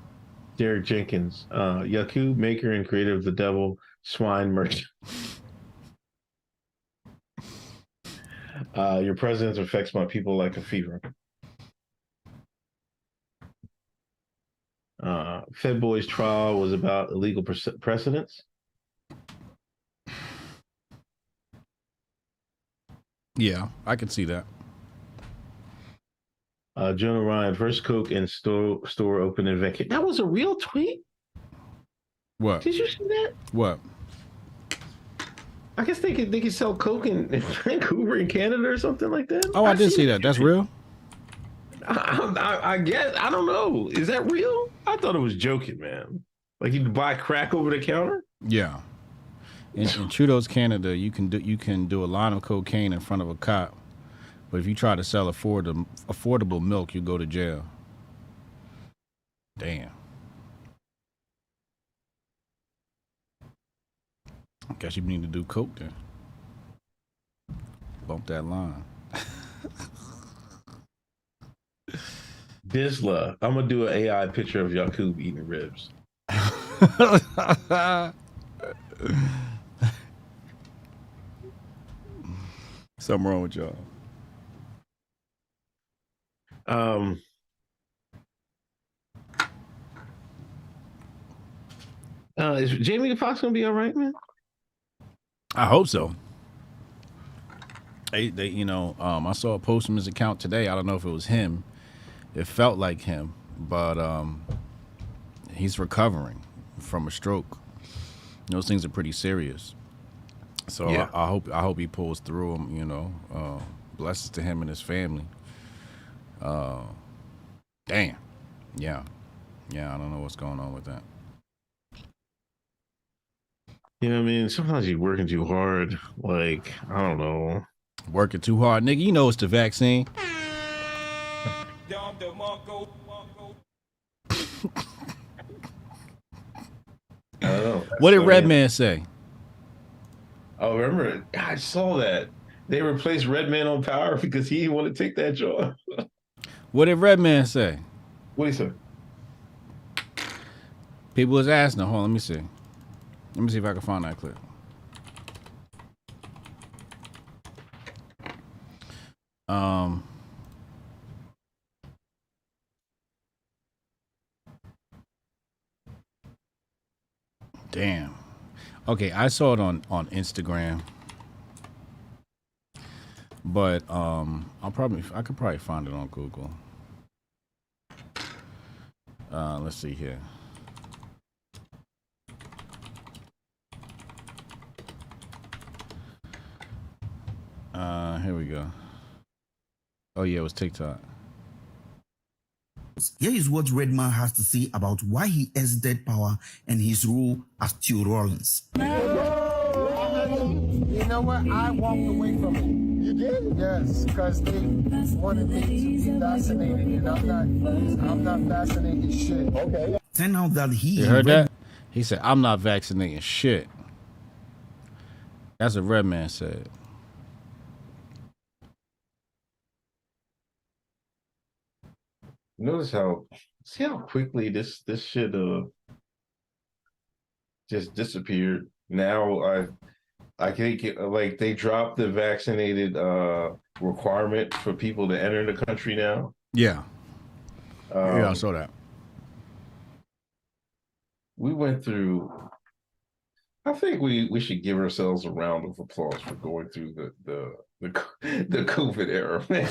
[SPEAKER 6] Derek Jenkins, Yakub, maker and creator of the devil, swine merchant. Your presence affects my people like a fever. Fed Boy's trial was about illegal precedents.
[SPEAKER 8] Yeah, I can see that.
[SPEAKER 6] Jonah Ryan, first Coke and store open in Vancouver. That was a real tweet?
[SPEAKER 8] What?
[SPEAKER 6] Did you see that?
[SPEAKER 8] What?
[SPEAKER 6] I guess they could sell Coke in Vancouver in Canada or something like that.
[SPEAKER 8] Oh, I did see that. That's real?
[SPEAKER 6] I guess. I don't know. Is that real? I thought it was joking, man. Like you buy crack over the counter?
[SPEAKER 8] Yeah. In Trudeau's Canada, you can do a line of cocaine in front of a cop, but if you try to sell affordable milk, you go to jail. Damn. I guess you need to do coke then. Bump that line.
[SPEAKER 6] Disla, I'm gonna do an AI picture of Yakub eating ribs.
[SPEAKER 8] Something wrong with y'all.
[SPEAKER 6] Is Jamie Foxx gonna be all right, man?
[SPEAKER 8] I hope so. They I saw a post from his account today. I don't know if it was him. It felt like him, but he's recovering from a stroke. Those things are pretty serious. So yeah. I hope he pulls through them. Blessings to him and his family. Damn. Yeah. I don't know what's going on with that.
[SPEAKER 6] You know what I mean? Sometimes you're working too hard. Like, I don't know.
[SPEAKER 8] Working too hard, nigga. You know it's the vaccine.
[SPEAKER 6] I don't know.
[SPEAKER 8] What did Redman say?
[SPEAKER 6] Oh, remember? I saw that. They replaced Redman on Power because he didn't want to take that job.
[SPEAKER 8] What did Redman say?
[SPEAKER 6] What did he say?
[SPEAKER 8] People was asking him. Hold on, let me see. Let me see if I can find that clip. Damn. Okay, I saw it on Instagram. But I could probably find it on Google. Let's see here. Here we go. Oh yeah, it was TikTok.
[SPEAKER 13] Here is what Redman has to say about why he exited power and his role as Stu Rollins.
[SPEAKER 14] You know what? I walked away from it. You did? Yes, because they wanted me to be vaccinated, and I'm not vaccinating shit. Okay.
[SPEAKER 13] Turn out that
[SPEAKER 8] You heard that? He said, "I'm not vaccinating shit." That's what Redman said.
[SPEAKER 6] Notice see how quickly this shit just disappeared. Now I think like they dropped the vaccinated requirement for people to enter the country now.
[SPEAKER 8] Yeah. Yeah, I saw that.
[SPEAKER 6] We went through. I think we should give ourselves a round of applause for going through the COVID era, man.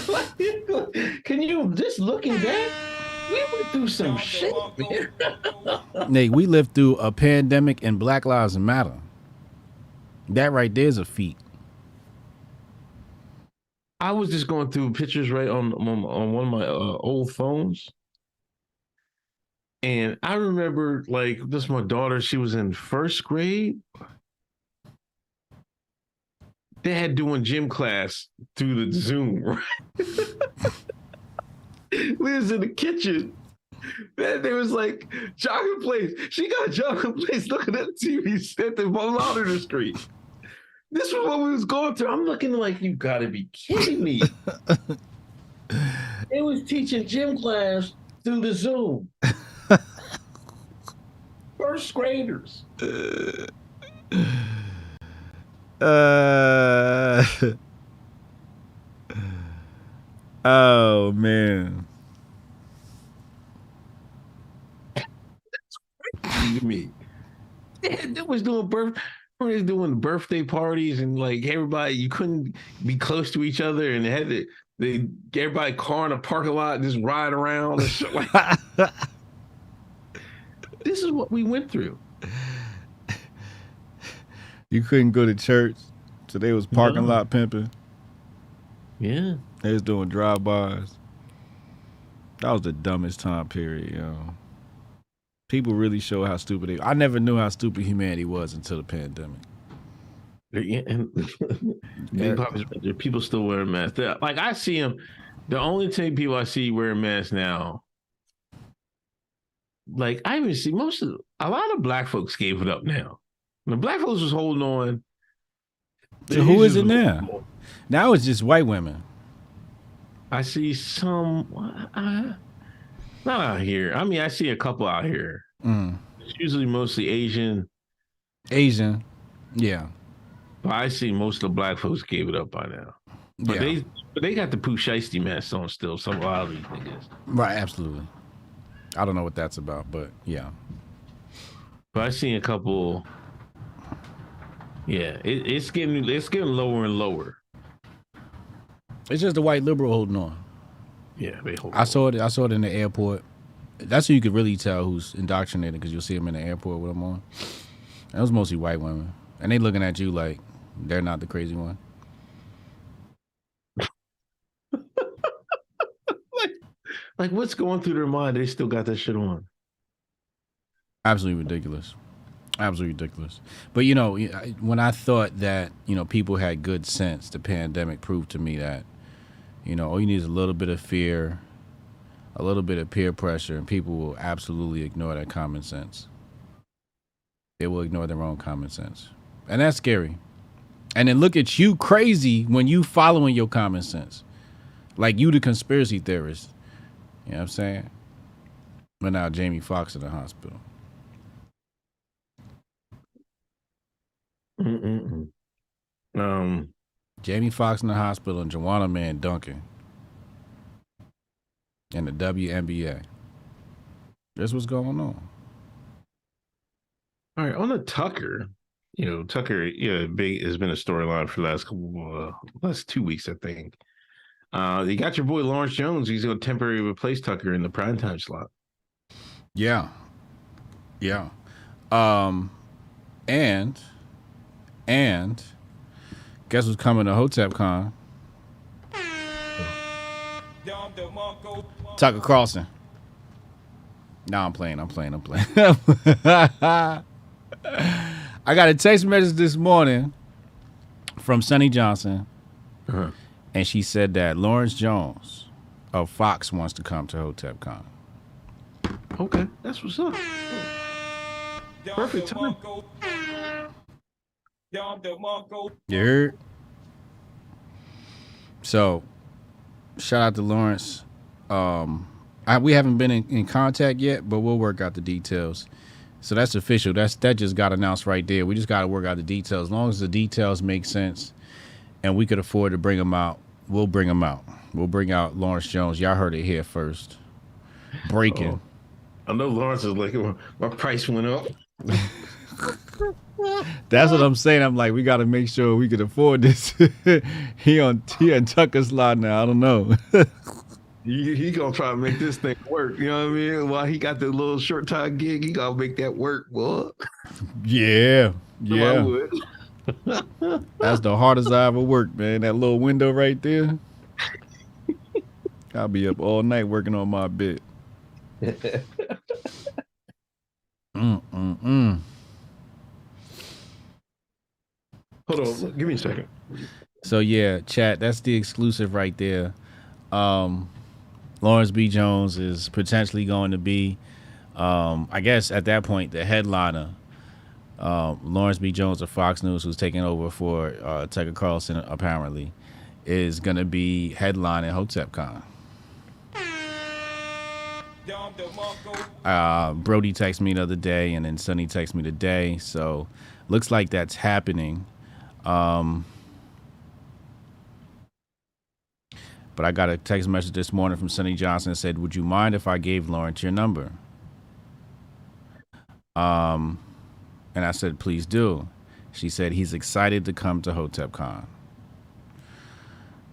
[SPEAKER 6] Can you just looking back? We went through some shit, man.
[SPEAKER 8] Nate, we lived through a pandemic and Black Lives Matter. That right there is a feat.
[SPEAKER 6] I was just going through pictures right on one of my old phones. And I remember, like, this my daughter, she was in first grade. They had doing gym class through the Zoom, right? We was in the kitchen. Man, there was like jogging place. She got a jogging place looking at the TV at the monitor screen. This was what we was going through. I'm looking like, you gotta be kidding me. They was teaching gym class through the Zoom. First graders.
[SPEAKER 8] Oh man.
[SPEAKER 6] Me. They was doing birthday parties and like everybody, you couldn't be close to each other, and everybody car in a parking lot and just ride around and shit like that. This is what we went through.
[SPEAKER 8] You couldn't go to church, so they was parking lot pimping.
[SPEAKER 6] Yeah.
[SPEAKER 8] They was doing drive-bys. That was the dumbest time period, yo. People really show how stupid I never knew how stupid humanity was until the pandemic.
[SPEAKER 6] Yeah, and people still wearing masks. Like, I see them. The only people I see wearing masks now like I even see a lot of black folks gave it up now. The black folks was holding on.
[SPEAKER 8] So who is it now? Now it's just white women.
[SPEAKER 6] I see some not out here. I mean, I see a couple out here. It's usually mostly Asian.
[SPEAKER 8] Yeah.
[SPEAKER 6] But I see most of the black folks gave it up by now. But they got the Pooh Shiesty mask on still. Some wild these niggas.
[SPEAKER 8] Right, absolutely. I don't know what that's about, but yeah.
[SPEAKER 6] But I seen a couple. Yeah, it's getting lower and lower.
[SPEAKER 8] It's just the white liberal holding on.
[SPEAKER 6] Yeah, they hold.
[SPEAKER 8] I saw it in the airport. That's who you could really tell who's indoctrinated because you'll see them in the airport with them on. And it was mostly white women, and they looking at you like they're not the crazy one.
[SPEAKER 6] like what's going through their mind? They still got that shit on.
[SPEAKER 8] Absolutely ridiculous. Absolutely ridiculous. But, you know, when I thought that, you know, people had good sense, the pandemic proved to me that, you know, all you need is a little bit of fear, a little bit of peer pressure, and people will absolutely ignore that common sense. They will ignore their own common sense. And that's scary. And then look at you crazy when you following your common sense. Like you the conspiracy theorist. You know what I'm saying? But now Jamie Foxx in the hospital. Jamie Foxx in the hospital and Joanna Man dunking in the WNBA. That's what's going on.
[SPEAKER 6] All right, on the Tucker, you know, Tucker, big has been a storyline for the last 2 weeks, I think. You got your boy Lawrence Jones. He's going to temporarily replace Tucker in the primetime slot.
[SPEAKER 8] Yeah. And guess who's coming to Hotep Con? Tucker Carlson. No, I'm playing. I got a text message this morning from Sonny Johnson, and she said that Lawrence Jones of Fox wants to come to Hotep Con.
[SPEAKER 6] Okay, that's what's up. Perfect time.
[SPEAKER 8] You heard? So, shout out to Lawrence. We haven't been in contact yet, but we'll work out the details. So that's official. That just got announced right there. We just got to work out the details. As long as the details make sense and we could afford to bring them out, we'll bring them out. We'll bring out Lawrence Jones. Y'all heard it here first. Breaking.
[SPEAKER 6] I know Lawrence is like, my price went up.
[SPEAKER 8] That's what I'm saying. I'm like, we got to make sure we can afford this. he on Tucker's lot now. I don't know.
[SPEAKER 6] He gonna try to make this thing work. You know what I mean? While he got the little short time gig, he gotta make that work, boy.
[SPEAKER 8] Yeah.
[SPEAKER 6] I would.
[SPEAKER 8] That's the hardest I ever worked, man. That little window right there. I'll be up all night working on my bit.
[SPEAKER 6] Hold on, give me a second.
[SPEAKER 8] So yeah, chat, that's the exclusive right there. Lawrence B. Jones is potentially going to be, I guess at that point, the headliner. Lawrence B. Jones of Fox News, who's taking over for Tucker Carlson, apparently, is going to be headlining Hotep Con. Brody texted me the other day, and then Sonny texted me today. So looks like that's happening. But I got a text message this morning from Sonny Johnson that said, would you mind if I gave Lawrence your number? And I said, please do. She said he's excited to come to Hotep Con.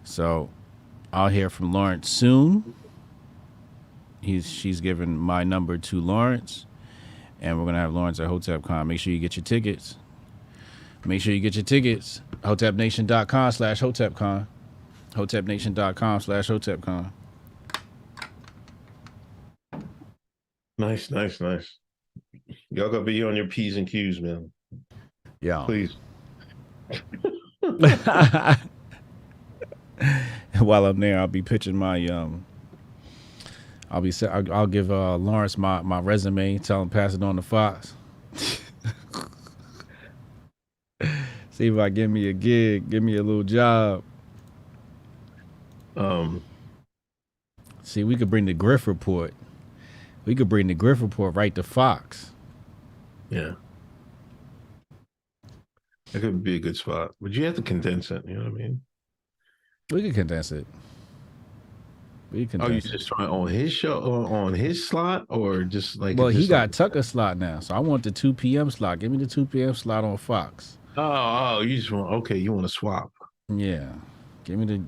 [SPEAKER 8] So I'll hear from Lawrence soon. She's given my number to Lawrence, and we're going to have Lawrence at Hotep Con. Make sure you get your tickets. HotepNation.com/HotepCon. HotepNation.com/HotepCon.
[SPEAKER 6] Nice. Y'all gotta be on your P's and Q's, man.
[SPEAKER 8] Yeah.
[SPEAKER 6] Please.
[SPEAKER 8] While I'm there, I'll be pitching my I'll give Lawrence my resume. Tell him pass it on to Fox. See if I give me a gig, give me a little job. See, we could bring the Grift report. We could bring the Grift report right to Fox.
[SPEAKER 6] Yeah. That could be a good spot. But you have to condense it, you know what I mean?
[SPEAKER 8] We could condense it. We can.
[SPEAKER 6] Oh, you just trying on his show or on his slot or just like?
[SPEAKER 8] Well, he got Tucker slot now, so I want the 2 p.m. slot. Give me the 2 p.m. slot on Fox.
[SPEAKER 6] Oh, you just want you want to swap?
[SPEAKER 8] Yeah, give me the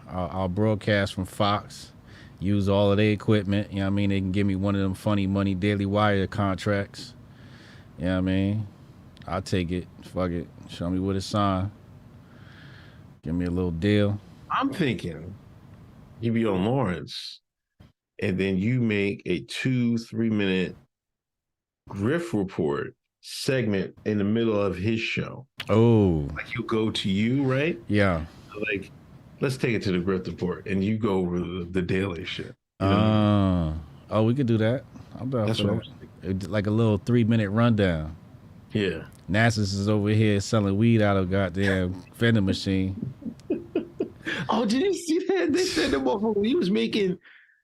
[SPEAKER 8] I'll broadcast from Fox. Use all of their equipment. You know what I mean? They can give me one of them funny money Daily Wire contracts. You know what I mean? I'll take it. Fuck it. Show me what it's signed. Give me a little deal.
[SPEAKER 6] I'm thinking you be on Lawrence, and then you make a 2-3 minute Grift report segment in the middle of his show.
[SPEAKER 8] Oh,
[SPEAKER 6] like he'll go to you, right?
[SPEAKER 8] Yeah.
[SPEAKER 6] Like, let's take it to the Grift report, and you go over the daily shit. You know
[SPEAKER 8] oh, we could do that. I'm down for that. Like a little 3-minute rundown.
[SPEAKER 6] Yeah.
[SPEAKER 8] Nasus is over here selling weed out of goddamn vending machine.
[SPEAKER 6] Oh, did you see that? They said that motherfucker, he was making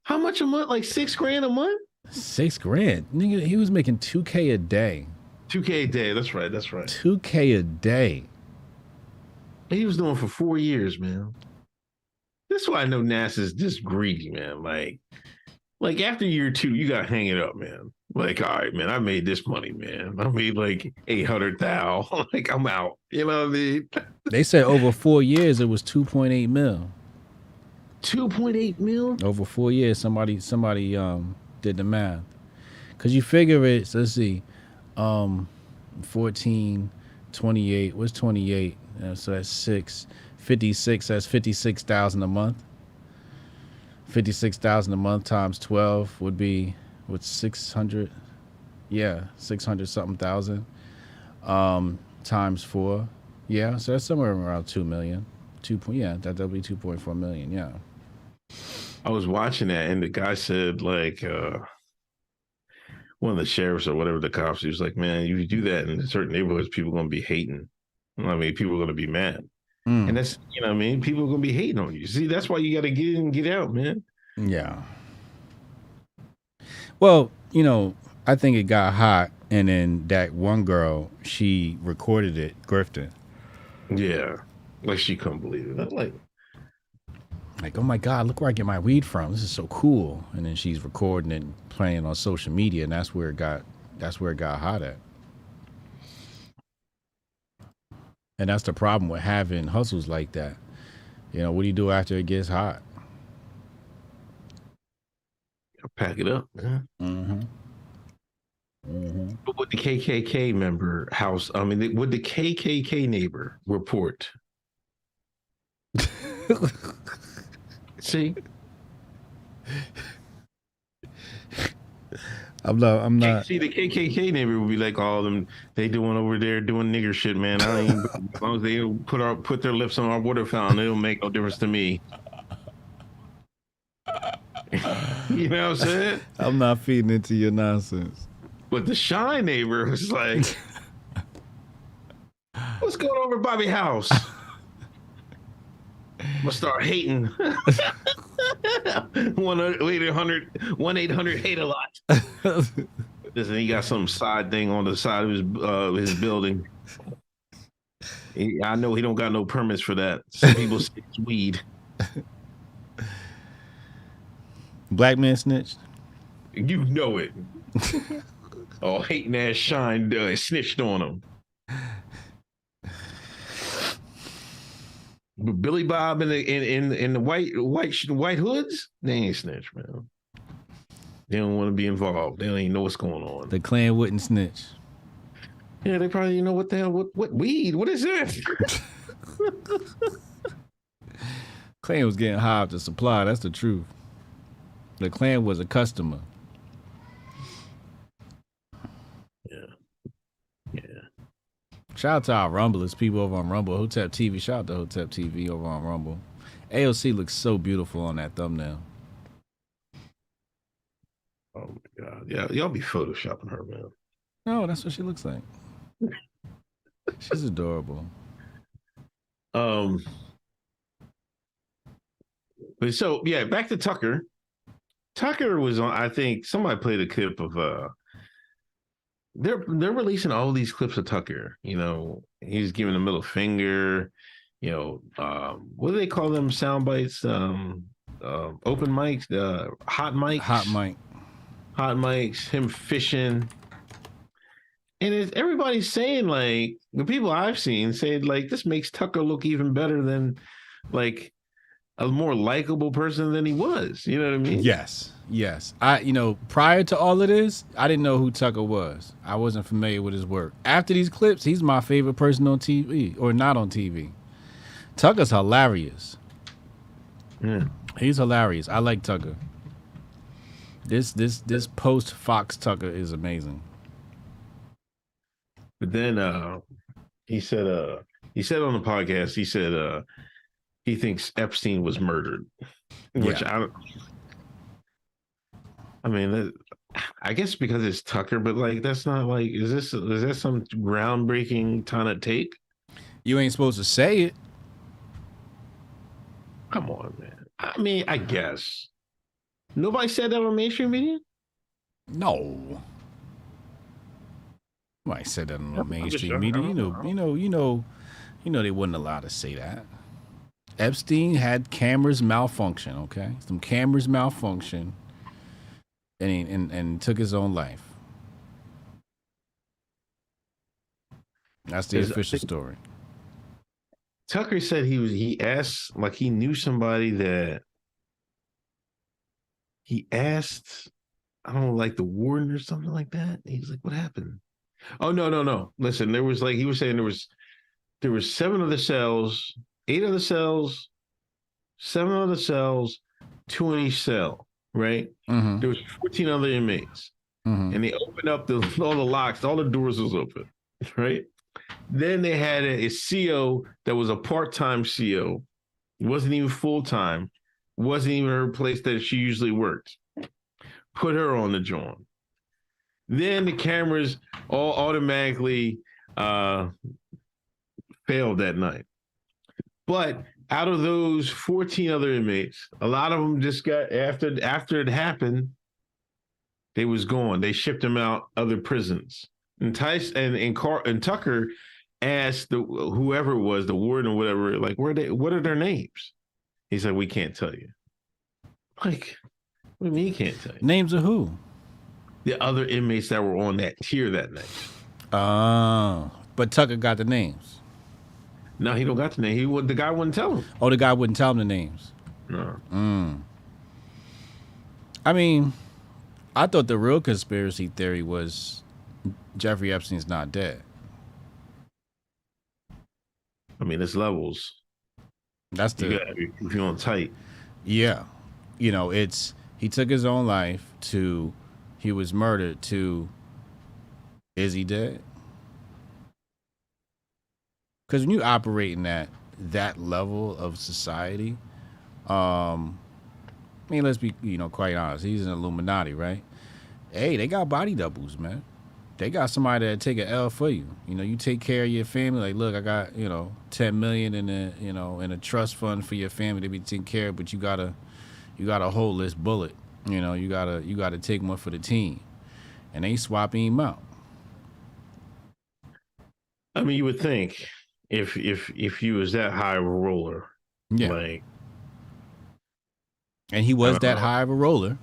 [SPEAKER 6] how much a month? Like $6,000 a month?
[SPEAKER 8] $6,000. Nigga, he was making $2K a day.
[SPEAKER 6] $2K a day. That's right.
[SPEAKER 8] $2K a day.
[SPEAKER 6] He was doing for 4 years, man. That's why I know NASA's just greedy, man. Like after year 2, you gotta hang it up, man. Like, all right, man, I made this money, man. I made like 800,000. Like, I'm out. You know what I mean?
[SPEAKER 8] They said over 4 years it was 2.8 mil.
[SPEAKER 6] 2.8 mil?
[SPEAKER 8] Over 4 years, somebody did the math. Cause you figure it, so let's see, 14, 28, what's 28? So that's 56, that's 56,000 a month. 56,000 a month times 12 would be, what's 600? Yeah, 600 something thousand. Times 4. Yeah, so that's somewhere around 2 million. That'll be 2.4 million, yeah.
[SPEAKER 6] I was watching that, and the guy said, like, one of the sheriffs or whatever, the cops, he was like, man, you do that in certain neighborhoods, people are going to be hating. I mean, people are going to be mad. And that's, you know what I mean? People are going to be hating on you. See, that's why you got to get in and get out, man.
[SPEAKER 8] Yeah. Well, I think it got hot, and then that one girl, she recorded it, grifting.
[SPEAKER 6] Yeah. Like, she couldn't believe it. Like,
[SPEAKER 8] oh my God, look where I get my weed from. This is so cool. And then she's recording it and playing on social media, and that's where it got hot at. And that's the problem with having hustles like that. What do you do after it gets hot?
[SPEAKER 6] Pack it up, man. But with the KKK member house, I mean, would the KKK neighbor report? See?
[SPEAKER 8] I'm not.
[SPEAKER 6] See, the KKK neighbor would be like, all of them, they doing over there doing nigger shit, man. I ain't, as long as they don't put their lips on our water fountain, it'll make no difference to me. You know what I'm saying?
[SPEAKER 8] I'm not feeding into your nonsense.
[SPEAKER 6] But the shy neighbor was like, what's going on with Bobby House? I'm gonna start hating. 1-800 hate a lot. Listen, he got some side thing on the side of his building. I know he don't got no permits for that. Some people say it's weed.
[SPEAKER 8] Black man snitched?
[SPEAKER 6] You know it. Oh, hating ass Shine snitched on him. But Billy Bob in the white hoods, they ain't snitch, man. They don't want to be involved. They don't even know what's going on.
[SPEAKER 8] The Klan wouldn't snitch.
[SPEAKER 6] Yeah, they probably know what the hell. What weed? What is this?
[SPEAKER 8] Klan was getting high off the supply. That's the truth. The Klan was a customer. Shout out to our Rumblers, people over on Rumble. Hotep TV. Shout out to Hotep TV over on Rumble. AOC looks so beautiful on that thumbnail.
[SPEAKER 6] Oh my God. Yeah, y'all be photoshopping her, man.
[SPEAKER 8] No, that's what she looks like. She's adorable.
[SPEAKER 6] But so yeah, back to Tucker. Tucker was on, I think somebody played a clip of they're releasing all these clips of Tucker. You know, he's giving a middle finger, you know, what do they call them sound bites? Open mics, hot mics. Hot mics, him fishing. And everybody's saying, like, the people I've seen say, like, this makes Tucker look even better than, like, a more likable person than he was. You know what I mean?
[SPEAKER 8] Yes. Prior to all of this, I didn't know who Tucker was. I wasn't familiar with his work. After these clips, he's my favorite person on TV, or not on TV. Tucker's hilarious.
[SPEAKER 6] Yeah.
[SPEAKER 8] He's hilarious. I like Tucker. This post Fox Tucker is amazing.
[SPEAKER 6] But then he said on the podcast, he said he thinks Epstein was murdered, which I mean, I guess because it's Tucker, but like that's not like is that some groundbreaking kind of take?
[SPEAKER 8] You ain't supposed to say it.
[SPEAKER 6] Come on, man. I mean, I guess nobody said that on mainstream media.
[SPEAKER 8] No. Nobody said that on the mainstream media. You know, they wouldn't allow to say that. Epstein had cameras malfunction. Okay, some cameras malfunction, and took his own life. That's the official story.
[SPEAKER 6] Tucker said he asked, like he knew somebody that he asked, I don't know, like the warden or something like that. He's like, what happened? Oh, no. Listen, there was like, he was saying there was 7 other cells, 8 other cells, 7 other cells, 2 in each cell, right?
[SPEAKER 8] Mm-hmm.
[SPEAKER 6] There was 14 other inmates.
[SPEAKER 8] Mm-hmm.
[SPEAKER 6] And they opened up all the locks, all the doors was open, right? Then they had a CO that was a part-time CO. It wasn't even full-time. Wasn't even her place that she usually worked. Put her on the joint. Then the cameras all automatically failed that night. But out of those 14 other inmates, a lot of them just got, after it happened, they was gone. They shipped them out other prisons. And Tucker asked whoever it was, the warden or whatever, like, what are their names? He said, we can't tell you. Like, what do you mean you can't tell you?
[SPEAKER 8] Names of who?
[SPEAKER 6] The other inmates that were on that tier that night.
[SPEAKER 8] Oh, but Tucker got the names.
[SPEAKER 6] No, he don't got the name. The guy wouldn't tell him.
[SPEAKER 8] Oh, the guy wouldn't tell him the names.
[SPEAKER 6] No.
[SPEAKER 8] I mean, I thought the real conspiracy theory was Jeffrey Epstein's not dead.
[SPEAKER 6] I mean, it's levels.
[SPEAKER 8] That's
[SPEAKER 6] you gotta be feeling tight.
[SPEAKER 8] Yeah, you know, it's he took his own life to he was murdered to is he dead? Because when you operate in that level of society, I mean, let's be quite honest. He's an Illuminati, right? Hey, they got body doubles, man. They got somebody that take an L for you. You know, you take care of your family. Like, look, I got $10 million in a trust fund for your family to be taken care of, but you gotta hold this bullet. You gotta take one for the team, and they swapping him out.
[SPEAKER 6] I mean, you would think if you was that high of a roller,
[SPEAKER 8] yeah,
[SPEAKER 6] like,
[SPEAKER 8] and he was that high of a roller.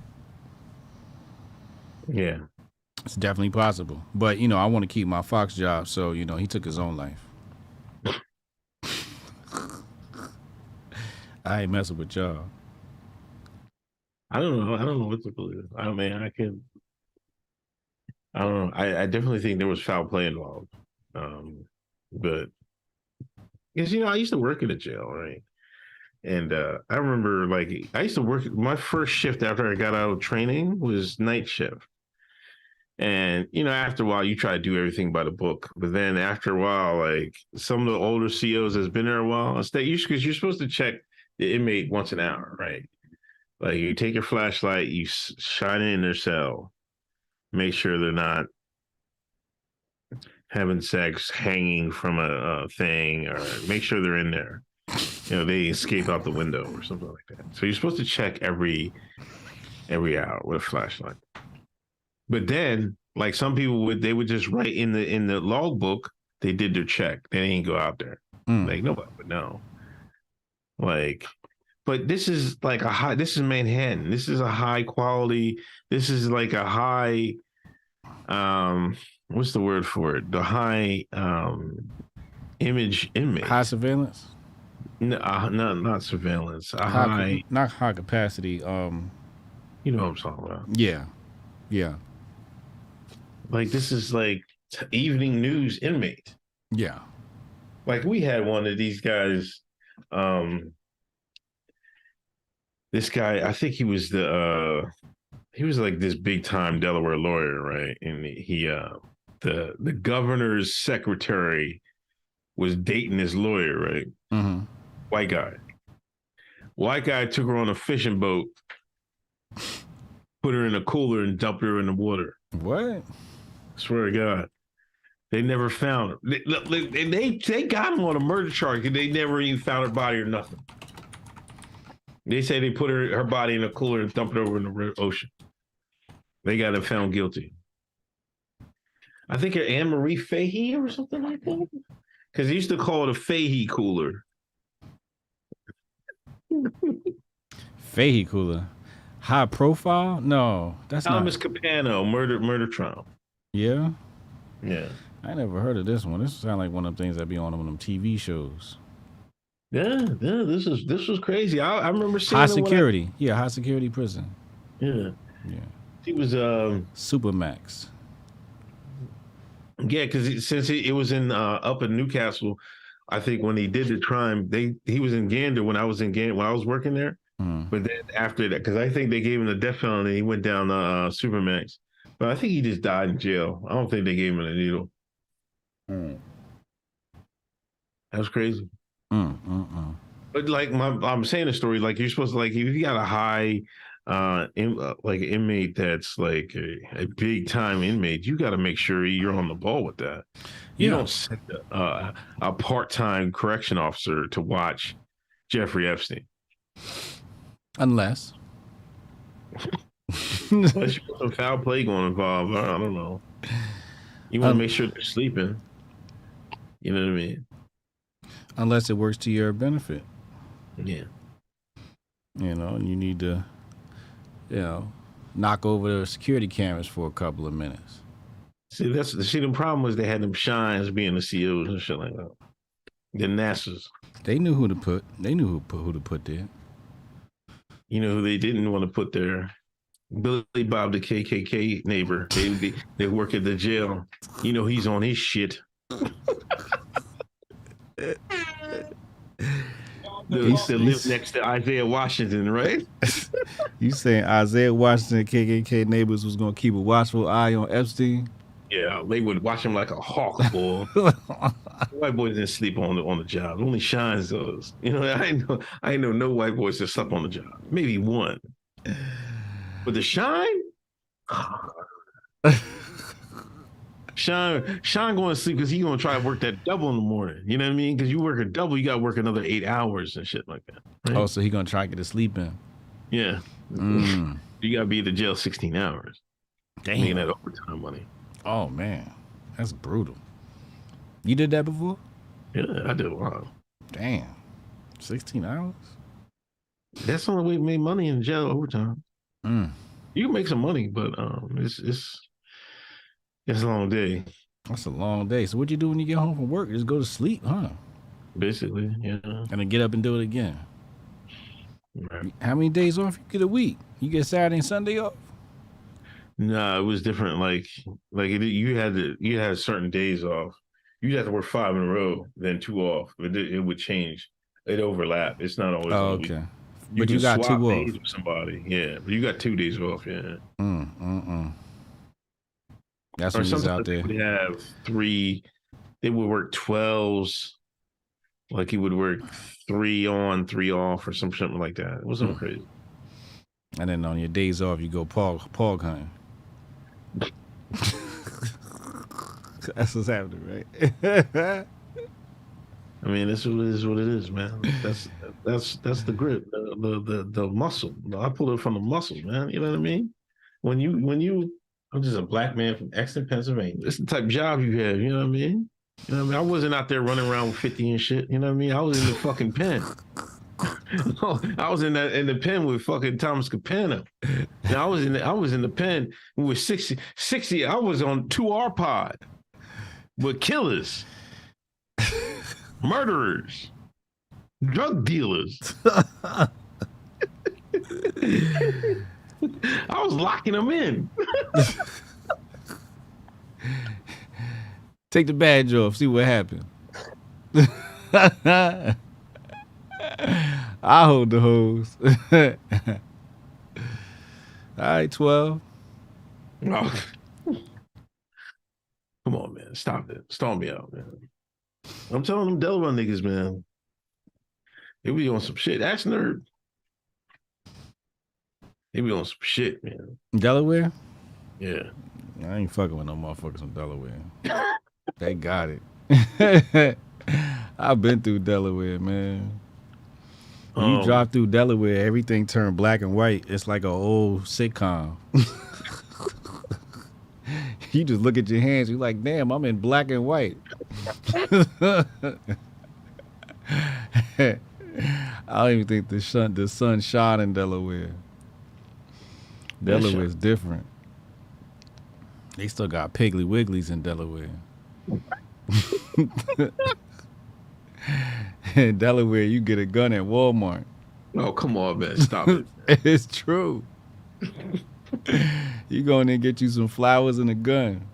[SPEAKER 6] Yeah.
[SPEAKER 8] It's definitely possible. But, I want to keep my Fox job, so, he took his own life. I ain't messing with y'all.
[SPEAKER 6] I don't know what to believe. I don't know. I definitely think there was foul play involved. But, because, I used to work in a jail, right? And I remember, like, I used to work, my first shift after I got out of training was night shift. And, after a while, you try to do everything by the book. But then after a while, like, some of the older COs that's been there a while, because you're supposed to check the inmate once an hour, right? Like you take your flashlight, you shine it in their cell, make sure they're not having sex, hanging from a thing, or make sure they're in there. You know, they escape out the window or something like that. So you're supposed to check every hour with a flashlight. But then, like some people they would just write in the logbook they did their check. They didn't go out there. Like nobody would know. Like, but this is like this is Manhattan. This is a high quality. This is like a high. What's the word for it? The high image inmate.
[SPEAKER 8] High surveillance.
[SPEAKER 6] No, not surveillance. High,
[SPEAKER 8] not high capacity.
[SPEAKER 6] You know what I'm talking about?
[SPEAKER 8] Yeah, yeah.
[SPEAKER 6] Like this is like evening news inmate.
[SPEAKER 8] Yeah.
[SPEAKER 6] Like we had one of these guys. This guy, I think he was he was like this big time Delaware lawyer, right? And he the governor's secretary was dating his lawyer, right?
[SPEAKER 8] Mm-hmm.
[SPEAKER 6] White guy took her on a fishing boat, put her in a cooler and dumped her in the water.
[SPEAKER 8] What?
[SPEAKER 6] Swear to God. They never found her. They got him on a murder charge and they never even found her body or nothing. They say they put her body in a cooler and dumped it over in the ocean. They got him found guilty. I think Anne Marie Fahey or something like that. Because they used to call it a Fahey cooler.
[SPEAKER 8] Fahey cooler. High profile? No, that's
[SPEAKER 6] Thomas
[SPEAKER 8] not.
[SPEAKER 6] Capano, murder trial.
[SPEAKER 8] Yeah?
[SPEAKER 6] Yeah.
[SPEAKER 8] I never heard of this one. This sounds like one of them things that be on one of them TV shows.
[SPEAKER 6] Yeah, this was crazy. I remember seeing
[SPEAKER 8] high security. High security prison.
[SPEAKER 6] Yeah.
[SPEAKER 8] Yeah.
[SPEAKER 6] He was
[SPEAKER 8] Supermax.
[SPEAKER 6] Yeah, because since it was in up in Newcastle, I think when he did the crime, he was in Gander when I was in Gander when I was working there. But then after that, because I think they gave him the death penalty, he went down Supermax. But I think he just died in jail. I don't think they gave him a needle. That was crazy. But like I'm saying the story, like you're supposed to like if you got a high like inmate that's like a big time inmate, you got to make sure you're on the ball with that. You don't send a part-time correction officer to watch Jeffrey Epstein.
[SPEAKER 8] Unless
[SPEAKER 6] you got some foul play going involved. I don't know. You want to make sure they're sleeping. You know what I mean?
[SPEAKER 8] Unless it works to your benefit.
[SPEAKER 6] Yeah.
[SPEAKER 8] You know, and you need to, knock over the security cameras for a couple of minutes.
[SPEAKER 6] See, the problem was they had them shines being the CEOs and shit like that. The NASA's.
[SPEAKER 8] They knew who to put. They knew who to put there.
[SPEAKER 6] You know who they didn't want to put there? Billy Bob, the KKK neighbor. They work at the jail. You know he's on his shit. He still lives next to Isaiah Washington, right?
[SPEAKER 8] You saying Isaiah Washington KKK neighbors was gonna keep a watchful eye on Epstein?
[SPEAKER 6] Yeah, they would watch him like a hawk, boy. White boys didn't sleep on the job. Only Shines does. You know, I know no white boys that slept on the job. Maybe one. But the Shine? Sean going to sleep because he's going to try to work that double in the morning. You know what I mean? Because you work a double, you got to work another 8 hours and shit like that. Right?
[SPEAKER 8] Oh, so he's going to try to get a sleep in.
[SPEAKER 6] Yeah. You got to be at the jail 16 hours.
[SPEAKER 8] Damn.
[SPEAKER 6] Making that overtime money.
[SPEAKER 8] Oh, man. That's brutal. You did that before?
[SPEAKER 6] Yeah, I did a lot.
[SPEAKER 8] Damn. 16 hours?
[SPEAKER 6] That's the only way to make money in jail overtime. You can make some money, but it's a long day.
[SPEAKER 8] That's a long day. So what you do when you get home from work? Just go to sleep, huh?
[SPEAKER 6] Basically, yeah.
[SPEAKER 8] And then get up and do it again.
[SPEAKER 6] Right.
[SPEAKER 8] How many days off you get a week? You get Saturday and Sunday off?
[SPEAKER 6] No, it was different. You had certain days off. You had to work 5 in a row, then 2 off. It would change. It overlap. It's not always.
[SPEAKER 8] Oh, okay. But you got 2 off.
[SPEAKER 6] Days with somebody, yeah. But you got 2 days off, yeah.
[SPEAKER 8] That's when he's out there.
[SPEAKER 6] They would have 3. They would work 12s. Like he would work 3 on, 3 off, or something like that. It wasn't crazy.
[SPEAKER 8] And then on your days off, you go pog hunting. That's what's happening, right?
[SPEAKER 6] I mean, this is what it is, man. That's the grip, the muscle. I pull it from the muscle, man. You know what I mean? When you, I'm just a black man from Exton, Pennsylvania. This is the type of job you have. You know what I mean? You know what I mean? I wasn't out there running around with 50 and shit. You know what I mean? I was in the fucking pen. I was in the pen with fucking Thomas Capano. And I was in the pen with 60. I was on 2R pod with killers, murderers, drug dealers. I was locking them in.
[SPEAKER 8] Take the badge off, see what happens. I hold the hose. All right, 12.
[SPEAKER 6] Oh. Come on, man. Stop it. Storm me out, man. I'm telling them Delaware niggas, man. They be on some shit. Ask Nerd. They be on some shit, man.
[SPEAKER 8] Delaware?
[SPEAKER 6] Yeah.
[SPEAKER 8] I ain't fucking with no motherfuckers from Delaware. They got it. I've been through Delaware, man. When you drive through Delaware, everything turned black and white. It's like an old sitcom. You just look at your hands, you're like, damn, I'm in black and white. I don't even think the sun shone in Delaware. Delaware's different. They still got Piggly Wigglies in Delaware. In Delaware, you get a gun at Walmart.
[SPEAKER 6] Oh, come on, man. Stop it.
[SPEAKER 8] It's true. You go in there and get you some flowers and a gun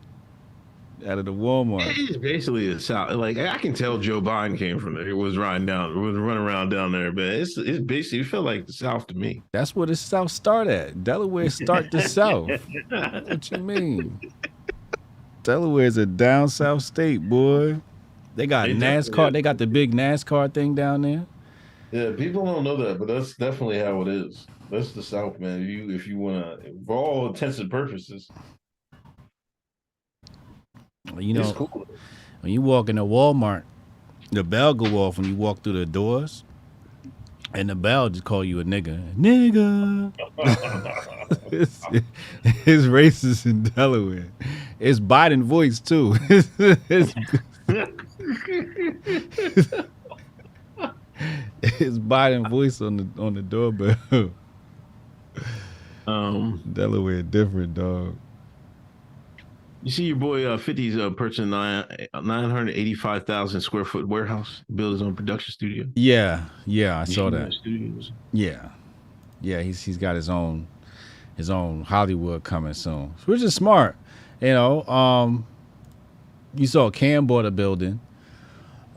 [SPEAKER 8] out of the Walmart.
[SPEAKER 6] It's basically the South. Like, I can tell Joe Biden came from there. It was running around down there, but it's basically, it felt like the South to me.
[SPEAKER 8] That's where the South start at. Delaware start the South. What you mean? Delaware's a down South state, boy. They got NASCAR. They got the big NASCAR thing down there.
[SPEAKER 6] Yeah, people don't know that, but that's definitely how it is. That's the South, man. If you want to, for all intents and purposes.
[SPEAKER 8] You know, cool. When you walk into Walmart, the bell go off when you walk through the doors, and the bell just call you a nigga. Nigga. It's racist in Delaware. It's Biden voice too. It's Biden voice on the doorbell. Delaware different, dog.
[SPEAKER 6] You see your boy 50's purchasing 985,000 square foot warehouse, build his own production studio.
[SPEAKER 8] Yeah, I saw that.
[SPEAKER 6] Studios.
[SPEAKER 8] Yeah, he's got his own Hollywood coming soon, which is smart. You know, you saw Cam bought a building.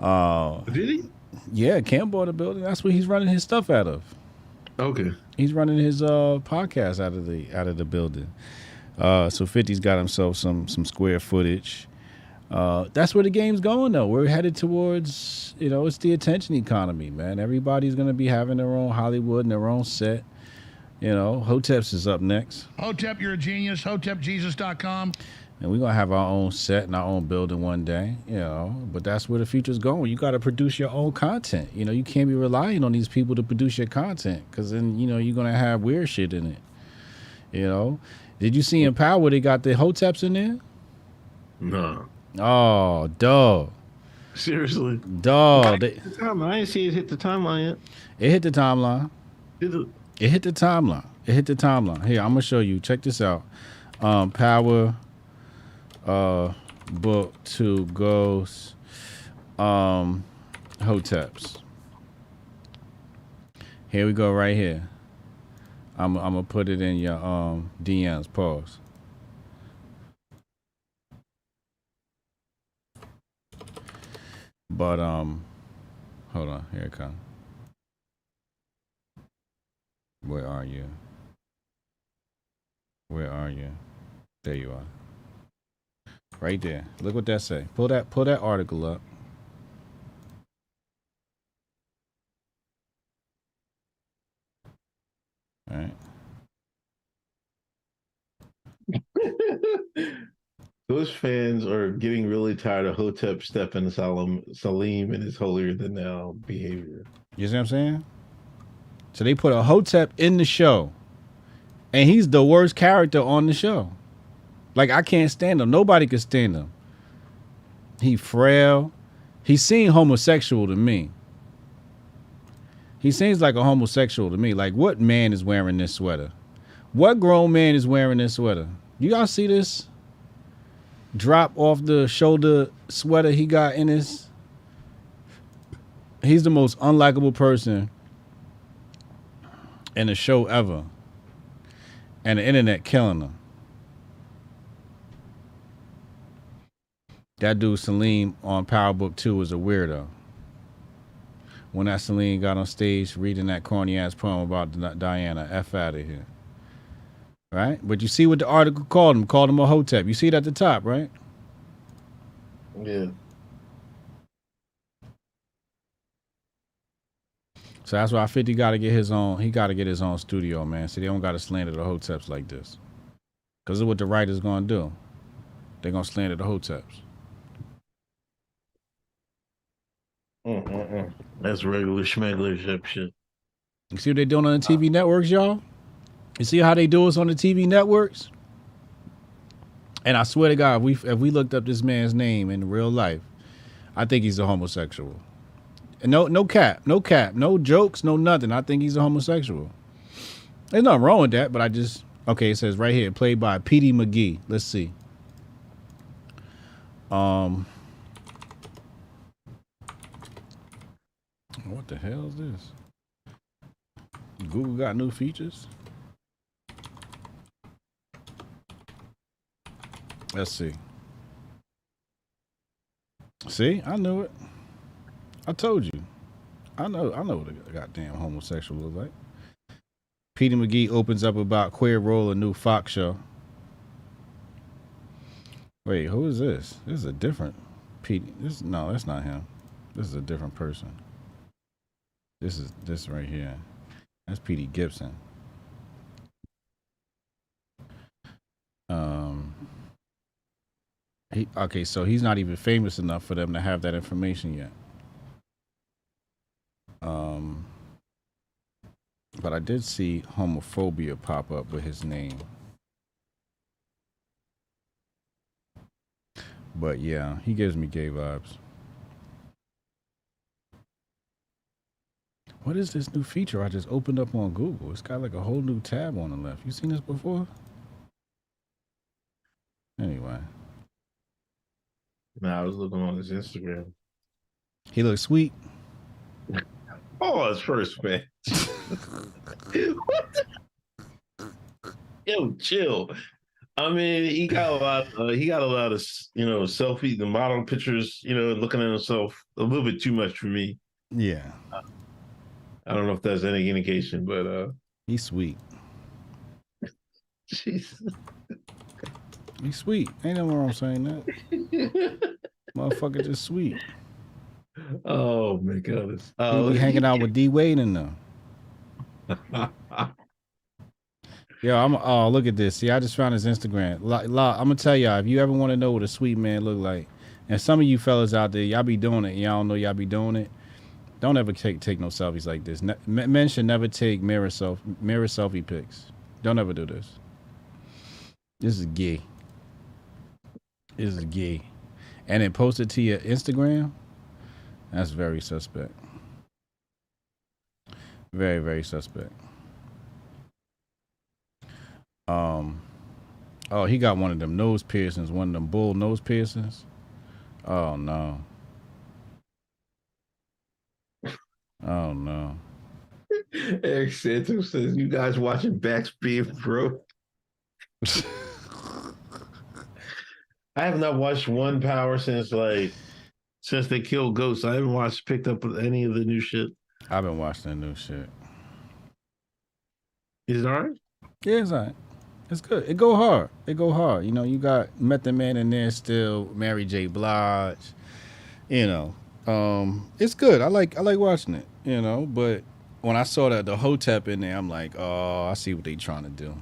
[SPEAKER 6] Did he?
[SPEAKER 8] Yeah, Cam bought a building. That's what he's running his stuff out of.
[SPEAKER 6] Okay.
[SPEAKER 8] He's running his podcast out of the building. So 50's got himself some square footage. That's where the game's going, though. We're headed towards, it's the attention economy, man. Everybody's going to be having their own Hollywood and their own set. Hoteps is up next.
[SPEAKER 9] Hotep, you're a genius. HotepJesus.com.
[SPEAKER 8] And we're going to have our own set and our own building one day, But that's where the future's going. You got to produce your own content. You can't be relying on these people to produce your content because then, you're going to have weird shit in it. Did you see in Power they got the Hoteps in there?
[SPEAKER 6] No.
[SPEAKER 8] Oh, dog.
[SPEAKER 6] Seriously?
[SPEAKER 8] Dog.
[SPEAKER 6] I didn't see it hit the timeline yet.
[SPEAKER 8] It hit the timeline.
[SPEAKER 6] Did it?
[SPEAKER 8] It hit the timeline. Here, I'm going to show you. Check this out. Power book 2 goes Hoteps. Here we go right here. I'm gonna put it in your DMs. Pause. But hold on. Here it comes. Where are you? There you are. Right there. Look what that say. Pull that article up. All right.
[SPEAKER 6] Those fans are getting really tired of Hotep stepping Salim and his holier than thou behavior.
[SPEAKER 8] You see what I'm saying? So they put a Hotep in the show, and he's the worst character on the show. Like, I can't stand him. Nobody can stand him. He frail. He seems homosexual to me. He seems like a homosexual to me. Like, what man is wearing this sweater? What grown man is wearing this sweater? You guys see this drop off the shoulder sweater he got in his? He's the most unlikable person in the show ever. And the internet killing him. That dude Salim on Power Book 2 is a weirdo. When that Salim got on stage reading that corny ass poem about Diana, F out of here. Right? But you see what the article called him a Hotep. You see it at the top, right?
[SPEAKER 6] Yeah.
[SPEAKER 8] So that's why 50 got to get his own. He got to get his own studio, man. So they don't got to slander the Hoteps like this. Because this is what the writers going to do. They're going to slander the Hoteps.
[SPEAKER 6] That's regular schmegler shit.
[SPEAKER 8] You see what they're doing on the TV networks, y'all? You see how they do us on the TV networks? And I swear to God, if we looked up this man's name in real life, I think he's a homosexual. And no cap, no jokes, no nothing. I think he's a homosexual. There's nothing wrong with that, but okay, it says right here, played by P.D. McGee. Let's see. What the hell is this? Google got new features? Let's see. See, I knew it. I told you. I know what a goddamn homosexual looks like. Peter McGee opens up about queer role in new Fox show. Wait, who is this? This is a different Pete. No, that's not him. This is a different person. This right here. That's Petey Gibson. Okay, so he's not even famous enough for them to have that information yet. But I did see homophobia pop up with his name. But yeah, he gives me gay vibes. What is this new feature I just opened up on Google? It's got like a whole new tab on the left. You seen this before? Anyway.
[SPEAKER 6] Nah, I was looking on his Instagram.
[SPEAKER 8] He looks sweet.
[SPEAKER 6] Oh, his first man. What the? Yo, chill. I mean, he got a lot of selfie, the model pictures, looking at himself a little bit too much for me.
[SPEAKER 8] Yeah.
[SPEAKER 6] I don't know if that's any indication, but
[SPEAKER 8] he's sweet.
[SPEAKER 6] Jesus.
[SPEAKER 8] He's sweet. Ain't no wrong saying that. Motherfucker just sweet.
[SPEAKER 6] Oh my goodness.
[SPEAKER 8] He hanging out with D Wade and them. Yo, look at this. See, I just found his Instagram. I'm gonna tell y'all, if you ever want to know what a sweet man look like, and some of you fellas out there, y'all be doing it, y'all don't know y'all be doing it. Don't ever take no selfies like this. Men should never take mirror selfie pics. Don't ever do this. This is gay. This is gay. And then post it to your Instagram. That's very suspect. Very, very suspect. Oh, he got one of them nose piercings, one of them bull nose piercings. Oh no. Oh no.
[SPEAKER 6] Eric Santos says, "You guys watching backs being broke?" I have not watched one Power since they killed Ghost. I haven't picked up any of the new shit.
[SPEAKER 8] I've been watching the new shit.
[SPEAKER 6] Is it alright?
[SPEAKER 8] Yeah, it's alright. It's good. It go hard. You got Method Man in there still, Mary J. Blige. It's good. I like watching it, but when I saw that the Hotep in there, I'm like, oh, I see what they trying to do.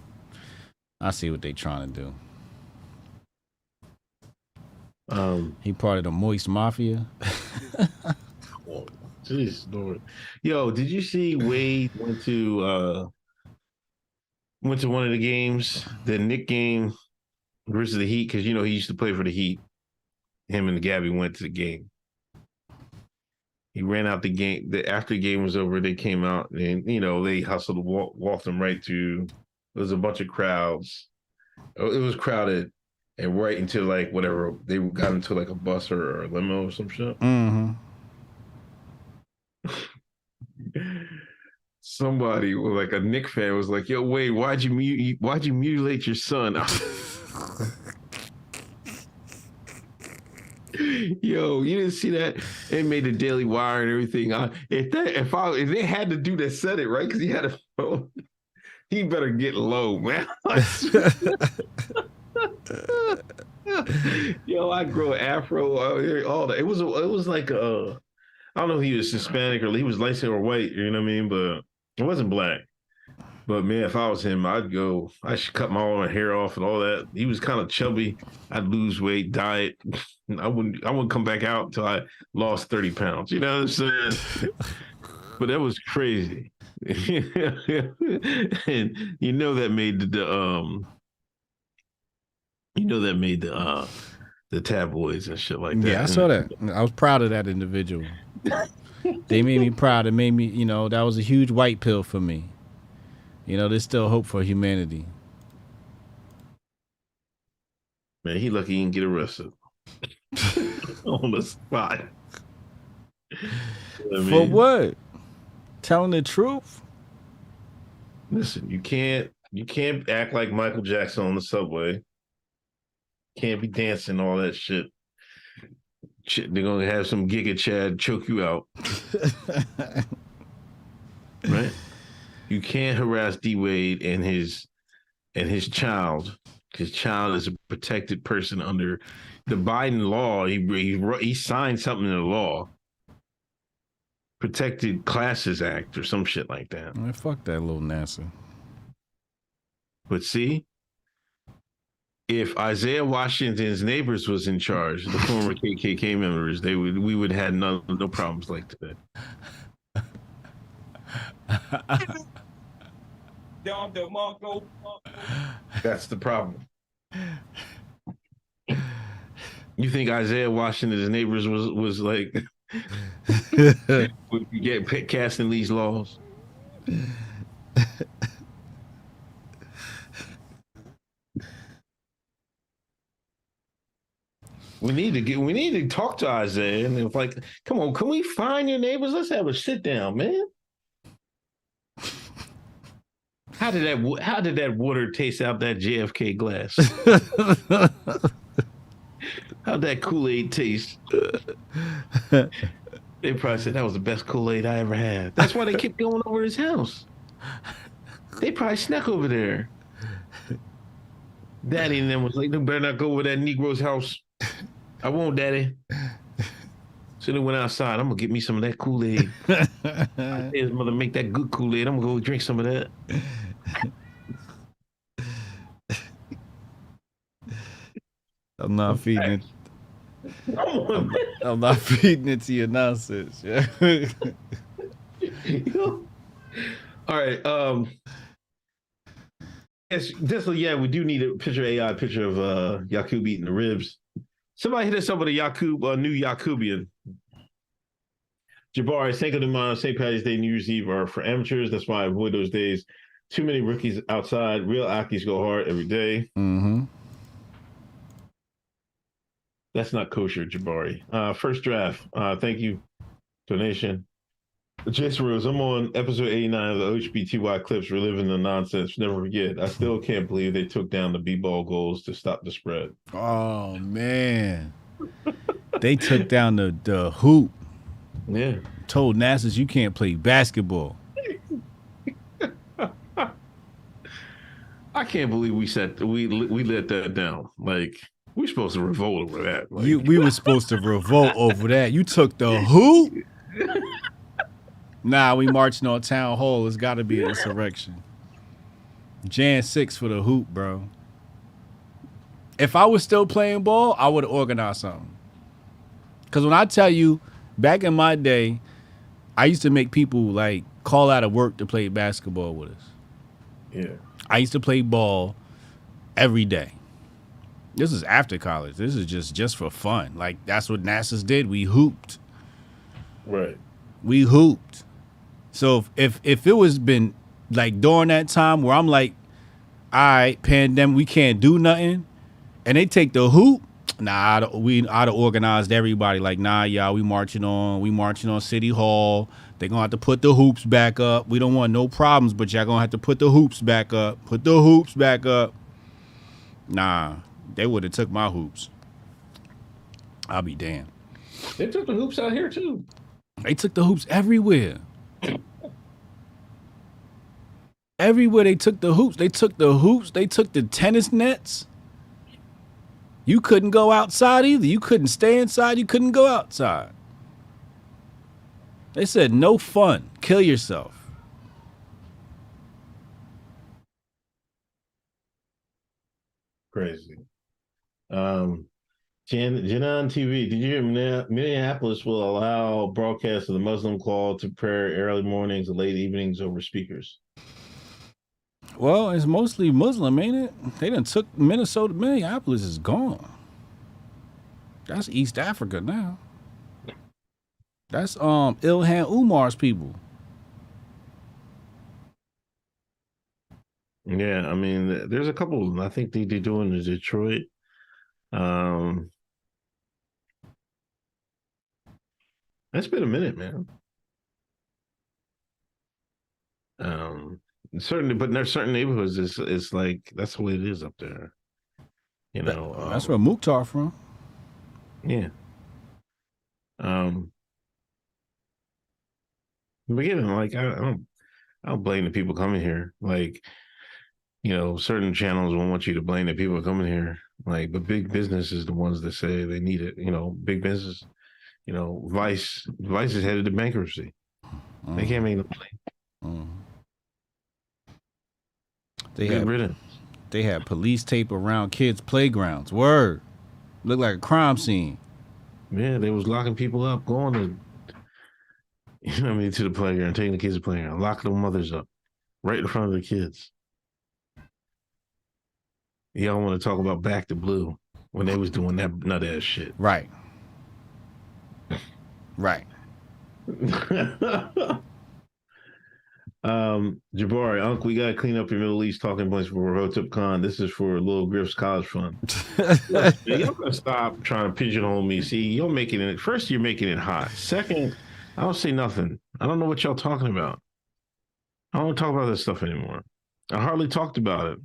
[SPEAKER 8] He part of the Moist Mafia.
[SPEAKER 6] Oh, jeez, Lord. Yo, did you see Wade went to one of the games, the Knick game versus the Heat? Because he used to play for the Heat. Him and Gabby went to the game. He ran out the game. After the game was over, they came out and they hustled, walked him right to. There was a bunch of crowds. It was crowded, and right into like whatever they got into like a bus or a limo or some shit.
[SPEAKER 8] Mm-hmm.
[SPEAKER 6] Somebody, like a Knick fan, was like, "Yo, Wade, why'd you mutilate your son?" Yo, you didn't see that? It made the Daily Wire and everything. If they had to do that, said it right because he had a phone. He better get low, man. Yo, I grow an afro. All that. It was like I don't know if he was Hispanic or he was light or white. You know what I mean? But it wasn't black. But man, if I was him, I should cut my hair off and all that. He was kind of chubby. I'd lose weight, diet. I wouldn't come back out until I lost 30 pounds. You know what I'm saying? But that was crazy. And that made the tabloids and shit like that.
[SPEAKER 8] Yeah, I saw that. I was proud of that individual. They made me proud. It made me, that was a huge white pill for me. There's still hope for humanity.
[SPEAKER 6] Man, he lucky he didn't get arrested on the spot.
[SPEAKER 8] For what? Telling the truth?
[SPEAKER 6] Listen, you can't act like Michael Jackson on the subway. Can't be dancing all that shit. They're gonna have some Giga Chad choke you out. Right? You can't harass D Wade and his child. His child is a protected person under the Biden law. He signed something in the law. Protected Classes Act or some shit like that.
[SPEAKER 8] Man, fuck that little NASA.
[SPEAKER 6] But see, if Isaiah Washington's neighbors was in charge, the former KKK members, we would have no problems like that. That's the problem. You think Isaiah Washington's neighbors was like would get casting these laws? We need to talk to Isaiah and it's like, come on, can we find your neighbors? Let's have a sit down, man. How did that water taste out that JFK glass? How'd that Kool-Aid taste? They probably said that was the best Kool-Aid I ever had. That's why they kept going over his house. They probably snuck over there. Daddy and them was like, "You better not go over that Negro's house. I won't, Daddy." So they went outside. I'm gonna get me some of that Kool-Aid. His mother make that good Kool-Aid. I'm gonna go drink some of that.
[SPEAKER 8] I'm not feeding it. I'm not feeding it to your nonsense. Yeah.
[SPEAKER 6] All right. We do need a picture of Yakub eating the ribs. Somebody hit us up with a new Yakubian. Jabari, Cinco de Mayo, St. Patty's Day, New Year's Eve are for amateurs. That's why I avoid those days. Too many rookies outside. Real Akis go hard every day.
[SPEAKER 8] Mm-hmm.
[SPEAKER 6] That's not kosher, Jabari. First draft. Thank you. Donation. Jason Rose, I'm on episode 89 of the HBTY clips, reliving the nonsense. Never forget. I still can't believe they took down the B-ball goals to stop the spread.
[SPEAKER 8] Oh, man. They took down the hoop.
[SPEAKER 6] Yeah.
[SPEAKER 8] Told NASA's you can't play basketball.
[SPEAKER 6] I can't believe we let that down. Like, we're supposed to revolt over that. Like,
[SPEAKER 8] we were supposed to revolt over that. You took the hoop? Nah, we marching on town hall. It's got to be an insurrection. Jan 6 for the hoop, bro. If I was still playing ball, I would have organized something. Because when I tell you, back in my day, I used to make people like call out of work to play basketball with us.
[SPEAKER 6] Yeah.
[SPEAKER 8] I used to play ball every day. This is after college. This is just for fun. Like, that's what NASA's did. We hooped.
[SPEAKER 6] Right.
[SPEAKER 8] We hooped. So if it was been like during that time where I'm like, all right, pandemic, we can't do nothing, and they take the hoop, I'd have organized everybody like, nah, y'all, we marching on City Hall. They're gonna have to put the hoops back up. We don't want no problems, but y'all gonna have to put the hoops back up. Put the hoops back up. Nah, they would have took my hoops. I'll be damned.
[SPEAKER 6] They took the hoops out here too.
[SPEAKER 8] They took the hoops everywhere. Everywhere they took the hoops. They took the hoops. They took the tennis nets. You couldn't go outside either. You couldn't stay inside. You couldn't go outside. They said no fun. Kill yourself.
[SPEAKER 6] Crazy. Janan TV, did you hear Minneapolis will allow broadcasts of the Muslim call to prayer early mornings and late evenings over speakers?
[SPEAKER 8] Well, it's mostly Muslim, ain't it? They done took Minnesota. Minneapolis is gone. That's East Africa now. That's Ilhan Umar's people.
[SPEAKER 6] Yeah, I mean, there's a couple of them. I think they do in Detroit. That's been a minute, man. Certainly, but there's certain neighborhoods. It's like that's the way it is up there. You know,
[SPEAKER 8] that's where Mukhtar from.
[SPEAKER 6] Yeah. Beginning, like I don't blame the people coming here. Like, you know, certain channels won't want you to blame the people coming here. Like, but big business is the ones that say they need it. You know, big business. You know, Vice is headed to bankruptcy. They can't make no money.
[SPEAKER 8] They had police tape around kids' playgrounds. Word. Looked like a crime scene.
[SPEAKER 6] Yeah, they was locking people up, going to, you know what I mean, to the playground, taking the kids to the playground, locking the mothers up right in front of the kids. Y'all want to talk about Back to Blue when they was doing that nut ass shit.
[SPEAKER 8] Right. Right.
[SPEAKER 6] Jabari, Unc, we gotta clean up your Middle East talking points for Hotep Con. This is for Little Griff's college fund. Y'all gotta stop trying to pigeonhole me. See, you're making it. First, you're making it hot. Second, I don't say nothing. I don't know what y'all talking about. I don't talk about this stuff anymore. I hardly talked about it.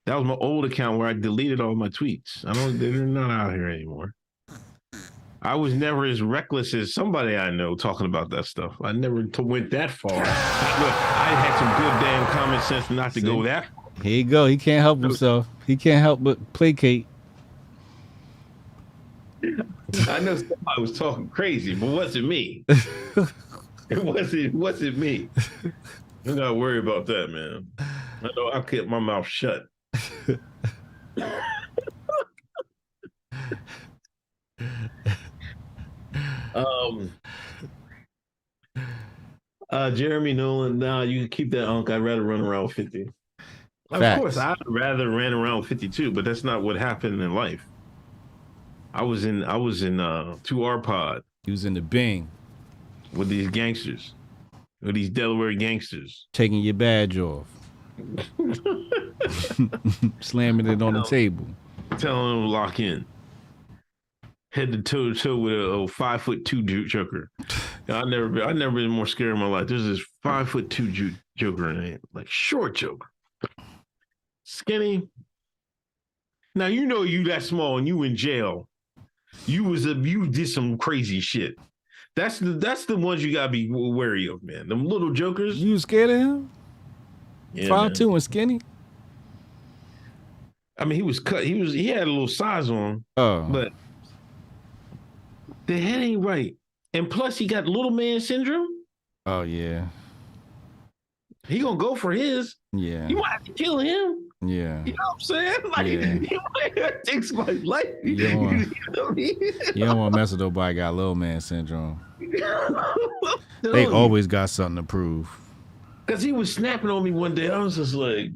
[SPEAKER 6] That was my old account where I deleted all my tweets. They're not out here anymore. I was never as reckless as somebody I know talking about that stuff. I never went that far. I had some good damn common sense not to go that far.
[SPEAKER 8] Here you go. He can't help himself. He can't help but placate.
[SPEAKER 6] I know somebody was talking crazy, but wasn't me. It wasn't me. You gotta worry about that, man. I know I kept my mouth shut. Jeremy Nolan, nah, you can keep that, Unc. I'd rather run around with 50. Of course, I'd rather ran around with 52, but that's not what happened in life. I was in 2R pod.
[SPEAKER 8] He was in the Bing
[SPEAKER 6] with these gangsters, with these Delaware gangsters.
[SPEAKER 8] Taking your badge off. Slamming it on the table.
[SPEAKER 6] Telling them to lock in. Head to toe with a 5'2" joker. I've never been more scared in my life. There's this 5'2" joker in it, like short joker, skinny. Now you know you that small and you in jail. You did some crazy shit. That's the ones you gotta be wary of, man. Them little jokers.
[SPEAKER 8] You scared of him?
[SPEAKER 6] Yeah,
[SPEAKER 8] 5'2" and skinny.
[SPEAKER 6] I mean, he was cut. He had a little size on him.
[SPEAKER 8] Oh,
[SPEAKER 6] but the head ain't right. And plus, he got little man syndrome.
[SPEAKER 8] Oh, yeah.
[SPEAKER 6] He gonna go for his.
[SPEAKER 8] Yeah.
[SPEAKER 6] You might have to kill him.
[SPEAKER 8] Yeah.
[SPEAKER 6] You know what I'm saying? Like, it takes my life.
[SPEAKER 8] You don't want to mess with nobody got little man syndrome. They always got something to prove.
[SPEAKER 6] Because he was snapping on me one day. I was just like,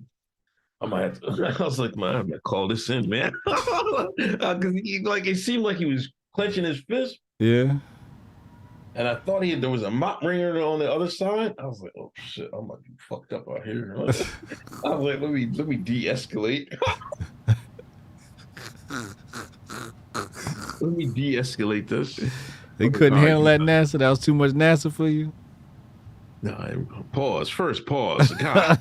[SPEAKER 6] I was like, man, I'm gonna call this in, man. Because it seemed like he was clenching his fist.
[SPEAKER 8] Yeah.
[SPEAKER 6] And I thought there was a mop ringer on the other side. I was like, oh shit, I'm about to be fucked up out here. I was like, let me de-escalate. Let me de-escalate this.
[SPEAKER 8] They couldn't handle that NASA. That was too much NASA for you.
[SPEAKER 6] No, pause. First, pause. God.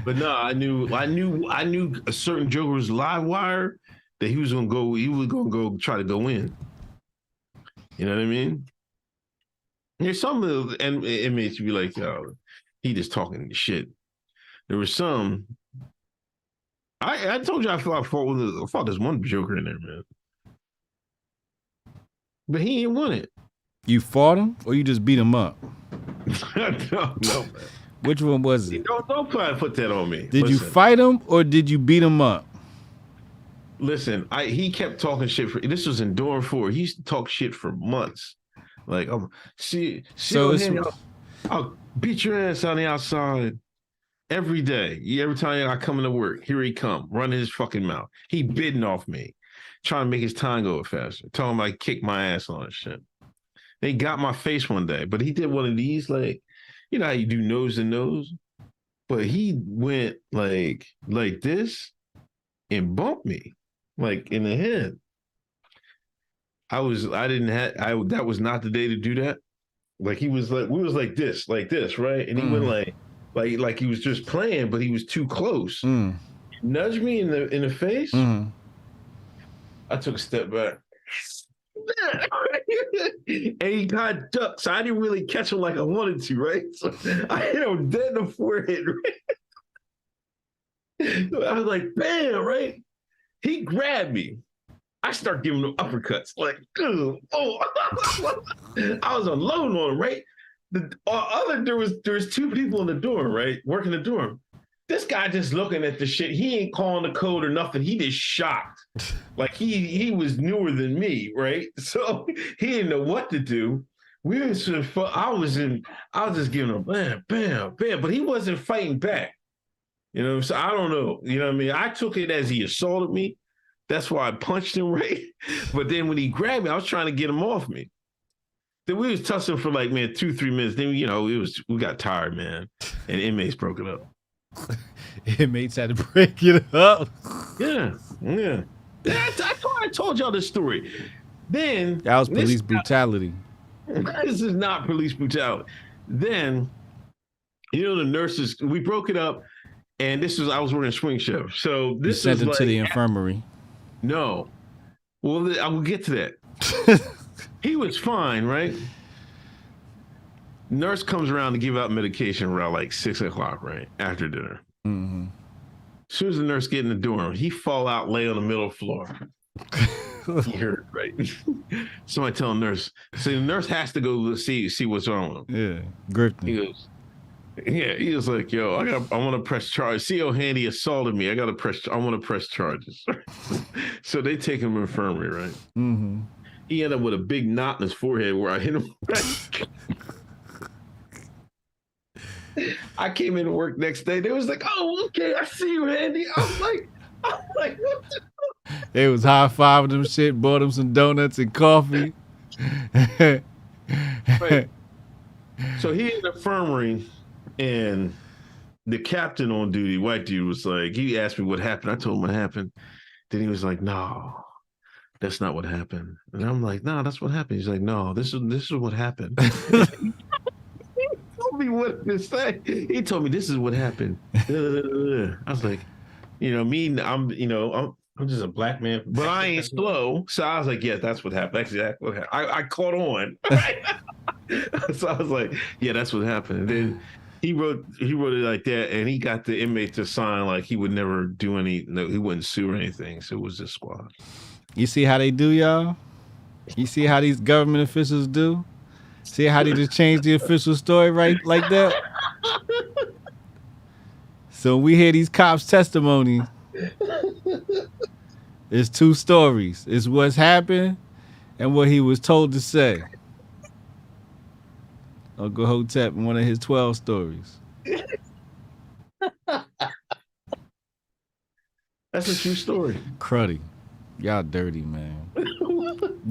[SPEAKER 6] But no, I knew a certain Joker was live wire that he was gonna go try to go in. You know what I mean? There's some of the inmates be like, yo, he just talking shit. There was some. I told you I fought this one Joker in there, man. But he ain't won it.
[SPEAKER 8] You fought him or you just beat him up?
[SPEAKER 6] No, man.
[SPEAKER 8] Which one was it?
[SPEAKER 6] Don't try to put that on me.
[SPEAKER 8] Did you fight him or did you beat him up?
[SPEAKER 6] Listen, he kept talking shit this was in Dorm 4. He used to talk shit for months. Like, I'll beat your ass on the outside every day. Every time I come into work, here he come, running his fucking mouth. He bidding off me, trying to make his time go faster. Telling him I kicked my ass on and shit. They got my face one day, but he did one of these, like, you know how you do nose to nose? But he went like this and bumped me, like in the head. That was not the day to do that. Like we was like this, right? And he went like he was just playing, but he was too close. Nudged me in the face. I took a step back. And he got ducked, so I didn't really catch him like I wanted to, right? So I hit him dead in the forehead, right? So I was like, bam, right? He grabbed me. I start giving him uppercuts, like, oh. I was unloading on him, right? There was two people in the dorm, right? Working the dorm. This guy just looking at the shit. He ain't calling the code or nothing. He just shocked. Like he was newer than me, right? So he didn't know what to do. I was just giving him bam, bam, bam, but he wasn't fighting back. You know, so I don't know. You know what I mean? I took it as he assaulted me. That's why I punched him, right? But then when he grabbed me, I was trying to get him off me. Then we was tussling for like, man, 2-3 minutes. Then, you know, we got tired, man. And inmates broke it up.
[SPEAKER 8] Inmates had to break it up.
[SPEAKER 6] Yeah. I told y'all this story. Then
[SPEAKER 8] that was police brutality.
[SPEAKER 6] This is not police brutality. Then, you know, the nurses, we broke it up, and I was working a swing shift. So this
[SPEAKER 8] you sent him to the infirmary.
[SPEAKER 6] No. Well, I will get to that. He was fine, right? Nurse comes around to give out medication around like 6 o'clock, right? After dinner.
[SPEAKER 8] Mm-hmm.
[SPEAKER 6] As soon as the nurse get in the dorm, he fall out, lay on the middle floor. He hurt, right? Somebody tell the nurse. So the nurse has to go see what's wrong with him.
[SPEAKER 8] Yeah, grifting.
[SPEAKER 6] He goes, yeah, he was like, yo, I want to press charges. See how Handy assaulted me. I want to press charges. So they take him to infirmary, right?
[SPEAKER 8] Mm-hmm.
[SPEAKER 6] He ended up with a big knot in his forehead where I hit him. Right? I came into work next day. They was like, "Oh, okay, I see you, Andy." I'm like, what the fuck?
[SPEAKER 8] They was high-fiving them shit, bought him some donuts and coffee.
[SPEAKER 6] Right. So he in the infirmary, and the captain on duty, white dude, was like, he asked me what happened. I told him what happened. Then he was like, "No, that's not what happened." And I'm like, "No, that's what happened." He's like, "No, this is what happened." Me what to say. He told me this is what happened. I was like, I'm just a black man, but I ain't slow. So I was like, yeah, that's what happened. That's exactly what happened. I caught on. So I was like, yeah, that's what happened. And then he wrote it like that, and he got the inmate to sign like he would never he wouldn't sue or anything. So it was just squad.
[SPEAKER 8] You see how they do, y'all? You see how these government officials do? See how they just changed the official story right like that? So we hear these cops' testimonies. It's two stories. It's what's happened and what he was told to say. Uncle Hotep in one of his 12 stories.
[SPEAKER 6] That's a true story.
[SPEAKER 8] Cruddy. Y'all dirty, man.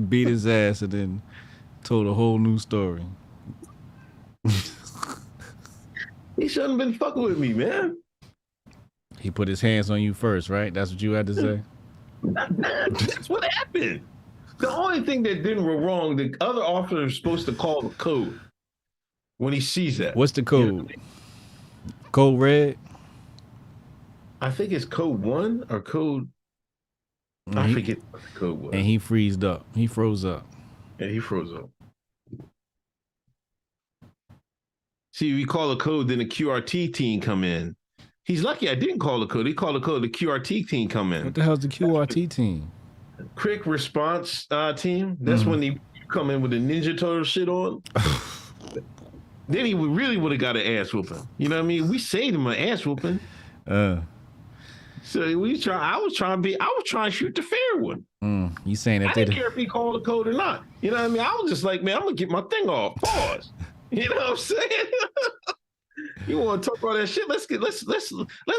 [SPEAKER 8] Beat his ass and then told a whole new story.
[SPEAKER 6] He shouldn't have been fucking with me, man.
[SPEAKER 8] He put his hands on you first, right? That's what you had to say?
[SPEAKER 6] That's what happened. The only thing that didn't go wrong, the other officer is supposed to call the code when he sees that.
[SPEAKER 8] What's the code? You know what I mean? Code red?
[SPEAKER 6] I think it's code 1 or code. I forget what the code was.
[SPEAKER 8] And he freezed up. He froze up.
[SPEAKER 6] Yeah, he froze up. See, we call the code, then the QRT team come in. He's lucky I didn't call the code. He called the code, the QRT team come in.
[SPEAKER 8] What the hell's the QRT team?
[SPEAKER 6] Quick response team. That's when he come in with the Ninja Turtle shit on. Then he really would have got an ass whooping. You know what I mean? We saved him an ass whooping. So I was trying to shoot the fair one.
[SPEAKER 8] You saying that
[SPEAKER 6] I didn't care if he called the code or not. You know what I mean? I was just like, man, I'm gonna get my thing off. Pause. You know what I'm saying? You want to talk about that shit? Let's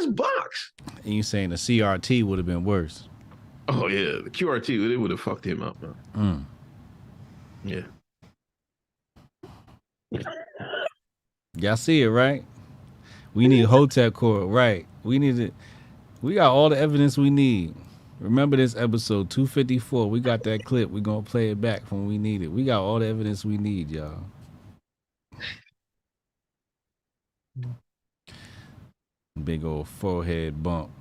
[SPEAKER 6] box.
[SPEAKER 8] And you saying the CRT would have been worse?
[SPEAKER 6] Oh yeah, the QRT, it would have fucked him up, man. Yeah.
[SPEAKER 8] Y'all see it, right? We need Hotep Con, right? We got all the evidence we need. Remember this episode 254. We got that clip. We're gonna play it back when we need it. We got all the evidence we need, y'all. Big old forehead bump.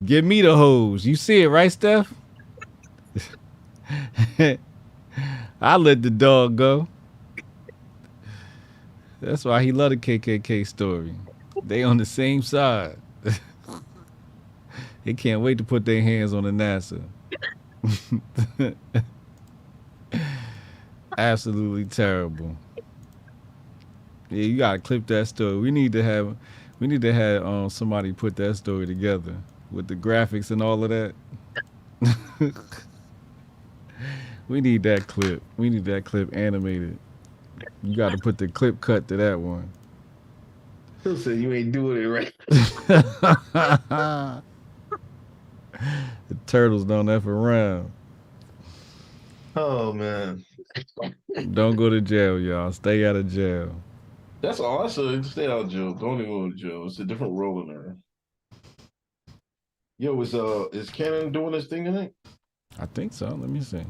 [SPEAKER 8] Give me the hose. You see it, right, Steph? I let the dog go. That's why he love the KKK story. They on the same side. They can't wait to put their hands on the NASA. Absolutely terrible. Yeah, you gotta clip that story. We need to have somebody put that story together with the graphics and all of that. We need that clip. We need that clip animated. You got to put the clip cut to that one.
[SPEAKER 6] He'll say you ain't doing it right.
[SPEAKER 8] The turtles don't F around.
[SPEAKER 6] Oh man.
[SPEAKER 8] Don't go to jail, y'all. Stay out of jail.
[SPEAKER 6] That's all I said. Stay out of jail. Don't even go to jail. It's a different role in there. Yo, is Cannon doing this thing tonight?
[SPEAKER 8] I think so. Let me see.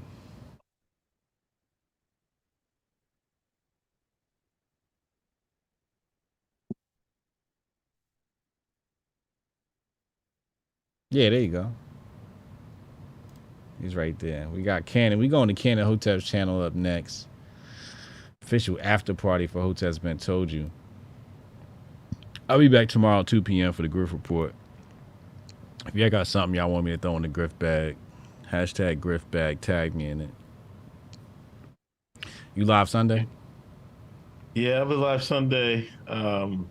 [SPEAKER 8] Yeah, there you go. He's right there. We got Cannon. We going to Cannon Hotep's channel up next. Official after party for Hotep's Been Told You. I'll be back tomorrow at 2 p.m. for the Grift Report. If y'all got something y'all want me to throw in the Grift bag, hashtag Grift bag, tag me in it. You live Sunday?
[SPEAKER 6] Yeah, I'll be live Sunday. I'm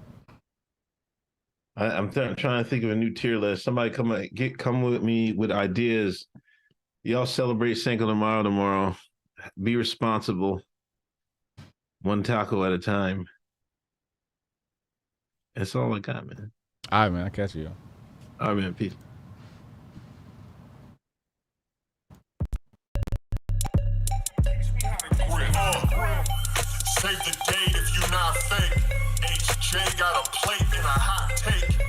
[SPEAKER 6] trying to think of a new tier list. Somebody come with me with ideas. Y'all celebrate Cinco de Mayo tomorrow. Be responsible. One taco at a time. That's all I got, man.
[SPEAKER 8] All right, man. I'll catch you.
[SPEAKER 6] All right, man. Peace.
[SPEAKER 7] Save the date if you not fake. HJ got a plate and a hot take.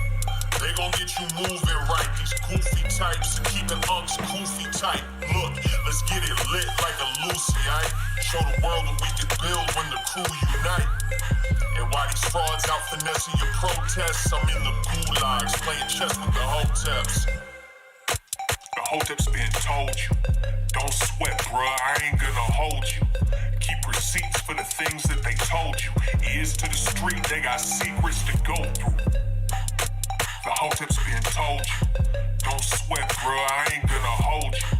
[SPEAKER 7] They gon' get you moving right. These goofy types and keeping unks goofy tight. Look, let's get it lit like a Lucy, aight? Show the world what we can build when the crew unite. And while these frauds out finessing your protests, I'm in the gulags playing chess with the Hoteps. The Hoteps been told you. Don't sweat, bruh, I ain't gonna hold you. Keep receipts for the things that they told you. Ears to the street, they got secrets to go through. The Hoteps been told you. Don't sweat, bruh, I ain't gonna hold you.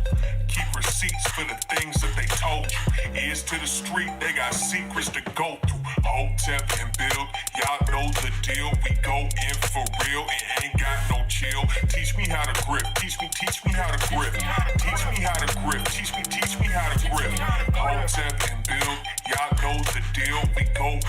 [SPEAKER 7] Keep receipts for the things that they told you. Ears to the street, they got secrets to go through. Hotep and build, y'all know the deal. We go in for real and ain't got no chill. Teach me how to grip, teach me how to grip. Teach me how to grip, teach me how to grip. Hotep and build, y'all know the deal. We go